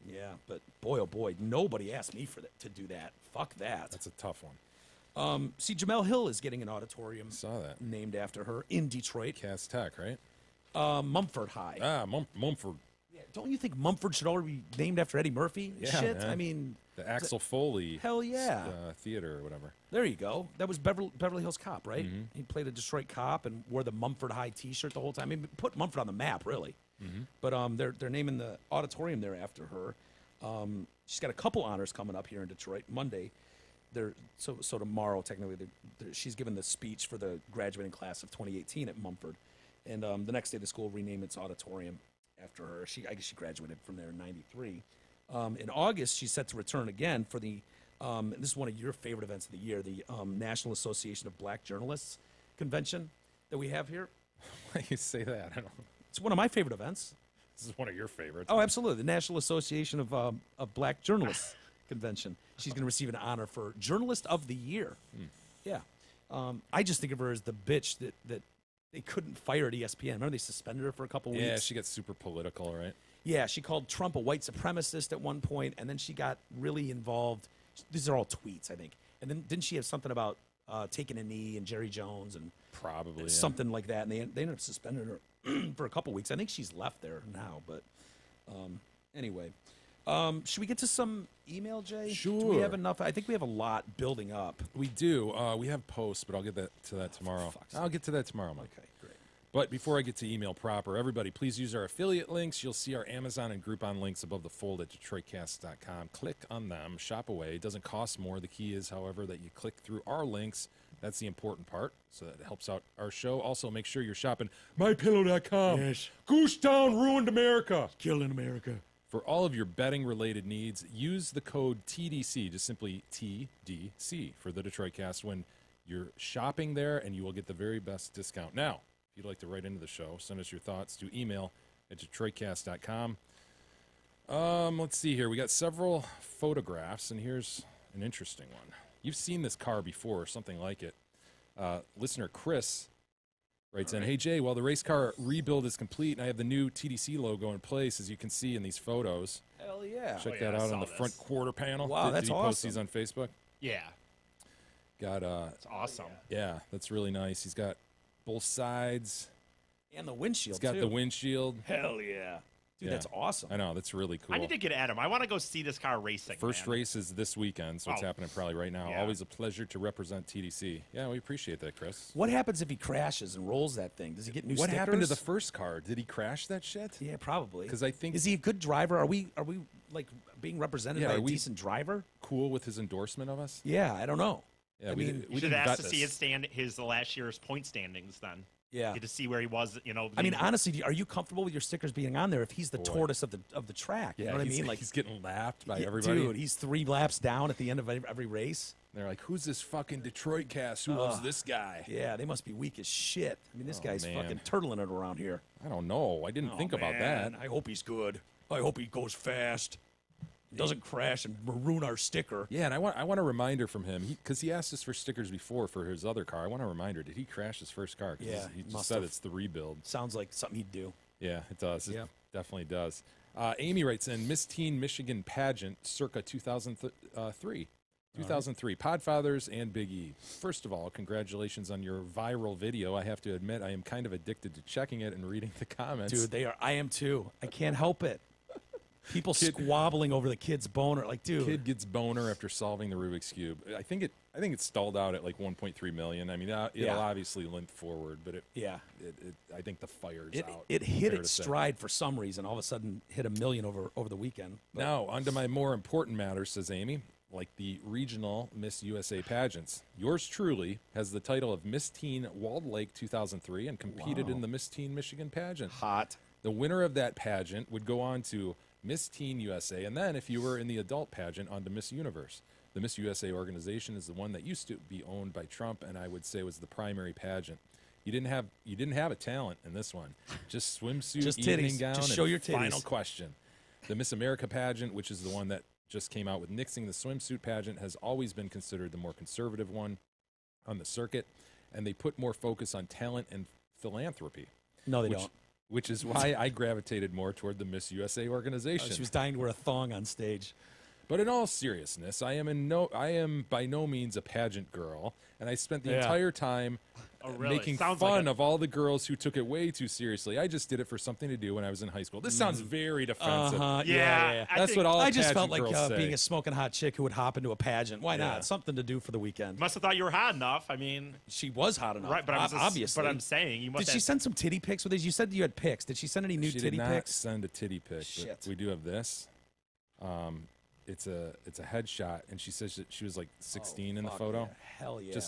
Speaker 5: Yeah, but boy, oh boy, nobody asked me to do that. Fuck that.
Speaker 6: That's a tough one.
Speaker 5: See, Jemele Hill is getting an auditorium.
Speaker 6: Saw that.
Speaker 5: Named after her in Detroit.
Speaker 6: Cass Tech, right?
Speaker 5: Mumford High.
Speaker 6: Mumford.
Speaker 5: Yeah, don't you think Mumford should already be named after Eddie Murphy?
Speaker 6: Yeah,
Speaker 5: shit.
Speaker 6: Man.
Speaker 5: I mean,
Speaker 6: the Axel Foley.
Speaker 5: Hell yeah.
Speaker 6: Theater or whatever.
Speaker 5: There you go. That was Beverly Hills Cop, right? Mm-hmm. He played a Detroit cop and wore the Mumford High T-shirt the whole time. I mean, put Mumford on the map, really. Mm-hmm. But they're naming the auditorium there after her. She's got a couple honors coming up here in Detroit Monday. So tomorrow, technically, she's given the speech for the graduating class of 2018 at Mumford, and the next day the school will rename its auditorium after her. I guess she graduated from there in '93. In August, she's set to return again for the. This is one of your favorite events of the year, the National Association of Black Journalists convention that we have here.
Speaker 6: Why do you say that? I don't know.
Speaker 5: It's one of my favorite events.
Speaker 6: This is one of your favorites.
Speaker 5: Oh, absolutely. The National Association of Black Journalists convention. She's going to receive an honor for Journalist of the Year. Yeah. I just think of her as the bitch that they couldn't fire at ESPN. Remember they suspended her for a couple weeks?
Speaker 6: Yeah, she gets super political, right?
Speaker 5: Yeah, she called Trump a white supremacist at one point, and then she got really involved. These are all tweets, I think. And then didn't she have something about taking a knee and Jerry Jones and
Speaker 6: probably
Speaker 5: something like that? And they ended up suspending her for a couple weeks. I think she's left there now, but anyway. Should we get to some email, Jay?
Speaker 6: Sure.
Speaker 5: Do we have enough? I think we have a lot building up.
Speaker 6: We do. We have posts, but I'll get to that tomorrow. I'll get to that tomorrow, Mike.
Speaker 5: Okay, great.
Speaker 6: But before I get to email proper, everybody, please use our affiliate links. You'll see our Amazon and Groupon links above the fold at DetroitCast.com. Click on them. Shop away. It doesn't cost more. The key is, however, that you click through our links. That's the important part, so that helps out our show. Also, make sure you're shopping MyPillow.com.
Speaker 5: Yes.
Speaker 6: Goose Town ruined America.
Speaker 5: Killing America.
Speaker 6: For all of your betting-related needs, use the code TDC, just simply TDC, for the Detroit Cast when you're shopping there, and you will get the very best discount. Now, if you'd like to write into the show, send us your thoughts to email at DetroitCast.com. Let's see here. We got several photographs, and here's an interesting one. You've seen this car before, or something like it. Listener Chris writes in, hey, Jay, while the race car rebuild is complete and I have the new TDC logo in place, as you can see in these photos.
Speaker 5: Hell yeah.
Speaker 6: Check that out on the front quarter panel.
Speaker 5: Wow, that's
Speaker 6: did he
Speaker 5: awesome.
Speaker 6: post these on Facebook?
Speaker 7: Yeah.
Speaker 6: Got
Speaker 7: That's awesome.
Speaker 6: yeah, that's really nice. He's got both sides.
Speaker 5: And the windshield,
Speaker 6: He's got
Speaker 5: too.
Speaker 6: the windshield.
Speaker 5: Hell yeah. Dude,
Speaker 6: Yeah.
Speaker 5: that's awesome.
Speaker 6: I know, that's really cool.
Speaker 7: I need to get at him. I want to go see this car racing.
Speaker 6: First
Speaker 7: man.
Speaker 6: race is this weekend, so it's happening probably right now.
Speaker 7: Yeah.
Speaker 6: Always a pleasure to represent TDC. Yeah, we appreciate that, Chris.
Speaker 5: What happens if he crashes and rolls that thing? Does he get new
Speaker 6: What
Speaker 5: stickers?
Speaker 6: happened to the first car? Did he crash that shit?
Speaker 5: Yeah, probably.
Speaker 6: Because I think
Speaker 5: Is he a good driver? Are we like being represented
Speaker 6: Yeah,
Speaker 5: by
Speaker 6: are
Speaker 5: a
Speaker 6: we-
Speaker 5: decent driver?
Speaker 6: cool with his endorsement of us.
Speaker 5: Yeah, I don't know.
Speaker 6: Yeah,
Speaker 5: I
Speaker 6: we,
Speaker 5: mean,
Speaker 6: we
Speaker 7: You should
Speaker 6: didn't
Speaker 7: ask
Speaker 6: vet
Speaker 7: to see
Speaker 6: this.
Speaker 7: his last year's point standings then.
Speaker 5: Yeah.
Speaker 7: Get to see where he was, you know.
Speaker 5: I mean, honestly, are you comfortable with your stickers being on there if he's the
Speaker 6: Boy.
Speaker 5: tortoise of the track?
Speaker 6: Yeah,
Speaker 5: you know what I
Speaker 6: he's,
Speaker 5: mean? Like
Speaker 6: he's getting lapped by
Speaker 5: yeah,
Speaker 6: everybody.
Speaker 5: Dude, he's 3 laps down at the end of every race.
Speaker 6: They're like, who's this fucking Detroit cast? Who loves this guy?
Speaker 5: Yeah, they must be weak as shit. I mean, this guy's
Speaker 6: man.
Speaker 5: fucking turtling it around here.
Speaker 6: I don't know. I didn't think about that.
Speaker 5: I hope he's good. I hope he goes fast. Doesn't crash and maroon our sticker.
Speaker 6: Yeah, and I want a reminder from him because he asked us for stickers before for his other car. I want a reminder. Did he crash his first car? 'Cause
Speaker 5: Yeah,
Speaker 6: he just
Speaker 5: must
Speaker 6: said
Speaker 5: have.
Speaker 6: it's the rebuild.
Speaker 5: Sounds like something he'd do.
Speaker 6: Yeah, it does. It
Speaker 5: Yeah.
Speaker 6: definitely does. Amy writes in, Miss Teen Michigan pageant circa 2003. 2003, Podfathers and Big E. First of all, congratulations on your viral video. I have to admit, I am kind of addicted to checking it and reading the comments.
Speaker 5: Dude, they are. I am too. I can't help it. People squabbling over the kid's boner. Like, dude.
Speaker 6: Kid gets boner after solving the Rubik's Cube. I think it stalled out at like 1.3 million. I mean, it'll obviously limp forward, but I think the fire's out.
Speaker 5: It hit its stride for some reason. All of a sudden, hit 1 million over the weekend. But.
Speaker 6: Now, on to my more important matters, says Amy, like the regional Miss USA pageants. Yours truly has the title of Miss Teen Walled Lake 2003 and competed in the Miss Teen Michigan pageant.
Speaker 5: Hot.
Speaker 6: The winner of that pageant would go on to Miss Teen USA, and then if you were in the adult pageant, on to Miss Universe. The Miss USA organization is the one that used to be owned by Trump, and I would say was the primary pageant. You didn't have a talent in this one. Just swimsuit,
Speaker 5: just
Speaker 6: evening
Speaker 5: titties.
Speaker 6: gown,
Speaker 5: just
Speaker 6: and
Speaker 5: show your titties.
Speaker 6: Final question. The Miss America pageant, which is the one that just came out with nixing the swimsuit pageant, has always been considered the more conservative one on the circuit, and they put more focus on talent and philanthropy.
Speaker 5: No, they don't.
Speaker 6: Which is why I gravitated more toward the Miss USA organization.
Speaker 5: She was dying to wear a thong on stage.
Speaker 6: But in all seriousness, I am by no means a pageant girl, and I spent the entire time making fun of all the girls who took it way too seriously. I just did it for something to do when I was in high school. This sounds very defensive.
Speaker 7: Yeah.
Speaker 6: That's what all
Speaker 5: I just
Speaker 6: pageant
Speaker 5: felt like
Speaker 6: girls say.
Speaker 5: being a smoking hot chick who would hop into a pageant. Why not? Something to do for the weekend.
Speaker 7: Must have thought you were hot enough. I mean,
Speaker 5: she was hot enough,
Speaker 7: right? But
Speaker 5: obviously.
Speaker 7: But I'm saying you must.
Speaker 5: Did she send some titty pics with these? You said you had pics. Did she send any new
Speaker 6: titty
Speaker 5: pics?
Speaker 6: She did not send a titty pic.
Speaker 5: Shit.
Speaker 6: But we do have this. It's a headshot, and she says that she was like 16 in the photo.
Speaker 5: Yeah. Hell yeah.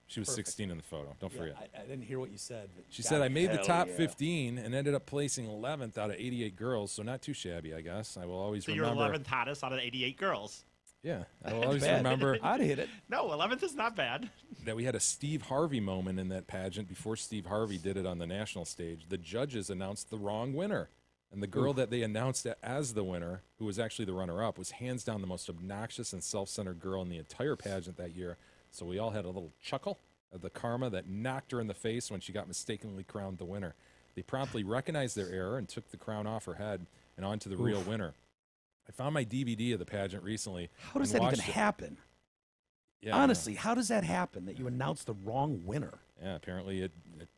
Speaker 6: She was 16 in the photo. Don't forget.
Speaker 5: I didn't hear what you said.
Speaker 6: She said, I made the top 15 and ended up placing 11th out of 88 girls, so not too shabby, I guess. I will always remember.
Speaker 7: So you're 11th hottest out of 88 girls.
Speaker 6: Yeah. I will always remember.
Speaker 5: I'd hit it.
Speaker 7: No, 11th is not bad.
Speaker 6: That we had a Steve Harvey moment in that pageant before Steve Harvey did it on the national stage. The judges announced the wrong winner. And the girl that they announced as the winner, who was actually the runner-up, was hands down the most obnoxious and self-centered girl in the entire pageant that year. So we all had a little chuckle at the karma that knocked her in the face when she got mistakenly crowned the winner. They promptly recognized their error and took the crown off her head and on to the real winner. I found my DVD of the pageant recently.
Speaker 5: How does that even happen?
Speaker 6: Yeah,
Speaker 5: honestly, how does that happen that you announce the wrong winner?
Speaker 6: Yeah, apparently it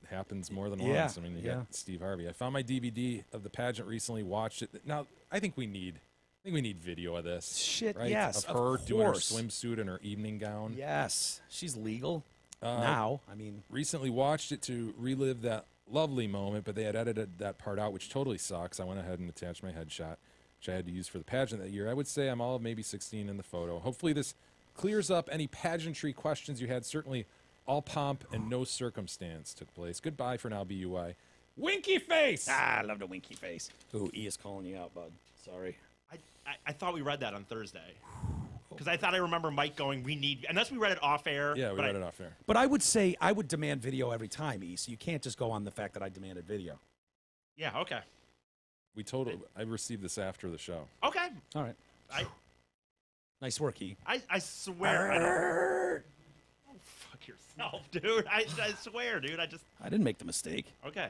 Speaker 6: happens more than once. I mean, you got Steve Harvey. I found my DVD of the pageant recently, watched it. Now, I think we need video of this.
Speaker 5: Shit,
Speaker 6: right?
Speaker 5: yes,
Speaker 6: of her doing her swimsuit and her evening gown.
Speaker 5: Yes, she's legal now. I mean,
Speaker 6: recently watched it to relive that lovely moment, but they had edited that part out, which totally sucks. I went ahead and attached my headshot, which I had to use for the pageant that year. I would say I'm all of maybe 16 in the photo. Hopefully this clears up any pageantry questions you had. Certainly all pomp and no circumstance took place. Goodbye for now, BUI. Winky face!
Speaker 5: I love the winky face. Ooh, E is calling you out, bud. Sorry.
Speaker 7: I thought we read that on Thursday. Because I thought I remember Mike going, we need, unless we read it off air.
Speaker 6: Yeah, we read it off air.
Speaker 5: But I would say, I would demand video every time, E, so you can't just go on the fact that I demanded video.
Speaker 7: Yeah, okay.
Speaker 6: I received this after the show.
Speaker 7: Okay.
Speaker 5: All right. Nice work, E.
Speaker 7: I swear. Oh, fuck yourself, dude. I swear, dude. I
Speaker 5: didn't make the mistake.
Speaker 7: Okay.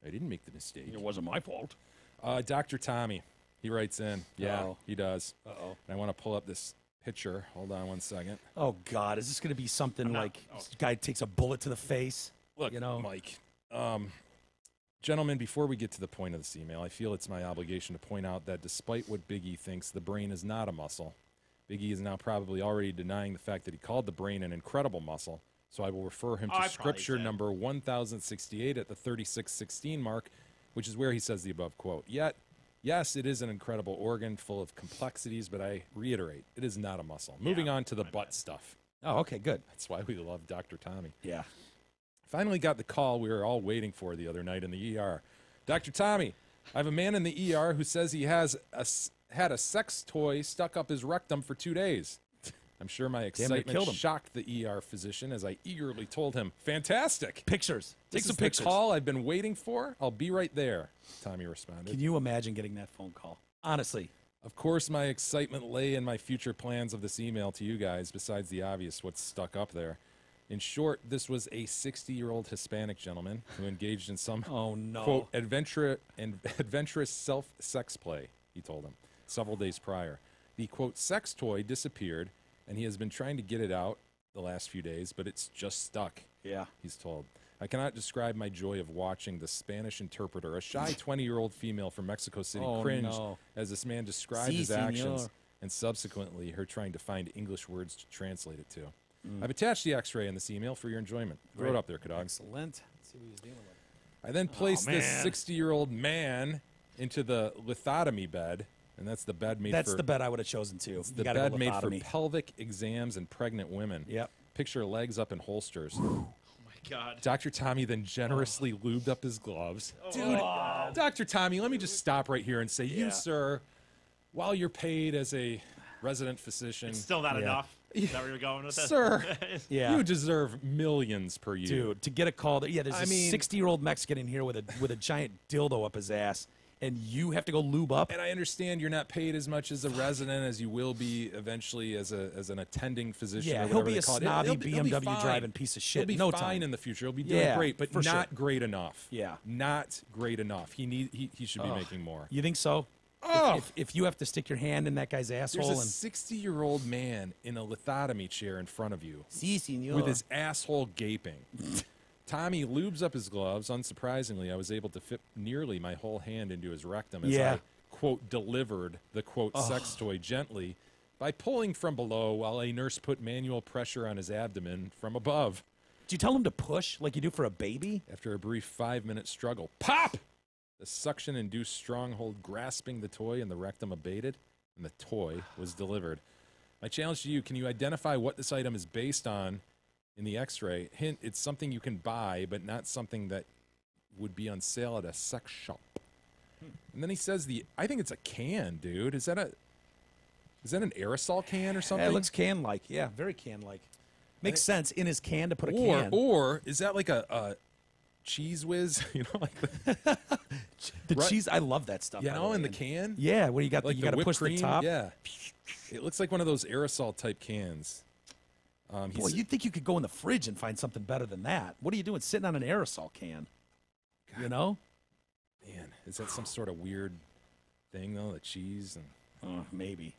Speaker 6: I didn't make the mistake.
Speaker 5: It wasn't my fault.
Speaker 6: Dr. Tommy, he writes in. Yeah, he does.
Speaker 5: Uh-oh.
Speaker 6: And I want to pull up this picture. Hold on one second.
Speaker 5: Oh, God. Is this going to be something like this guy takes a bullet to the face?
Speaker 6: Look, Mike. Gentlemen, before we get to the point of this email, I feel it's my obligation to point out that despite what Big E thinks, the brain is not a muscle. Big E is now probably already denying the fact that he called the brain an incredible muscle. So I will refer him to scripture number 1068 at the 36:16 mark, which is where he says the above quote. Yet, yes, it is an incredible organ full of complexities, but I reiterate, it is not a muscle. Moving on to the butt stuff.
Speaker 5: Oh, okay, good.
Speaker 6: That's why we love Dr. Tommy.
Speaker 5: Yeah.
Speaker 6: Finally got the call we were all waiting for the other night in the ER. Dr. Tommy, I have a man in the ER who says he has had a sex toy stuck up his rectum for 2 days. I'm sure my excitement shocked the ER physician as I eagerly told him, fantastic.
Speaker 5: Pictures. Take some
Speaker 6: pictures. The call I've been waiting for. I'll be right there, Tommy responded.
Speaker 5: Can you imagine getting that phone call? Honestly.
Speaker 6: Of course, my excitement lay in my future plans of this email to you guys, besides the obvious what's stuck up there. In short, this was a 60-year-old Hispanic gentleman who engaged in some, quote, adventurous self-sex play, he told him, several days prior. The, quote, sex toy disappeared, and he has been trying to get it out the last few days, but it's just stuck.
Speaker 5: Yeah.
Speaker 6: He's told. I cannot describe my joy of watching the Spanish interpreter, a shy 20-year-old female from Mexico City, cringe as this man described his actions and subsequently her trying to find English words to translate it to. I've attached the x-ray in this email for your enjoyment. Throw it up there, Kadog.
Speaker 5: Excellent. Let's see what he's dealing with.
Speaker 6: I then placed this 60-year-old man into the lithotomy bed, and that's the bed made
Speaker 5: That's
Speaker 6: for...
Speaker 5: the bed I would have chosen, too.
Speaker 6: It's the bed made for pelvic exams and pregnant women.
Speaker 5: Yep.
Speaker 6: Picture legs up in holsters.
Speaker 7: God.
Speaker 6: Dr. Tommy then generously lubed up his gloves. Dude, Dr. Tommy, let me just stop right here and say, you, sir, while you're paid as a resident physician...
Speaker 7: It's still not enough. Is that where you're going with this?
Speaker 6: Sir, you deserve millions per year.
Speaker 5: Dude, to get a call... there's a 60-year-old Mexican in here with a giant dildo up his ass, and you have to go lube up?
Speaker 6: And I understand you're not paid as much as a resident as you will be eventually as an attending physician.
Speaker 5: Yeah,
Speaker 6: or
Speaker 5: he'll
Speaker 6: whatever
Speaker 5: be
Speaker 6: they
Speaker 5: a
Speaker 6: call it.
Speaker 5: snobby
Speaker 6: He'll be
Speaker 5: BMW
Speaker 6: fine.
Speaker 5: driving piece of shit.
Speaker 6: He'll be
Speaker 5: No
Speaker 6: fine
Speaker 5: time.
Speaker 6: in the future. He'll be doing great, but
Speaker 5: for
Speaker 6: not
Speaker 5: sure.
Speaker 6: great enough.
Speaker 5: Yeah.
Speaker 6: Not great enough. He should be making more.
Speaker 5: You think so? If you have to stick your hand in that guy's asshole
Speaker 6: There's a 60-year-old man in a lithotomy chair in front of you
Speaker 5: senor.
Speaker 6: with his asshole gaping. Tommy lubes up his gloves. Unsurprisingly, I was able to fit nearly my whole hand into his rectum as I, quote, delivered the, quote, sex toy gently by pulling from below while a nurse put manual pressure on his abdomen from above.
Speaker 5: Do you tell him to push like you do for a baby?
Speaker 6: After a brief 5-minute struggle, pop! The suction-induced stronghold grasping the toy and the rectum abated, and the toy was delivered. My challenge to you, can you identify what this item is based on in the x-ray? Hint, it's something you can buy, but not something that would be on sale at a sex shop. And then he says I think it's a can, dude. Is that an aerosol can or something?
Speaker 5: Yeah, it looks can-like. Yeah, very can-like. Makes sense in his can to put a can.
Speaker 6: Or is that like a cheese whiz? You know, like
Speaker 5: the cheese. I love that stuff.
Speaker 6: You know, in the can.
Speaker 5: Yeah, where you got
Speaker 6: like
Speaker 5: you got to push
Speaker 6: cream?
Speaker 5: the top.
Speaker 6: Yeah, it looks like one of those aerosol type cans.
Speaker 5: Boy, you'd think you could go in the fridge and find something better than that. What are you doing sitting on an aerosol can? God. You know,
Speaker 6: man, is that some sort of weird thing though? The cheese and
Speaker 5: maybe.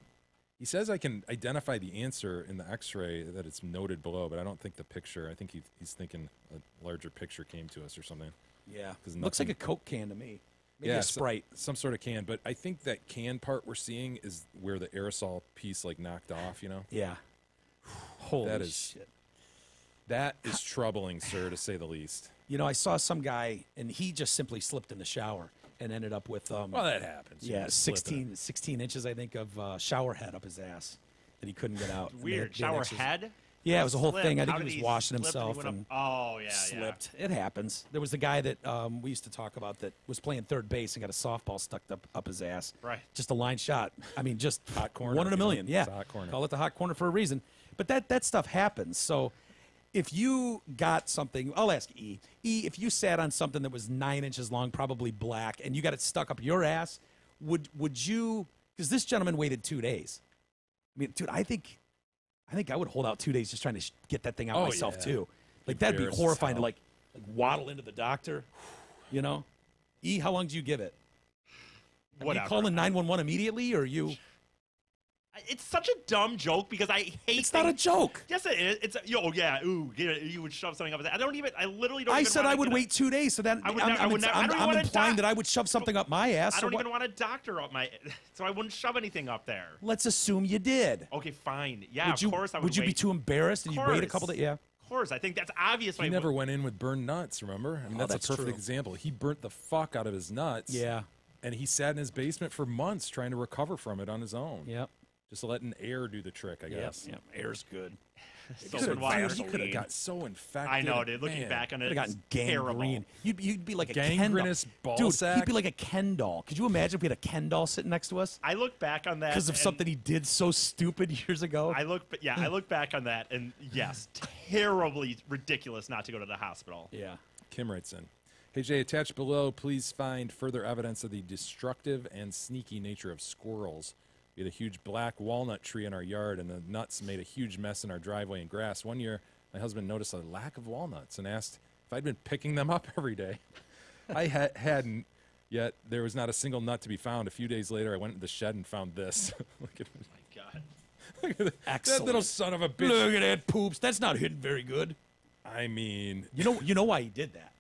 Speaker 6: He says I can identify the answer in the x-ray that it's noted below, but I don't think the picture. I think he's thinking a larger picture came to us or something.
Speaker 5: Yeah, looks like a Coke can to me. Maybe
Speaker 6: yeah,
Speaker 5: a Sprite.
Speaker 6: Some sort of can. But I think that can part we're seeing is where the aerosol piece like knocked off, you know?
Speaker 5: Yeah. Holy shit.
Speaker 6: That is troubling, sir, to say the least.
Speaker 5: You know, I saw some guy, and he just simply slipped in the shower and ended up with...
Speaker 6: well, that happens.
Speaker 5: Yeah, 16 inches, I think, of shower head up his ass that he couldn't get out.
Speaker 7: Weird. Shower head?
Speaker 5: Yeah, it was a whole
Speaker 7: Slipped.
Speaker 5: thing. I think
Speaker 7: How
Speaker 5: he
Speaker 7: did
Speaker 5: was washing himself
Speaker 7: slip
Speaker 5: and
Speaker 7: slipped.
Speaker 5: It happens. There was the guy that we used to talk about that was playing third base and got a softball stuck up his ass.
Speaker 7: Right.
Speaker 5: Just a line shot. I mean, just
Speaker 6: hot corner.
Speaker 5: 1 in a million. Yeah.
Speaker 6: It's a hot corner.
Speaker 5: Call it the hot corner for a reason. But that stuff happens. So if you got something, I'll ask E. E, if you sat on something that was 9 inches long, probably black, and you got it stuck up your ass, would you? Because this gentleman waited 2 days. I mean, dude, I think I would hold out 2 days just trying to get that thing out myself too. Like that'd be horrifying to like waddle into the doctor. You know, E, how long do you give it?
Speaker 7: Whatever.
Speaker 5: Are you calling 911 immediately, or you?
Speaker 7: It's such a dumb joke because I hate.
Speaker 5: It's not a joke.
Speaker 7: Yes, it is. It's you would shove something up. I literally don't.
Speaker 5: I said I would wait 2 days, so that I'm implying that I would shove something up my ass.
Speaker 7: I don't even want a doctor up my, so I wouldn't shove anything up there.
Speaker 5: Let's assume you did.
Speaker 7: Okay, fine. Yeah, of course I would.
Speaker 5: Would you be too embarrassed and you wait a couple days? Yeah.
Speaker 7: Of course, I think that's obvious.
Speaker 6: He never went in with burned nuts. Remember? I mean, that's a perfect
Speaker 5: true.
Speaker 6: example. He burnt the fuck out of his nuts.
Speaker 5: Yeah.
Speaker 6: And he sat in his basement for months trying to recover from it on his own.
Speaker 5: Yep.
Speaker 6: Just letting air do the trick, I guess.
Speaker 5: Yep. Air's good.
Speaker 6: He could have got so infected.
Speaker 7: I know, dude. Looking back on it,
Speaker 5: it's gangrene. You'd be like a
Speaker 6: gangrenous
Speaker 5: ball
Speaker 6: Dude,
Speaker 5: sack. He'd be like a Ken doll. Could you imagine if we had a Ken doll sitting next to us?
Speaker 7: I look back on that
Speaker 5: because of something he did so stupid years ago.
Speaker 7: I look back on that, and yes, terribly ridiculous not to go to the hospital.
Speaker 5: Yeah.
Speaker 6: Kim writes in, "Hey Jay, attached below, please find further evidence of the destructive and sneaky nature of squirrels. We had a huge black walnut tree in our yard, and the nuts made a huge mess in our driveway and grass. One year, my husband noticed a lack of walnuts and asked if I'd been picking them up every day. I hadn't, yet there was not a single nut to be found. A few days later, I went into the shed and found this." Look at
Speaker 7: Oh my God.
Speaker 5: Excellent.
Speaker 6: That little son of a bitch.
Speaker 5: Look at that poops. That's not hidden very good.
Speaker 6: I mean,
Speaker 5: You know why he did that?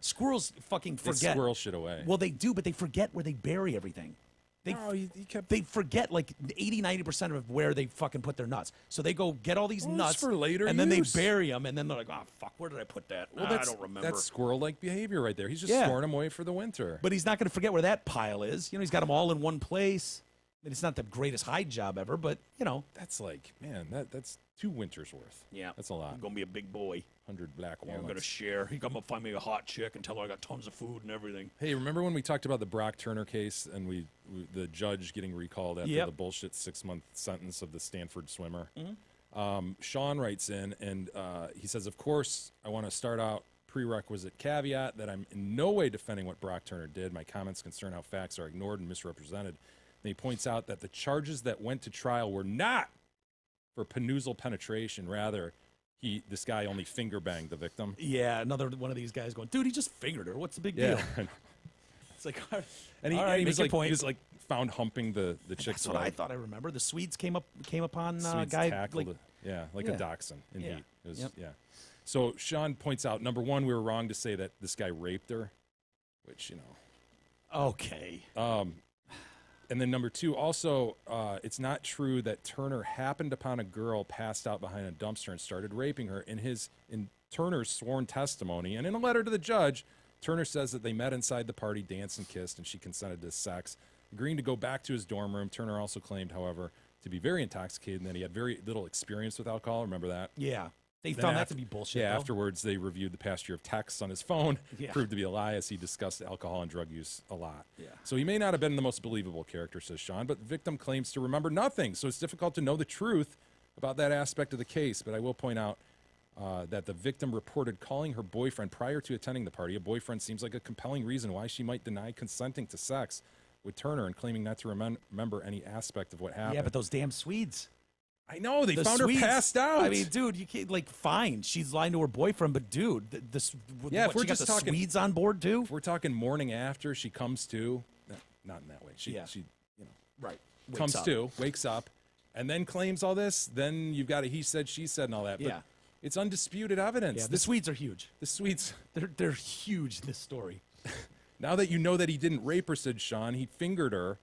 Speaker 5: Squirrels fucking
Speaker 6: they
Speaker 5: forget.
Speaker 6: squirrel shit away.
Speaker 5: Well, they do, but they forget where they bury everything. They forget like 80-90% of where they fucking put their nuts. So they go get all these nuts
Speaker 6: for later
Speaker 5: and then
Speaker 6: use.
Speaker 5: they bury them, and then they're like, oh fuck, where did I put that?
Speaker 6: Well,
Speaker 5: I don't remember.
Speaker 6: That's squirrel-like behavior right there. He's just
Speaker 5: Yeah.
Speaker 6: storing them away for the winter.
Speaker 5: But he's not going to forget where that pile is. You know, he's got them all in one place. I mean, it's not the greatest hide job ever, but you know,
Speaker 6: That's like, man, that's 2 winters worth. That's a lot.
Speaker 5: I'm gonna be a big boy.
Speaker 6: 100 black
Speaker 5: I'm
Speaker 6: walnuts.
Speaker 5: gonna share. He's gonna find me a hot chick and tell her I got tons of food and everything.
Speaker 6: Hey, remember when we talked about the Brock Turner case and the judge getting recalled after
Speaker 5: Yep.
Speaker 6: the bullshit 6-month sentence of the Stanford swimmer?
Speaker 5: Mm-hmm.
Speaker 6: Sean writes in and he says, of course, I want to start out prerequisite caveat that I'm in no way defending what Brock Turner did. My comments concern how facts are ignored and misrepresented. And he points out that the charges that went to trial were not for penousal penetration. Rather, this guy only finger banged the victim.
Speaker 5: Yeah, another one of these guys going, dude, he just fingered her. What's the big deal? It's like,
Speaker 6: And he,
Speaker 5: all right,
Speaker 6: he was
Speaker 5: make your
Speaker 6: like,
Speaker 5: point.
Speaker 6: found humping the chick's
Speaker 5: That's what I
Speaker 6: leg.
Speaker 5: thought I remember. The Swedes came upon a
Speaker 6: Swedes
Speaker 5: guy
Speaker 6: tackled
Speaker 5: like,
Speaker 6: it. Like
Speaker 5: Yeah.
Speaker 6: a dachshund in
Speaker 5: Yeah.
Speaker 6: heat. It was,
Speaker 5: Yep.
Speaker 6: Yeah. So Sean points out, number one, we were wrong to say that this guy raped her, which, you know.
Speaker 5: okay.
Speaker 6: And then number two, also, it's not true that Turner happened upon a girl passed out behind a dumpster and started raping her. In Turner's sworn testimony and in a letter to the judge, Turner says that they met inside the party, danced and kissed, and she consented to sex. Agreeing to go back to his dorm room, Turner also claimed, however, to be very intoxicated and that he had very little experience with alcohol. Remember that?
Speaker 5: Yeah. They
Speaker 6: Then
Speaker 5: found that
Speaker 6: af-
Speaker 5: to be bullshit.
Speaker 6: Yeah,
Speaker 5: though.
Speaker 6: afterwards, they reviewed the past year of texts on his phone.
Speaker 5: Yeah.
Speaker 6: Proved to be a lie as he discussed alcohol and drug use a lot.
Speaker 5: Yeah.
Speaker 6: So he may not have been the most believable character, says Sean, but the victim claims to remember nothing. So it's difficult to know the truth about that aspect of the case. But I will point out that the victim reported calling her boyfriend prior to attending the party. A boyfriend seems like a compelling reason why she might deny consenting to sex with Turner and claiming not to remember any aspect of what happened.
Speaker 5: Yeah, but those damn Swedes.
Speaker 6: I know, they
Speaker 5: The
Speaker 6: found
Speaker 5: Swedes,
Speaker 6: her passed out.
Speaker 5: I mean, dude, you can't, like, fine. She's lying to her boyfriend, but dude,
Speaker 6: Yeah, if we're
Speaker 5: she got
Speaker 6: just
Speaker 5: the
Speaker 6: talking-
Speaker 5: Swedes on board too.
Speaker 6: If we're talking morning after, she comes to, not in that way. She you know,
Speaker 5: Right.
Speaker 6: comes to, wakes up, and then claims all this. Then you've got a he said, she said, and all that. But
Speaker 5: Yeah.
Speaker 6: it's undisputed evidence.
Speaker 5: Yeah, the Swedes are huge.
Speaker 6: The Swedes.
Speaker 5: They're huge in this story.
Speaker 6: Now that you know that he didn't rape her, said Sean, he fingered her.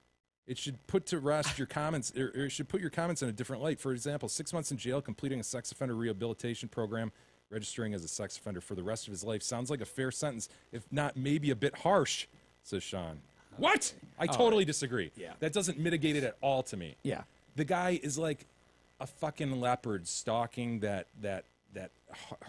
Speaker 6: It should put to rest your comments, or it should put your comments in a different light. For example, 6 months in jail, completing a sex offender rehabilitation program, registering as a sex offender for the rest of his life. Sounds like a fair sentence, if not maybe a bit harsh, says Sean. What? I totally disagree.
Speaker 5: Yeah.
Speaker 6: That doesn't mitigate it at all to me.
Speaker 5: Yeah.
Speaker 6: The guy is like a fucking leopard stalking that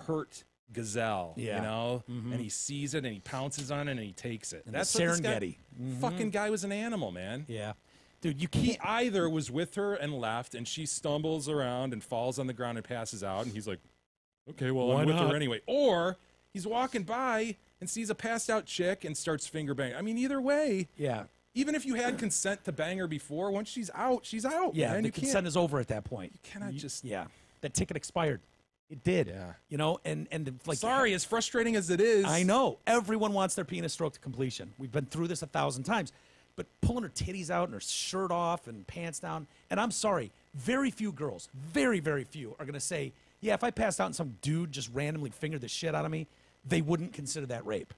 Speaker 6: hurt gazelle,
Speaker 5: Yeah.
Speaker 6: you know? And he sees it and he pounces on it and he takes it.
Speaker 5: And
Speaker 6: That's
Speaker 5: the
Speaker 6: what this guy-
Speaker 5: Serengeti.
Speaker 6: Fucking guy was an animal, man.
Speaker 5: Yeah. Dude, you
Speaker 6: He
Speaker 5: can't.
Speaker 6: either was with her and left, and she stumbles around and falls on the ground and passes out, and he's like, okay, well,
Speaker 5: Why
Speaker 6: I'm with
Speaker 5: not?
Speaker 6: her anyway. Or he's walking by and sees a passed out chick and starts finger banging. I mean, either way,
Speaker 5: Yeah.
Speaker 6: even if you had consent to bang her before, once she's out, she's out.
Speaker 5: Yeah.
Speaker 6: man.
Speaker 5: The
Speaker 6: You
Speaker 5: consent
Speaker 6: can't,
Speaker 5: is over at that point.
Speaker 6: you cannot just.
Speaker 5: Yeah. That ticket expired. It did.
Speaker 6: Yeah.
Speaker 5: You know, and like.
Speaker 6: Sorry, as frustrating as it is.
Speaker 5: I know. Everyone wants their penis stroked to completion. We've been through this 1,000 times. But pulling her titties out and her shirt off and pants down. And I'm sorry, very few girls, very, very few, are going to say, yeah, if I passed out and some dude just randomly fingered the shit out of me, they wouldn't consider that rape.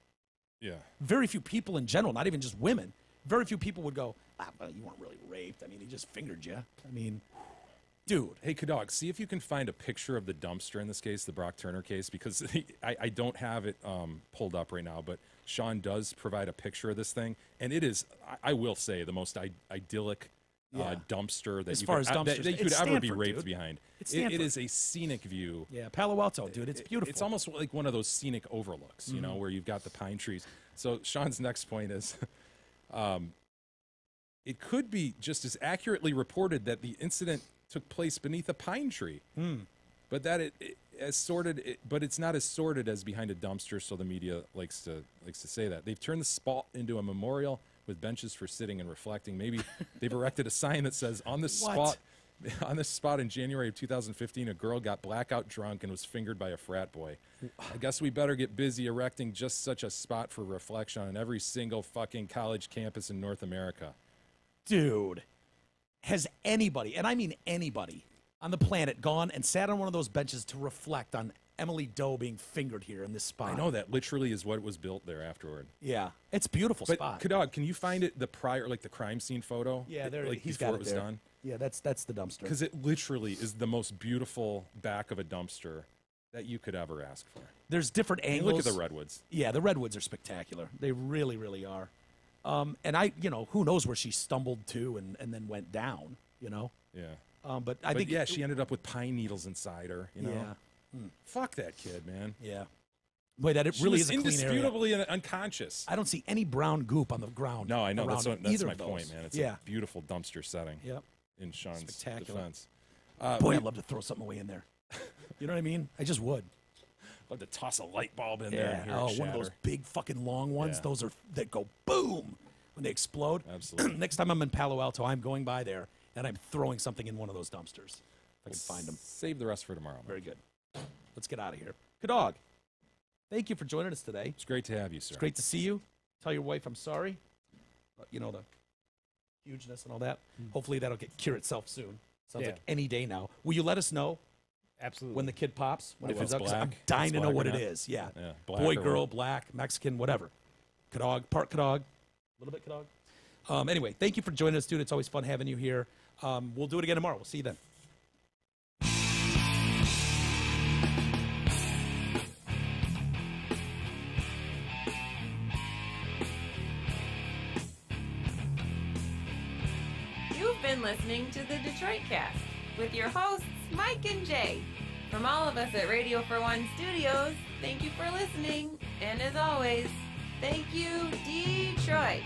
Speaker 6: Yeah.
Speaker 5: Very few people in general, not even just women, very few people would go, well, you weren't really raped. I mean, he just fingered you. I mean, dude.
Speaker 6: Hey, Kadog, see if you can find a picture of the dumpster in this case, the Brock Turner case, because I don't have it pulled up right now, but Sean does provide a picture of this thing, and it is, I will say, the most idyllic
Speaker 5: Yeah.
Speaker 6: dumpster that
Speaker 5: As
Speaker 6: you
Speaker 5: far
Speaker 6: could,
Speaker 5: as dumpsters,
Speaker 6: that you could
Speaker 5: it's
Speaker 6: ever be
Speaker 5: Stanford,
Speaker 6: raped
Speaker 5: dude.
Speaker 6: behind.
Speaker 5: It's
Speaker 6: It
Speaker 5: Stanford.
Speaker 6: is a scenic view.
Speaker 5: Yeah, Palo Alto, dude. It's beautiful.
Speaker 6: It's almost like one of those scenic overlooks, you know, where you've got the pine trees. So Sean's next point is, it could be just as accurately reported that the incident took place beneath a pine tree, but that but it's not as sordid as behind a dumpster. So the media likes to say that they've turned the spot into a memorial with benches for sitting and reflecting. Maybe they've erected a sign that says on this spot. On this spot in January of 2015, a girl got blackout drunk and was fingered by a frat boy. I guess we better get busy erecting just such a spot for reflection on every single fucking college campus in North America.
Speaker 5: Dude, has anybody, and I mean anybody, on the planet gone and sat on one of those benches to reflect on Emily Doe being fingered here in this spot.
Speaker 6: I know that literally is what was built there afterward.
Speaker 5: Yeah, it's a beautiful
Speaker 6: But
Speaker 5: spot.
Speaker 6: Kadog, can you find it the prior, like the crime scene photo?
Speaker 5: Yeah, there.
Speaker 6: Like
Speaker 5: He's
Speaker 6: before
Speaker 5: got
Speaker 6: it was
Speaker 5: there.
Speaker 6: done.
Speaker 5: Yeah, that's the dumpster.
Speaker 6: Because it literally is the most beautiful back of a dumpster that you could ever ask for.
Speaker 5: There's different
Speaker 6: I mean,
Speaker 5: angles.
Speaker 6: look at the redwoods.
Speaker 5: Yeah, the redwoods are spectacular. They really, really are. And who knows where she stumbled to and then went down.
Speaker 6: Yeah.
Speaker 5: But I think
Speaker 6: she ended up with pine needles inside her. You know.
Speaker 5: Yeah.
Speaker 6: Fuck that kid, man.
Speaker 5: Yeah. Boy, that it
Speaker 6: She
Speaker 5: really
Speaker 6: was
Speaker 5: is a clean area.
Speaker 6: indisputably unconscious.
Speaker 5: I don't see any brown goop on the ground.
Speaker 6: No, I know. That's
Speaker 5: around
Speaker 6: my
Speaker 5: either of
Speaker 6: point,
Speaker 5: those.
Speaker 6: man. It's
Speaker 5: yeah.
Speaker 6: a beautiful dumpster setting.
Speaker 5: Yep.
Speaker 6: In Sean's
Speaker 5: Spectacular.
Speaker 6: defense.
Speaker 5: Boy, I'd love to throw something away in there. You know what I mean? I just would.
Speaker 6: Love to toss a light bulb in there. And hear
Speaker 5: Oh,
Speaker 6: it
Speaker 5: one of those
Speaker 6: shatter.
Speaker 5: big fucking long ones.
Speaker 6: Yeah.
Speaker 5: Those are that go boom when they explode.
Speaker 6: Absolutely.
Speaker 5: Next time I'm in Palo Alto, I'm going by there and I'm throwing something in one of those dumpsters. If I can find them.
Speaker 6: Save the rest for tomorrow. Man.
Speaker 5: Very good. Let's get out of here. Good dog. Thank you for joining us today.
Speaker 6: It's great to have you, sir.
Speaker 5: It's great to see you. Tell your wife I'm sorry. The hugeness and all that. Hopefully that'll cure itself soon. Sounds
Speaker 4: Yeah.
Speaker 5: like any day now. Will you let us know
Speaker 4: Absolutely.
Speaker 5: when the kid pops? When
Speaker 6: If
Speaker 5: it comes
Speaker 6: it's
Speaker 5: up? 'Cause I'm
Speaker 6: black,
Speaker 5: dying
Speaker 6: if
Speaker 5: to
Speaker 6: it's
Speaker 5: know
Speaker 6: black
Speaker 5: what
Speaker 6: or
Speaker 5: it
Speaker 6: not.
Speaker 5: is. Yeah.
Speaker 6: Yeah, black
Speaker 5: Boy,
Speaker 6: or
Speaker 5: girl,
Speaker 6: what?
Speaker 5: black, Mexican, whatever. Kadog, part Kadog. A little bit Kadog. Anyway, thank you for joining us, dude. It's always fun having you here. We'll do it again tomorrow. We'll see you then.
Speaker 1: You've been listening to the Detroit Cast with your hosts, Mike and Jay. From all of us at Radio for One Studios, thank you for listening. And as always, thank you, Detroit.